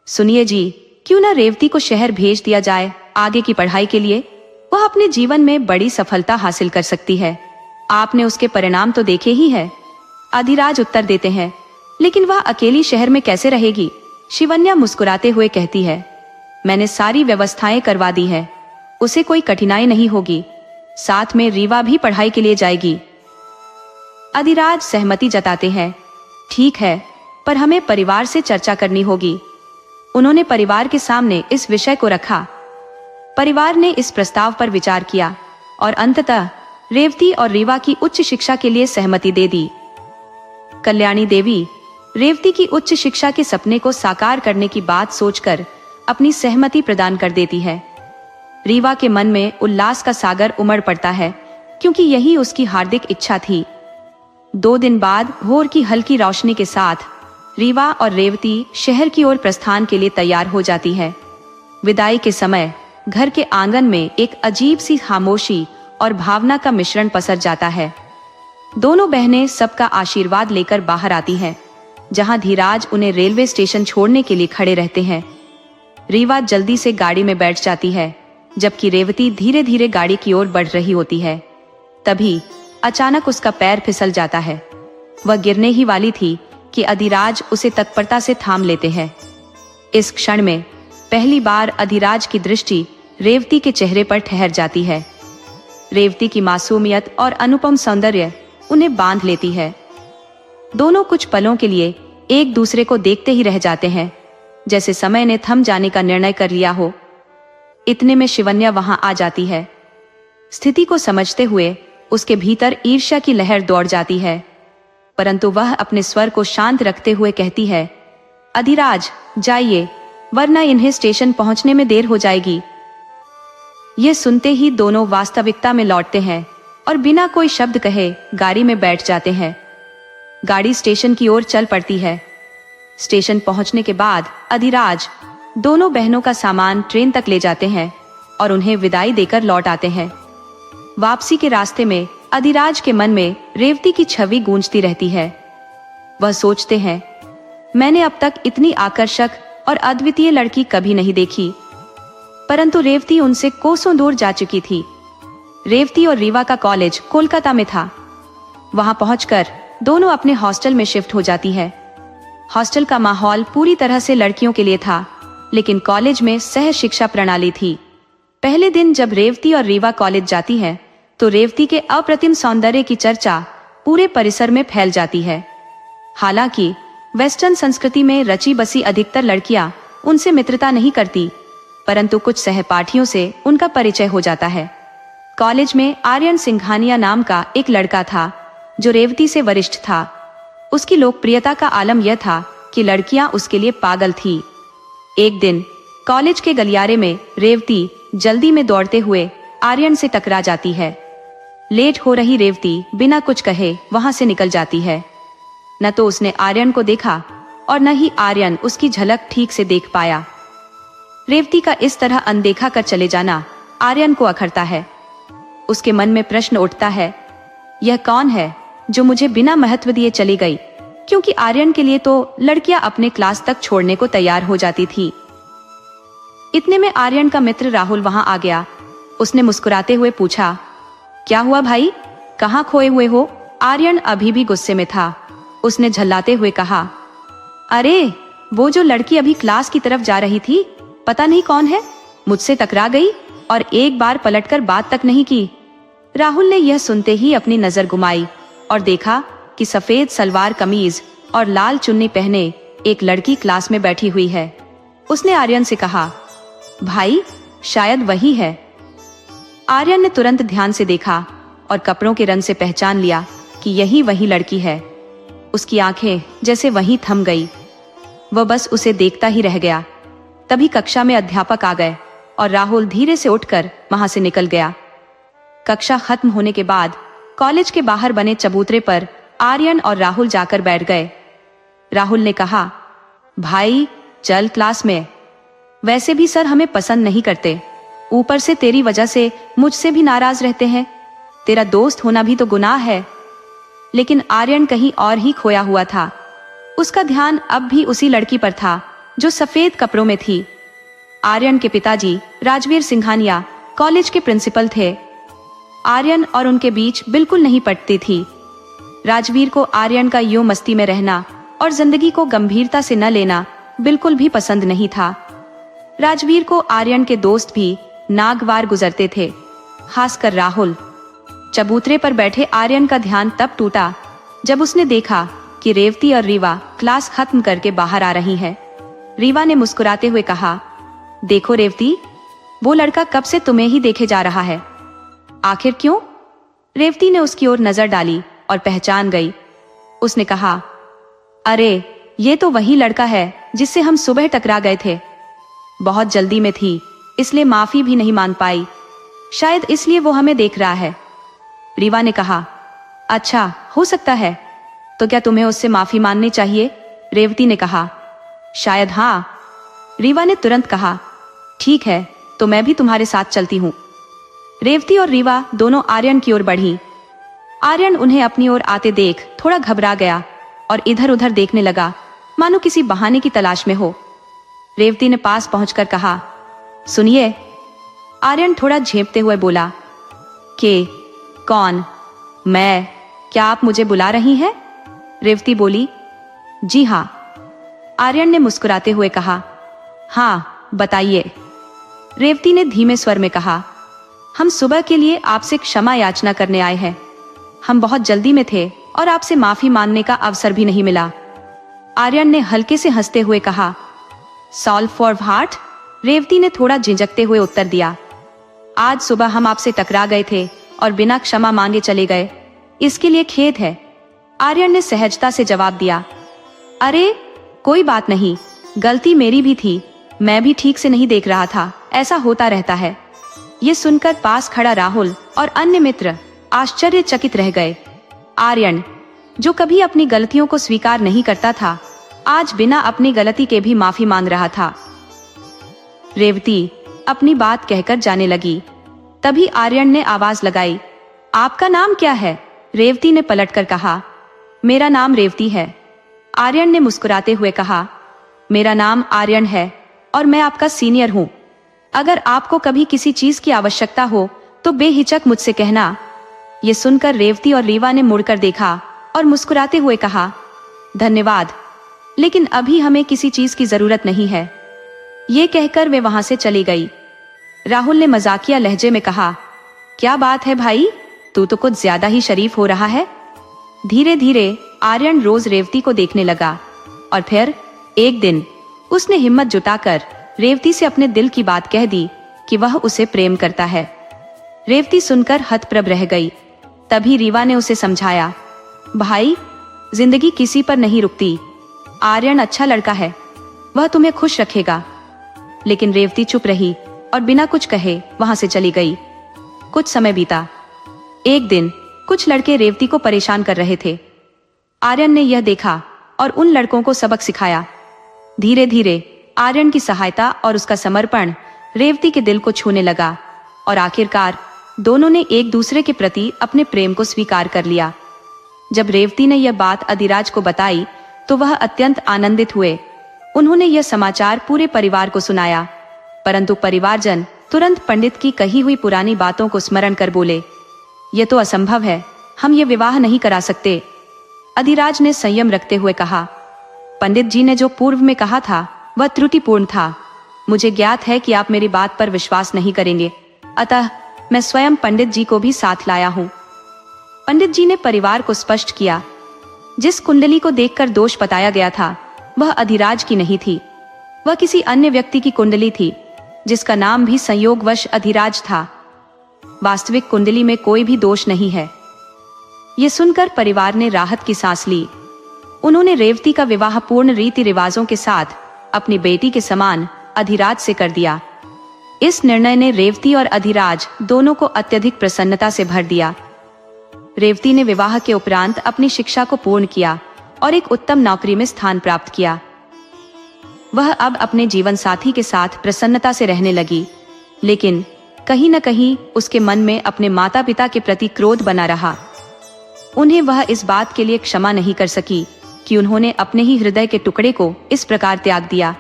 सुनिए जी, क्यों ना रेवती को शहर भेज दिया जाए आगे की पढ़ाई के लिए? वह अपने जीवन में बड़ी सफलता हासिल कर सकती है। आपने उसके परिणाम तो देखे ही है। अधिराज उत्तर देते हैं, लेकिन वह अकेली शहर में कैसे रहेगी? शिवन्या मुस्कुराते हुए कहती है, मैंने सारी व्यवस्थाएं करवा दी है, उसे कोई कठिनाई नहीं होगी। साथ में रीवा भी पढ़ाई के लिए जाएगी। अधिराज सहमति जताते हैं, ठीक है, पर हमें परिवार से चर्चा करनी होगी। उन्होंने परिवार के सामने इस विषय को रखा। परिवार ने इस प्रस्ताव पर विचार किया और अंततः रेवती और रीवा की उच्च शिक्षा के लिए सहमति दे दी। कल्याणी देवी रेवती की उच्च शिक्षा के सपने को साकार करने की बात सोचकर अपनी सहमति प्रदान कर देती है। रीवा के मन में उल्लास का सागर उमड़ पड़ता है, क्योंकि यही उसकी हार्दिक इच्छा थी। 2 दिन बाद भोर की हल्की रोशनी के साथ रीवा और रेवती शहर की ओर प्रस्थान के लिए तैयार हो जाती है। विदाई के समय घर के आंगन में एक अजीब सी खामोशी और भावना का मिश्रण पसर जाता है। दोनों बहनें सबका आशीर्वाद लेकर बाहर आती हैं, जहां धीराज उन्हें रेलवे स्टेशन छोड़ने के लिए खड़े रहते हैं। रीवा जल्दी से गाड़ी में बैठ जाती है, जबकि रेवती धीरे धीरे गाड़ी की ओर बढ़ रही होती है। तभी अचानक उसका पैर फिसल जाता है वह गिरने ही वाली थी कि अधिराज उसे तत्परता से थाम लेते हैं। इस क्षण में पहली बार अधिराज की दृष्टि रेवती के चेहरे पर ठहर जाती है। रेवती की मासूमियत और अनुपम सौंदर्य उन्हें बांध लेती है। दोनों कुछ पलों के लिए एक दूसरे को देखते ही रह जाते हैं, जैसे समय ने थम जाने का निर्णय कर लिया हो। इतने में शिवन्या वहां आ जाती है। स्थिति को समझते हुए उसके भीतर ईर्ष्या की लहर दौड़ जाती है, परंतु वह अपने स्वर को शांत रखते हुए कहती है, अधिराज जाइए, वरना इन्हें स्टेशन पहुंचने में देर हो जाएगी। यह सुनते ही दोनों वास्तविकता में लौटते हैं और बिना कोई शब्द कहे गाड़ी में बैठ जाते हैं। गाड़ी स्टेशन की ओर चल पड़ती है। स्टेशन पहुंचने के बाद अधिराज दोनों बहनों का सामान ट्रेन तक ले जाते हैं और उन्हें विदाई देकर लौट आते हैं। वापसी के रास्ते में अधिराज के मन में रेवती की छवि गूंजती रहती है। वह सोचते हैं, मैंने अब तक इतनी आकर्षक और अद्वितीय लड़की कभी नहीं देखी, परंतु रेवती उनसे कोसों दूर जा चुकी थी। रेवती और रीवा का कॉलेज कोलकाता में था। वहां पहुंचकर दोनों अपने हॉस्टल में शिफ्ट हो जाती है। हॉस्टल का माहौल पूरी तरह से लड़कियों के लिए था, लेकिन कॉलेज में सह शिक्षा प्रणाली थी। पहले दिन जब रेवती और रीवा कॉलेज जाती है तो रेवती के अप्रतिम सौंदर्य की चर्चा पूरे परिसर में फैल जाती है। हालांकि वेस्टर्न संस्कृति में रची बसी अधिकतर लड़कियां उनसे मित्रता नहीं करती, परंतु कुछ सहपाठियों से उनका परिचय हो जाता है। कॉलेज में आर्यन सिंघानिया नाम का एक लड़का था जो रेवती से वरिष्ठ था। उसकी लोकप्रियता का आलम यह था कि लड़कियां उसके लिए पागल थी। एक दिन कॉलेज के गलियारे में रेवती जल्दी में दौड़ते हुए आर्यन से टकरा जाती है। लेट हो रही रेवती बिना कुछ कहे वहां से निकल जाती है। न तो उसने आर्यन को देखा और न ही आर्यन उसकी झलक ठीक से देख पाया। रेवती का इस तरह अनदेखा कर चले जाना आर्यन को अखरता है। उसके मन में प्रश्न उठता है, यह कौन है जो मुझे बिना महत्व दिए चली गई, क्योंकि आर्यन के लिए तो लड़कियां अपने क्लास तक छोड़ने को तैयार हो जाती थी। इतने में आर्यन का मित्र राहुल वहां आ गया। उसने मुस्कुराते हुए पूछा, क्या हुआ भाई, कहाँ खोए हुए हो? आर्यन अभी भी गुस्से में था। उसने झल्लाते हुए कहा, अरे वो जो लड़की अभी क्लास की तरफ जा रही थी, पता नहीं कौन है, मुझसे टकरा गई और एक बार पलटकर बात तक नहीं की। राहुल ने यह सुनते ही अपनी नजर घुमाई और देखा कि सफेद सलवार कमीज और लाल चुन्नी पहने एक लड़की क्लास में बैठी हुई है। उसने आर्यन से कहा, भाई शायद वही है। आर्यन ने तुरंत ध्यान से देखा और कपड़ों के रंग से पहचान लिया कि यही वही लड़की है। उसकी आंखें जैसे वहीं थम गई। वह बस उसे देखता ही रह गया। तभी कक्षा में अध्यापक आ गए और राहुल धीरे से उठकर वहां से निकल गया। कक्षा खत्म होने के बाद कॉलेज के बाहर बने चबूतरे पर आर्यन और राहुल जाकर बैठ गए। राहुल ने कहा, भाई चल क्लास में। वैसे भी सर हमें पसंद नहीं करते, ऊपर से तेरी वजह से मुझसे भी नाराज रहते हैं। तेरा दोस्त होना भी तो गुनाह है। लेकिन आर्यन कहीं और ही खोया हुआ था। उसका ध्यान अब भी उसी लड़की पर था जो सफेद कपड़ों में थी। आर्यन के पिताजी राजवीर सिंघानिया कॉलेज के प्रिंसिपल थे। आर्यन और उनके बीच बिल्कुल नहीं पटती थी। राजवीर को आर्यन का यूं मस्ती में रहना और जिंदगी को गंभीरता से न लेना बिल्कुल भी पसंद नहीं था। राजवीर को आर्यन के दोस्त भी नागवार गुजरते थे, खासकर राहुल। चबूतरे पर बैठे आर्यन का ध्यान तब टूटा जब उसने देखा कि रेवती और रीवा क्लास खत्म करके बाहर आ रही हैं। रीवा ने मुस्कुराते हुए कहा, देखो रेवती, वो लड़का कब से तुम्हें ही देखे जा रहा है। आखिर क्यों? रेवती ने उसकी ओर नजर डाली और पहचान गई। उसने कहा, अरे ये तो वही लड़का है जिससे हम सुबह टकरा गए थे। बहुत जल्दी में थी, इसलिए माफी भी नहीं मान पाई। शायद इसलिए वो हमें देख रहा है। रीवा ने कहा, अच्छा हो सकता है, तो क्या तुम्हें उससे माफी माननी चाहिए? रेवती ने कहा, शायद हाँ। रीवा ने तुरंत कहा, ठीक है, तो मैं भी तुम्हारे साथ चलती हूँ। रेवती और रीवा दोनों आर्यन की ओर बढ़ी। आर्यन उन्हें अपनी ओर आते देख थोड़ा घबरा गया और इधर उधर देखने लगा, मानो किसी बहाने की तलाश में हो। रेवती ने पास पहुंचकर कहा, सुनिए। आर्यन थोड़ा झेंपते हुए बोला, के कौन? मैं? क्या आप मुझे बुला रही हैं? रेवती बोली। जी हाँ, आर्यन ने मुस्कुराते हुए कहा। हाँ बताइए, रेवती ने धीमे स्वर में कहा। हम सुबह के लिए आपसे क्षमा याचना करने आए हैं। हम बहुत जल्दी में थे और आपसे माफी मांगने का अवसर भी नहीं मिला। आर्यन ने हल्के से हंसते हुए कहा। Solve for what? रेवती ने थोड़ा झिझकते हुए उत्तर दिया। आज सुबह हम आपसे टकरा गए थे और बिना क्षमा मांगे चले गए, इसके लिए खेद है, आर्यन ने सहजता से जवाब दिया। अरे कोई बात नहीं, गलती मेरी भी थी, मैं भी ठीक से नहीं देख रहा था, ऐसा होता रहता है। ये सुनकर पास खड़ा राहुल और अन्य मित्र आश्चर्यचकित रह गए। आर्यन, जो कभी अपनी गलतियों को स्वीकार नहीं करता था, आज बिना अपनी गलती के भी माफी मांग रहा था। रेवती अपनी बात कहकर जाने लगी। तभी आर्यन ने आवाज लगाई। आपका नाम क्या है? रेवती ने पलटकर कहा। मेरा नाम रेवती है, आर्यन ने मुस्कुराते हुए कहा। मेरा नाम आर्यन है और मैं आपका सीनियर हूँ। अगर आपको कभी किसी चीज की आवश्यकता हो तो बेहिचक मुझसे कहना। ये सुनकर रेवती और रीवा ने मुड़कर देखा और मुस्कुराते हुए कहा, धन्यवाद, लेकिन अभी हमें किसी चीज की जरूरत नहीं है। ये कहकर वे वहां से चली गई। राहुल ने मजाकिया लहजे में कहा, क्या बात है भाई, तू तो कुछ ज्यादा ही शरीफ हो रहा है। धीरे धीरे आर्यन रोज रेवती को देखने लगा और फिर एक दिन उसने हिम्मत जुटाकर रेवती से अपने दिल की बात कह दी कि वह उसे प्रेम करता है। रेवती सुनकर हतप्रभ रह गई। तभी रीवा ने उसे समझाया, भाई जिंदगी किसी पर नहीं रुकती, आर्यन अच्छा लड़का है, वह तुम्हें खुश रखेगा। लेकिन रेवती चुप रही और बिना कुछ कहे वहां से चली गई। कुछ समय बीता। एक दिन कुछ लड़के रेवती को परेशान कर रहे थे। आर्यन ने यह देखा और उन लड़कों को सबक सिखाया। धीरे धीरे आर्यन की सहायता और उसका समर्पण रेवती के दिल को छूने लगा और आखिरकार दोनों ने एक दूसरे के प्रति अपने प्रेम को स्वीकार कर लिया। जब रेवती ने यह बात अधिराज को बताई तो वह अत्यंत आनंदित हुए। उन्होंने यह समाचार पूरे परिवार को सुनाया, परंतु परिवारजन तुरंत पंडित की कही हुई पुरानी बातों को स्मरण कर बोले, यह तो असंभव है, हम ये विवाह नहीं करा सकते। अधिराज ने संयम रखते हुए कहा, पंडित जी ने जो पूर्व में कहा था वह त्रुटिपूर्ण था। मुझे ज्ञात है कि आप मेरी बात पर विश्वास नहीं करेंगे, अतः मैं स्वयं पंडित जी को भी साथ लाया हूँ। पंडित जी ने परिवार को स्पष्ट किया, जिस कुंडली को देखकर दोष बताया गया था वह अधिराज की नहीं थी, वह किसी अन्य व्यक्ति की कुंडली थी जिसका नाम भी संयोगवश अधिराज था। वास्तविक कुंडली में कोई भी दोष नहीं है। ये सुनकर परिवार ने राहत की सांस ली। उन्होंने रेवती का विवाह पूर्ण रीति रिवाजों के साथ अपनी बेटी के समान अधिराज से कर दिया। इस निर्णय ने रेवती और अधिराज दोनों को अत्यधिक प्रसन्नता से भर दिया। रेवती ने विवाह के उपरांत अपनी शिक्षा को पूर्ण किया और एक उत्तम नौकरी में स्थान प्राप्त किया। वह अब अपने जीवन साथी के साथ प्रसन्नता से रहने लगी, लेकिन कहीं न कहीं उसके मन में अपने माता पिता के प्रति क्रोध बना रहा। उन्हें वह इस बात के लिए क्षमा नहीं कर सकी कि उन्होंने अपने ही हृदय के टुकड़े को इस प्रकार त्याग दिया।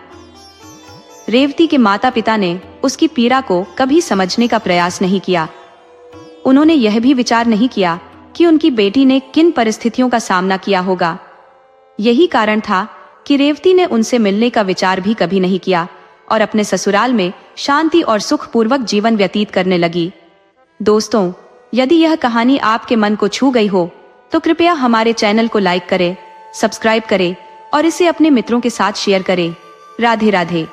रेवती के माता पिता ने उसकी पीड़ा को कभी समझने का प्रयास नहीं किया। उन्होंने यह भी विचार नहीं किया कि उनकी बेटी ने किन परिस्थितियों का सामना किया होगा। यही कारण था कि रेवती ने उनसे मिलने का विचार भी कभी नहीं किया और अपने ससुराल में शांति और सुखपूर्वक जीवन व्यतीत करने लगी। दोस्तों, यदि यह कहानी आपके मन को छू गई हो तो कृपया हमारे चैनल को लाइक करें, सब्सक्राइब करें और इसे अपने मित्रों के साथ शेयर करें। राधे राधे।